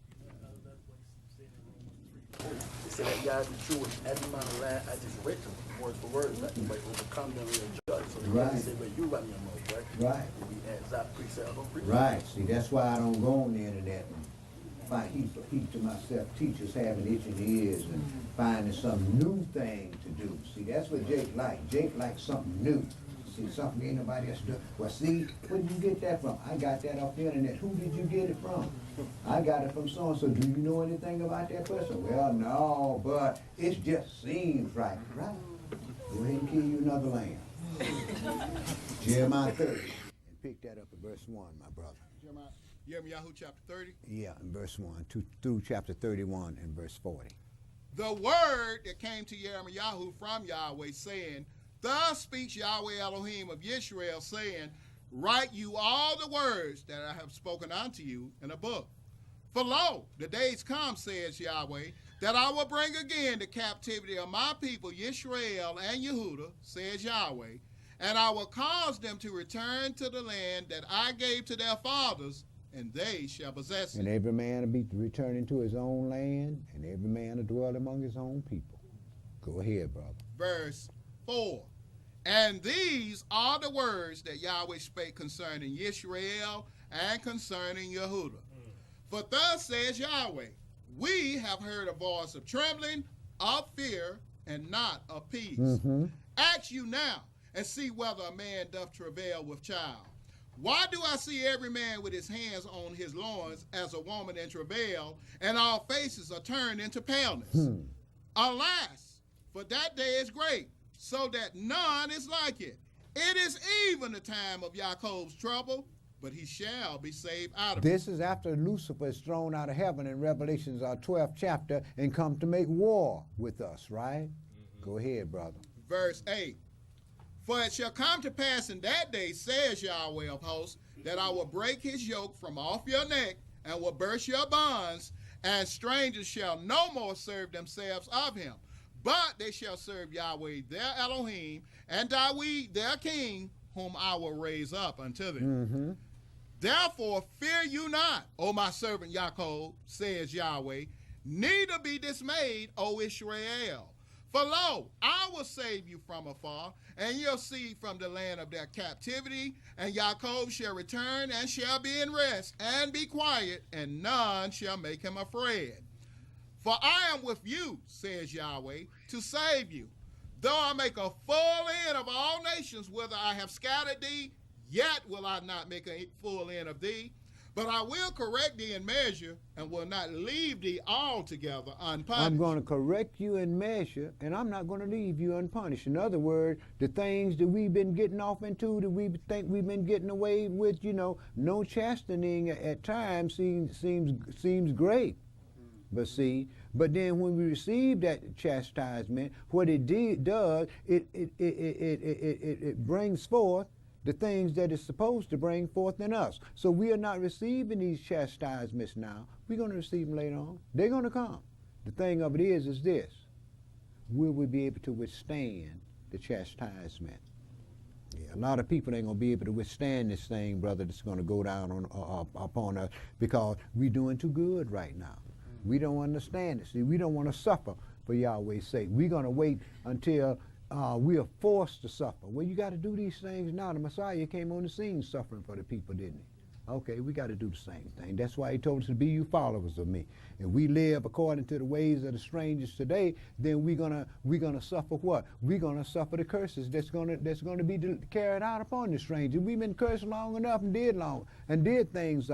They say that God is true with every amount of land as it's written, word for word, that you might overcome them and judge. So they Right. say, but you run your mouth, right? Right. And we add that precept on precept. Right. See, that's why I don't go on the internet and find heap to myself teachers having itching ears and finding some new thing to do. See, that's what Jake likes. Jake likes something new. See, something ain't nobody else do. Well, see, where did you get that from? I got that off the internet. Who did you get it from? I got it from so-and-so. Do you know anything about that person? Well, no, but it just seems right. Right. Go ahead and kill you another lamb. Jeremiah 30. And pick that up at verse 1, my brother. Jeremiah chapter 30. Yeah, in verse 1 through chapter 31 and verse 40. The word that came to Jeremiah from Yahweh, saying, Thus speaks Yahweh Elohim of Israel, saying, Write you all the words that I have spoken unto you in a book. For lo, the days come, says Yahweh, that I will bring again the captivity of my people, Israel and Yehudah, says Yahweh, and I will cause them to return to the land that I gave to their fathers, and they shall possess it. And every man will be returning to his own land, and every man will dwell among his own people. Go ahead, brother. Verse 4. And these are the words that Yahweh spake concerning Israel and concerning Yehudah. For thus says Yahweh, we have heard a voice of trembling, of fear, and not of peace. Ask you now, and see whether a man doth travail with child. Why do I see every man with his hands on his loins as a woman in travail, and all faces are turned into paleness? Alas, for that day is great, so that none is like it. It is even the time of Jacob's trouble, but he shall be saved out of it. This is after Lucifer is thrown out of heaven in Revelation's 12th chapter and come to make war with us, right? Go ahead, brother. Verse 8. For it shall come to pass in that day, says Yahweh of hosts, that I will break his yoke from off your neck and will burst your bonds, and strangers shall no more serve themselves of him. But they shall serve Yahweh their Elohim, and David their king, whom I will raise up unto them. Therefore fear you not, O my servant Jacob, says Yahweh, neither be dismayed, O Israel. For lo, I will save you from afar, and your seed from the land of their captivity, and Jacob shall return and shall be in rest, and be quiet, and none shall make him afraid. For I am with you, says Yahweh, to save you. Though I make a full end of all nations, whither I have scattered thee, yet will I not make a full end of thee. But I will correct thee in measure, and will not leave thee altogether unpunished. I'm going to correct you in measure, and I'm not going to leave you unpunished. In other words, the things that we've been getting off into, that we think we've been getting away with, no chastening at times seems great. But see, but then when we receive that chastisement, what it does, it brings forth the things that it's supposed to bring forth in us. So we are not receiving these chastisements now. We're going to receive them later on. They're going to come. The thing of it is this: will we be able to withstand the chastisement? Yeah, a lot of people ain't going to be able to withstand this thing, brother, that's going to go down upon us, because we're doing too good right now. We don't understand it. See, we don't want to suffer for Yahweh's sake. We're going to wait until we are forced to suffer. Well, you got to do these things now. The Messiah came on the scene suffering for the people, didn't he? Okay, we got to do the same thing. That's why he told us to be you followers of me. If we live according to the ways of the strangers today, then we're gonna suffer what? We're gonna suffer the curses that's gonna be carried out upon the stranger. We've been cursed long enough and did things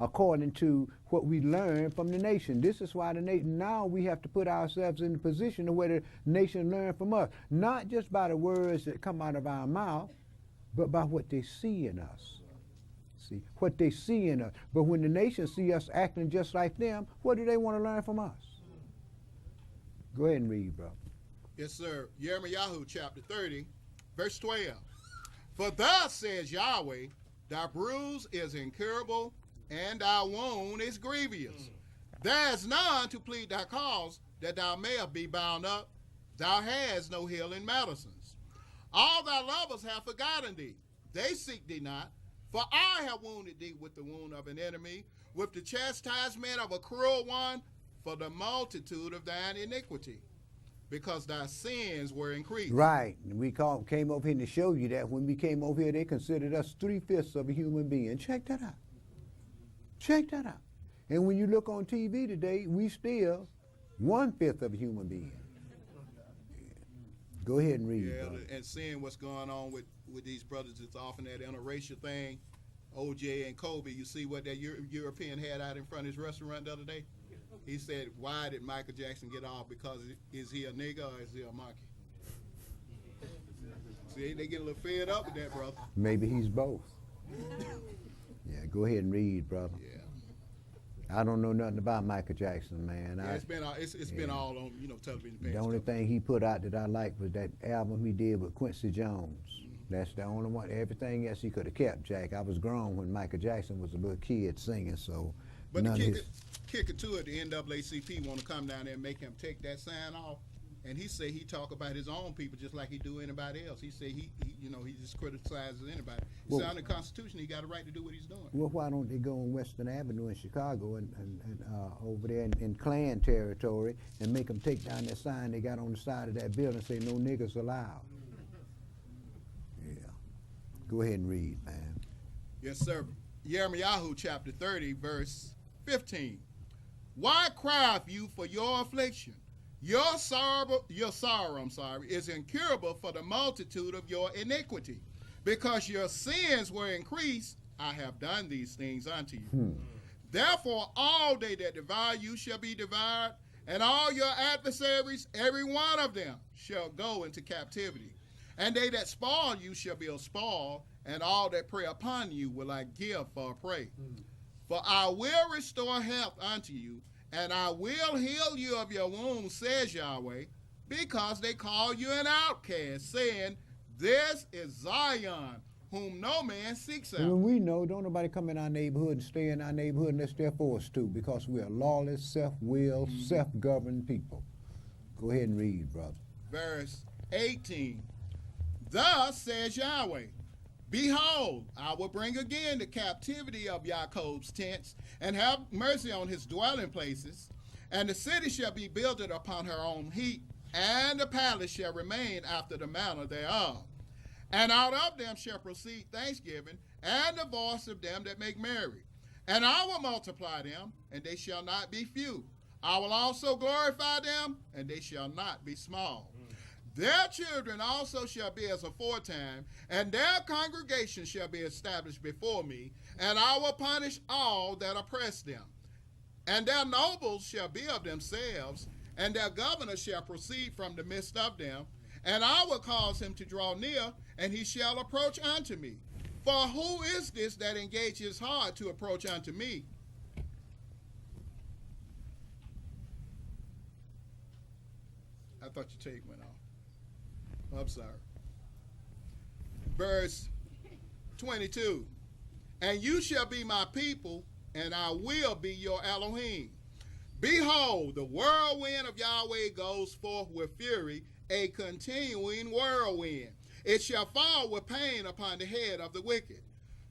according to what we learned from the nation. This is why the nation, now we have to put ourselves in the position of where the nation learned from us, not just by the words that come out of our mouth, but by what they see in us. See, what they see in us. But when the nation see us acting just like them, what do they want to learn from us? Go ahead and read, bro. Yes, sir. Jeremiah chapter 30, verse 12. For thus says Yahweh, thy bruise is incurable, and thy wound is grievous. There is none to plead thy cause, that thou mayest be bound up. Thou hast no healing medicines. All thy lovers have forgotten thee. They seek thee not. For I have wounded thee with the wound of an enemy, with the chastisement of a cruel one, for the multitude of thine iniquity, because thy sins were increased. Right. We came over here to show you that when we came over here, they considered us 3/5 of a human being. Check that out. Check that out. And when you look on TV today, we still 1/5 of a human being. Go ahead and read. Yeah, brother. and seeing what's going on with these brothers, it's often that interracial thing. OJ and Kobe, you see what that European had out in front of his restaurant the other day? He said, why did Michael Jackson get off? Because is he a nigga or is he a monkey? See, they get a little fed up with that, brother. Maybe he's both. Yeah, go ahead and read, brother. Yeah. I don't know nothing about Michael Jackson, man. Yeah, it's been all on television. The only thing he put out that I liked was that album he did with Quincy Jones. That's the only one. Everything else he could have kept, Jack. I was grown when Michael Jackson was a little kid singing, so. But the kicker to it, the NAACP want to come down there and make him take that sign off. And he say he talk about his own people just like he do anybody else. He say he just criticizes anybody. He said under the Constitution he got a right to do what he's doing. Well, why don't they go on Western Avenue in Chicago and over there in Klan territory and make them take down that sign they got on the side of that building and say no niggers allowed? Yeah. Go ahead and read, man. Yes, sir. Yirmiyahu chapter 30, verse 15. Why cry you for your affliction? Your sorrow, is incurable for the multitude of your iniquity. Because your sins were increased, I have done these things unto you. Therefore, all they that devour you shall be devoured, and all your adversaries, every one of them, shall go into captivity. And they that spoil you shall be a spoil, and all that prey upon you will I give for a prey. For I will restore health unto you, and I will heal you of your wounds, says Yahweh, because they call you an outcast, saying, this is Zion, whom no man seeks out. And we know, don't nobody come in our neighborhood and stay in our neighborhood unless they're forced to, because we are lawless, self-willed, self-governed people. Go ahead and read, brother. Verse 18. Thus says Yahweh, behold, I will bring again the captivity of Jacob's tents, and have mercy on his dwelling places, and the city shall be builded upon her own heap, and the palace shall remain after the manner thereof. And out of them shall proceed thanksgiving, and the voice of them that make merry. And I will multiply them, and they shall not be few. I will also glorify them, and they shall not be small. Their children also shall be as aforetime, and their congregation shall be established before me, and I will punish all that oppress them. And their nobles shall be of themselves, and their governor shall proceed from the midst of them, and I will cause him to draw near, and he shall approach unto me. For who is this that engages hard to approach unto me? I thought your tape went off. I'm sorry. Verse 22. And you shall be my people, and I will be your Elohim. Behold, the whirlwind of Yahweh goes forth with fury, a continuing whirlwind. It shall fall with pain upon the head of the wicked.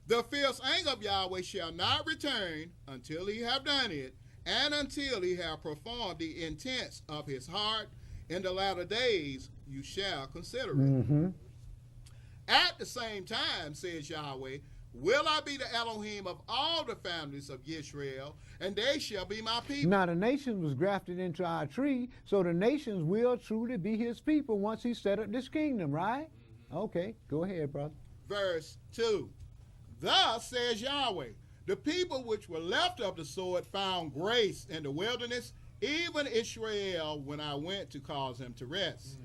The fierce anger of Yahweh shall not return until he have done it, and until he have performed the intents of his heart. In the latter days you shall consider it. At the same time, says Yahweh, will I be the Elohim of all the families of Israel, and they shall be my people. Now the nation was grafted into our tree, so the nations will truly be his people once he set up this kingdom, right? Okay, go ahead, brother. Verse 2. Thus says Yahweh, the people which were left of the sword found grace in the wilderness, even Israel, when I went to cause him to rest.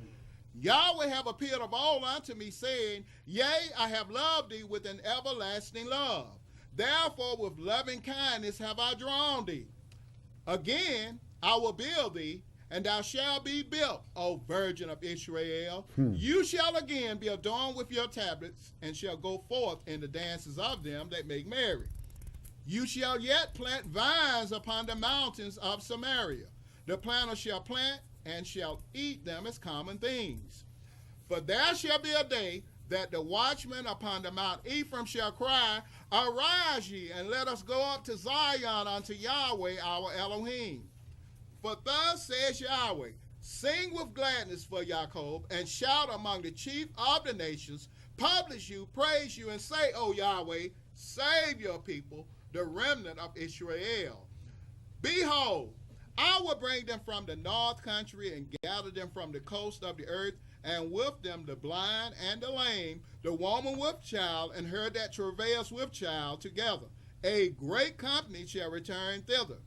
Yahweh have appeared of old unto me, saying, yea, I have loved thee with an everlasting love. Therefore with loving kindness have I drawn thee. Again, I will build thee, and thou shalt be built, O virgin of Israel. You shall again be adorned with your tablets, and shall go forth in the dances of them that make merry. You shall yet plant vines upon the mountains of Samaria. The planter shall plant and shall eat them as common things. For there shall be a day that the watchman upon the Mount Ephraim shall cry, Arise ye, and let us go up to Zion unto Yahweh our Elohim. For thus says Yahweh, Sing with gladness for Jacob, and shout among the chief of the nations, publish you, praise you, and say, O Yahweh, save your people, the remnant of Israel. Behold, I will bring them from the north country and gather them from the coast of the earth, and with them the blind and the lame, the woman with child, and her that travails with child together. A great company shall return thither.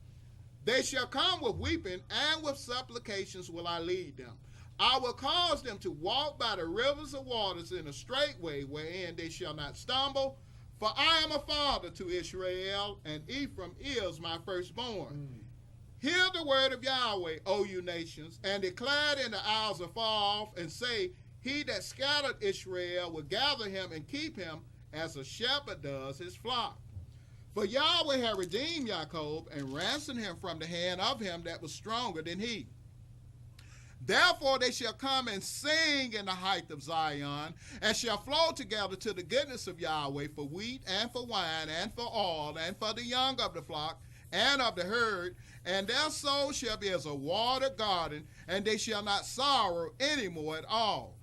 They shall come with weeping, and with supplications will I lead them. I will cause them to walk by the rivers of waters in a straight way, wherein they shall not stumble. For I am a father to Israel, and Ephraim is my firstborn. Hear the word of Yahweh, O you nations, and declare it in the isles afar off, and say, He that scattered Israel will gather him and keep him, as a shepherd does his flock. For Yahweh had redeemed Jacob, and ransomed him from the hand of him that was stronger than he. Therefore they shall come and sing in the height of Zion, and shall flow together to the goodness of Yahweh for wheat and for wine and for oil and for the young of the flock and of the herd, and their soul shall be as a watered garden, and they shall not sorrow any more at all.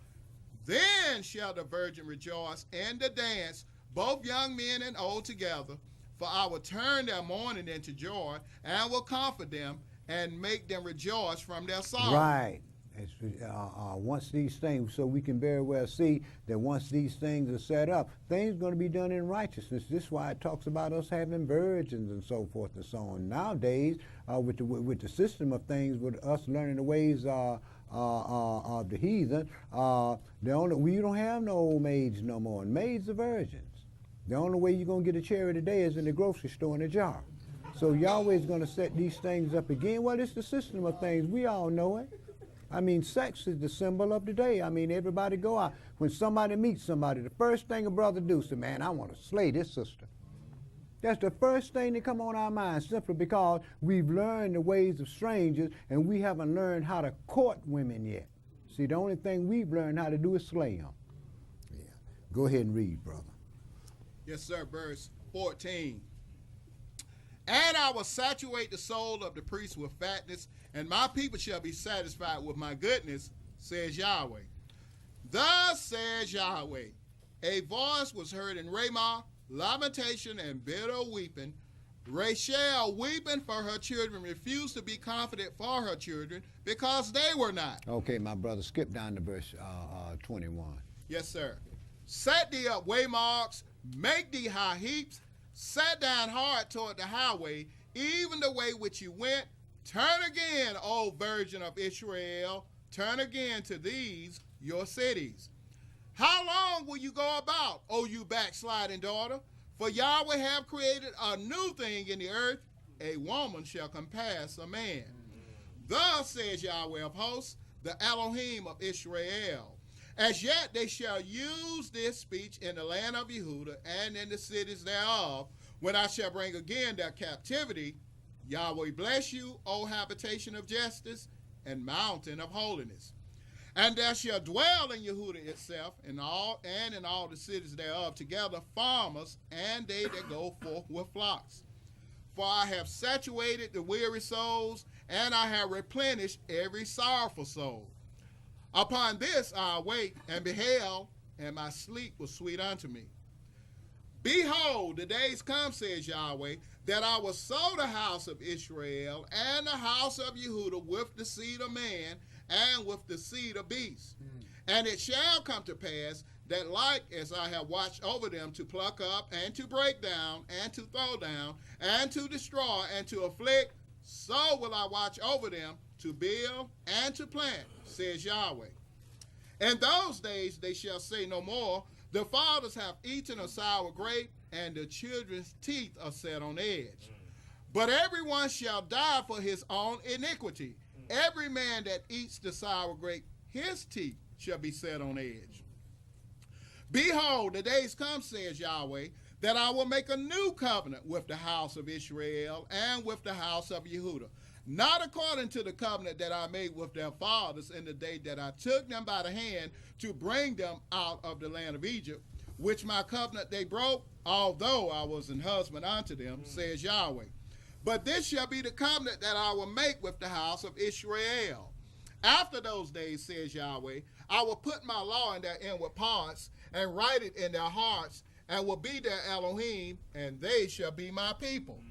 Then shall the virgin rejoice and the dance, both young men and old together, for I will turn their mourning into joy, and will comfort them, and make them rejoice from their sorrow. Right. Once these things, so we can very well see that once these things are set up, things are going to be done in righteousness. This is why it talks about us having virgins and so forth and so on. Nowadays, with the system of things, with us learning the ways of the heathen, we don't have no old maids no more. And maids are virgins. The only way you're going to get a cherry today is in the grocery store in a jar. So Yahweh is going to set these things up again. Well, it's the system of things. We all know it. I mean, sex is the symbol of the day. I mean, everybody go out. When somebody meets somebody, the first thing a brother do is say, man, I want to slay this sister. That's the first thing that come on our minds, simply because we've learned the ways of strangers, and we haven't learned how to court women yet. See, the only thing we've learned how to do is slay them. Yeah. Go ahead and read, brother. Yes, sir. Verse 14. And I will saturate the soul of the priest with fatness, and my people shall be satisfied with my goodness, says Yahweh. Thus says Yahweh, a voice was heard in Ramah, lamentation and bitter weeping. Rachel, weeping for her children, refused to be confident for her children, because they were not. Okay, my brother, skip down to verse 21. Yes, sir. Set thee up waymarks, make thee high heaps, set down hard toward the highway, even the way which you went. Turn again, O virgin of Israel, turn again to these your cities. How long will you go about, O you backsliding daughter? For Yahweh have created a new thing in the earth, a woman shall compass a man. Thus says Yahweh of hosts, the Elohim of Israel. As yet they shall use this speech in the land of Yehuda and in the cities thereof, when I shall bring again their captivity. Yahweh bless you, O habitation of justice and mountain of holiness. And there shall dwell in Yehuda itself, and in all the cities thereof together, farmers and they that go forth with flocks. For I have saturated the weary souls, and I have replenished every sorrowful soul. Upon this I awake and beheld, and my sleep was sweet unto me. Behold, the days come, says Yahweh, that I will sow the house of Israel and the house of Yehuda with the seed of man and with the seed of beasts. And it shall come to pass that like as I have watched over them to pluck up and to break down and to throw down and to destroy and to afflict, so will I watch over them to build and to plant, says Yahweh. In those days they shall say no more, the fathers have eaten a sour grape, and the children's teeth are set on edge. But everyone shall die for his own iniquity. Every man that eats the sour grape, his teeth shall be set on edge. Behold, the days come, says Yahweh, that I will make a new covenant with the house of Israel and with the house of Yehudah, not according to the covenant that I made with their fathers in the day that I took them by the hand to bring them out of the land of Egypt, which my covenant they broke, although I was an husband unto them, says Yahweh. But this shall be the covenant that I will make with the house of Israel. After those days, says Yahweh, I will put my law in their inward parts and write it in their hearts, and will be their Elohim, and they shall be my people.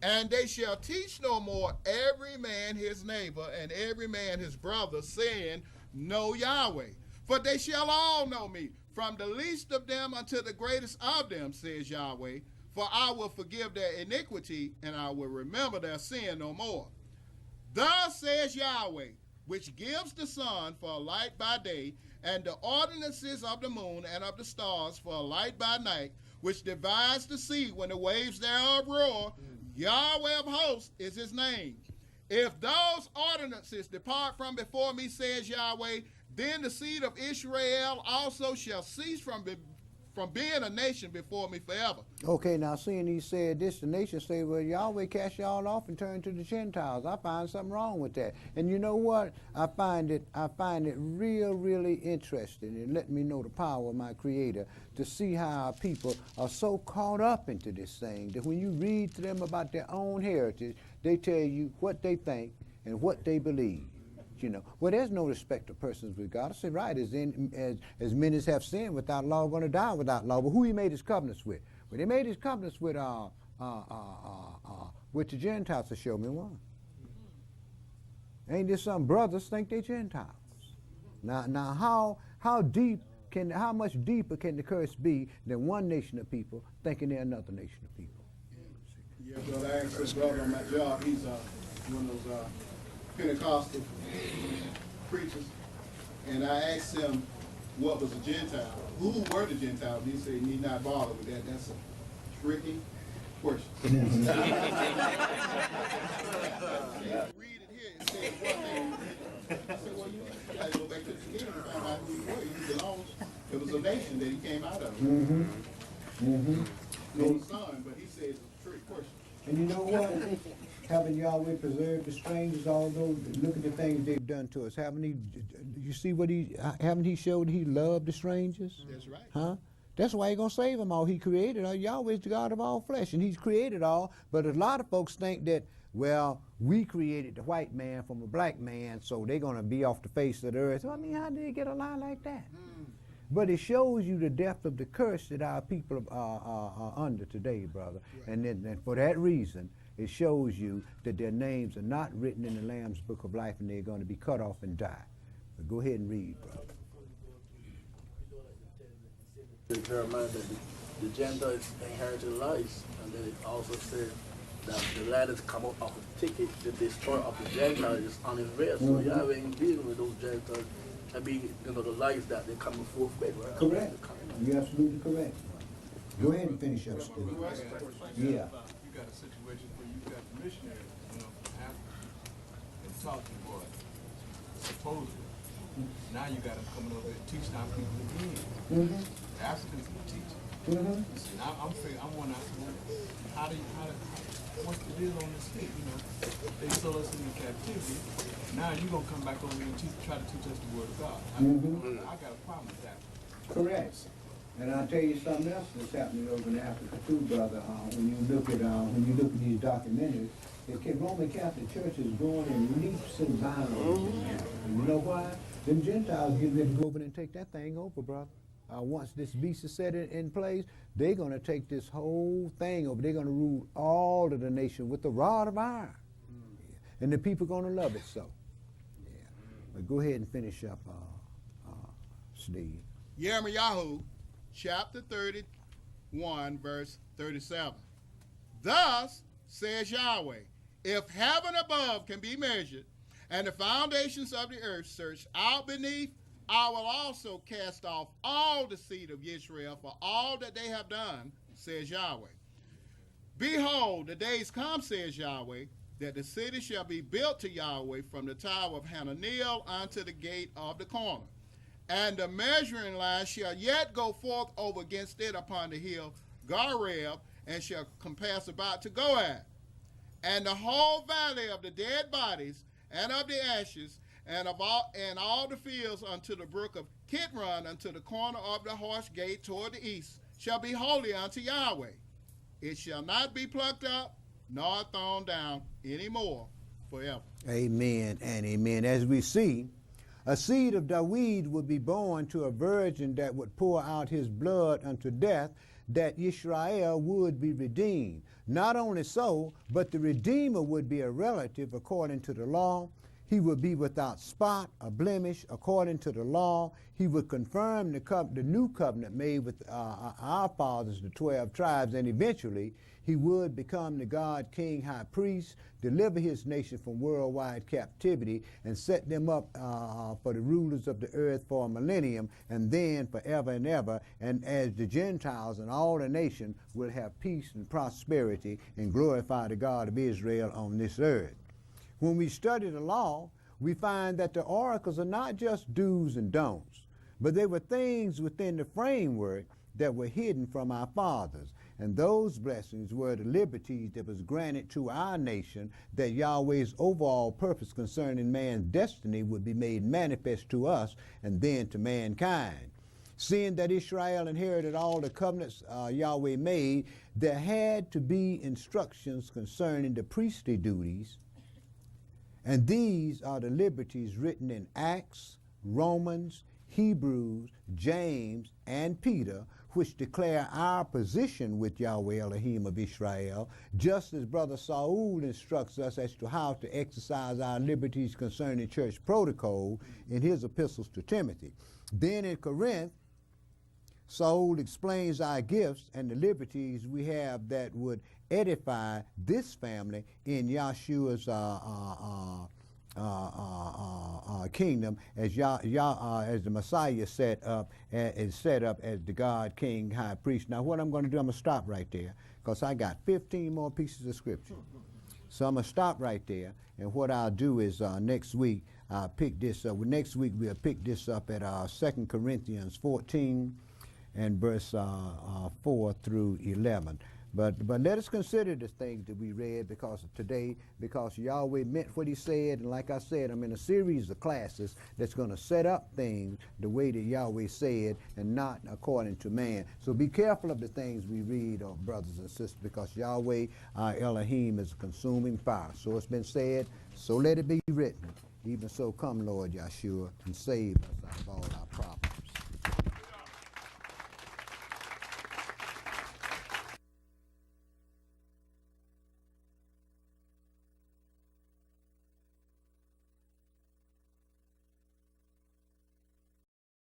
And they shall teach no more every man his neighbor and every man his brother, saying, Know Yahweh. For they shall all know me, from the least of them unto the greatest of them, says Yahweh. For I will forgive their iniquity, and I will remember their sin no more. Thus says Yahweh, which gives the sun for a light by day, and the ordinances of the moon and of the stars for a light by night, which divides the sea when the waves thereof roar. Yahweh of hosts is his name. If those ordinances depart from before me, says Yahweh, then the seed of Israel also shall cease from being a nation before me forever. Okay, now seeing he said this, the nation say, well, Yahweh cast y'all off and turn to the Gentiles. I find something wrong with that. And you know what? I find it really interesting and let me know the power of my Creator to see how our people are so caught up into this thing that when you read to them about their own heritage, they tell you what they think and what they believe. You know, well, there's no respect of persons with God. I say, right, as many as have sinned without law are going to die without law. But who he made his covenants with? Well, they made his covenants with the Gentiles. To show me one. Ain't there some brothers think they Gentiles? Now, how much deeper can the curse be than one nation of people thinking they're another nation of people? Yeah, brother, I asked this brother on my job. He's one of those Pentecostal preachers, and I asked him what was a Gentile, who were the Gentiles. He said, "You need not bother with that. That's a tricky question." Read it here. It says one thing. I said, "Well, you got to go back to the beginning to find out who he was. He belongs. It was a nation that he came out of. No son, but he said it's a trick question." And you know what? Haven't Yahweh preserved the strangers, although look at the things they've done to us? Haven't he showed he loved the strangers? That's right. Huh? That's why he's going to save them all. He created all. Yahweh is the God of all flesh, and he's created all. But a lot of folks think that, well, we created the white man from a black man, so they're going to be off the face of the earth. I mean, how did they get a lie like that? But it shows you the depth of the curse that our people are under today, brother. Right. And for that reason, it shows you that their names are not written in the Lamb's Book of Life, and they're going to be cut off and die. But go ahead and read, brother. Jeremiah that the Gentiles inherited lives, and then it also said that the ladders come up off the ticket, the destroyer of the Gentiles is on his way. So Yahweh ain't dealing with those Gentiles. I mean, the lives that they're coming forth with, right? Correct. You're absolutely correct. Go ahead and finish up, Steve. Yeah. You got a situation where you got the missionaries, from Africa, and talking boy, supposedly. Now you got them coming over and teaching our people again. The Africans will teach. See, I'm figuring, I'm wondering, what's the deal on this thing? You know, they sold us into captivity. Now you're gonna come back over here and try to teach us the word of God. I got a problem with that. Correct. And I'll tell you something else that's happening over in Africa too, brother. When you look at these documentaries, the Roman Catholic Church is growing in leaps and bounds in Africa. You know why? Them Gentiles getting ready to go over and take that thing over, brother. Once this beast is set in place, they're going to take this whole thing over. They're going to rule all of the nation with the rod of iron. Yeah. And the people are going to love it so. Yeah. But go ahead and finish up, Steve. Yirmiyahu, chapter 31, verse 37. Thus says Yahweh, if heaven above can be measured, and the foundations of the earth searched out beneath, I will also cast off all the seed of Israel for all that they have done, says Yahweh. Behold, the days come, says Yahweh, that the city shall be built to Yahweh from the tower of Hananeel unto the gate of the corner. And the measuring line shall yet go forth over against it upon the hill Gareb, and shall compass about to Goad. And the whole valley of the dead bodies, and of the ashes, and all the fields unto the brook of Kidron, unto the corner of the horse gate toward the east, shall be holy unto Yahweh. It shall not be plucked up, nor thrown down any more forever. Amen and amen. As we see, a seed of David would be born to a virgin that would pour out his blood unto death, that Israel would be redeemed. Not only so, but the Redeemer would be a relative according to the law. He would be without spot or blemish according to the law. He would confirm the new covenant made with our fathers, the 12 tribes, and eventually he would become the God, King, High Priest, deliver his nation from worldwide captivity, and set them up for the rulers of the earth for a millennium, and then forever and ever. And as the Gentiles and all the nation will have peace and prosperity and glorify the God of Israel on this earth. When we study the law, we find that the oracles are not just do's and don'ts, but they were things within the framework that were hidden from our fathers. And those blessings were the liberties that was granted to our nation, that Yahweh's overall purpose concerning man's destiny would be made manifest to us and then to mankind. Seeing that Israel inherited all the covenants Yahweh made, there had to be instructions concerning the priestly duties. And these are the liberties written in Acts, Romans, Hebrews, James, and Peter, which declare our position with Yahweh Elohim of Israel, just as Brother Saul instructs us as to how to exercise our liberties concerning church protocol in his epistles to Timothy. Then in Corinth, Saul explains our gifts and the liberties we have that would edify this family in Yahshua's kingdom, as as the Messiah is set up as the God, King, High Priest. Now, what I'm going to do, I'm going to stop right there, because I got 15 more pieces of scripture. So I'm going to stop right there, and what I'll do is next week I'll pick this up. Next week we'll pick this up at 2 Corinthians 14 and verse 4 through 11. But let us consider the things that we read because of today, because Yahweh meant what he said. And like I said, I'm in a series of classes that's going to set up things the way that Yahweh said and not according to man. So be careful of the things we read, brothers and sisters, because Yahweh, our Elohim, is a consuming fire. So it's been said, so let it be written. Even so, come, Lord Yahshua, and save us out of all our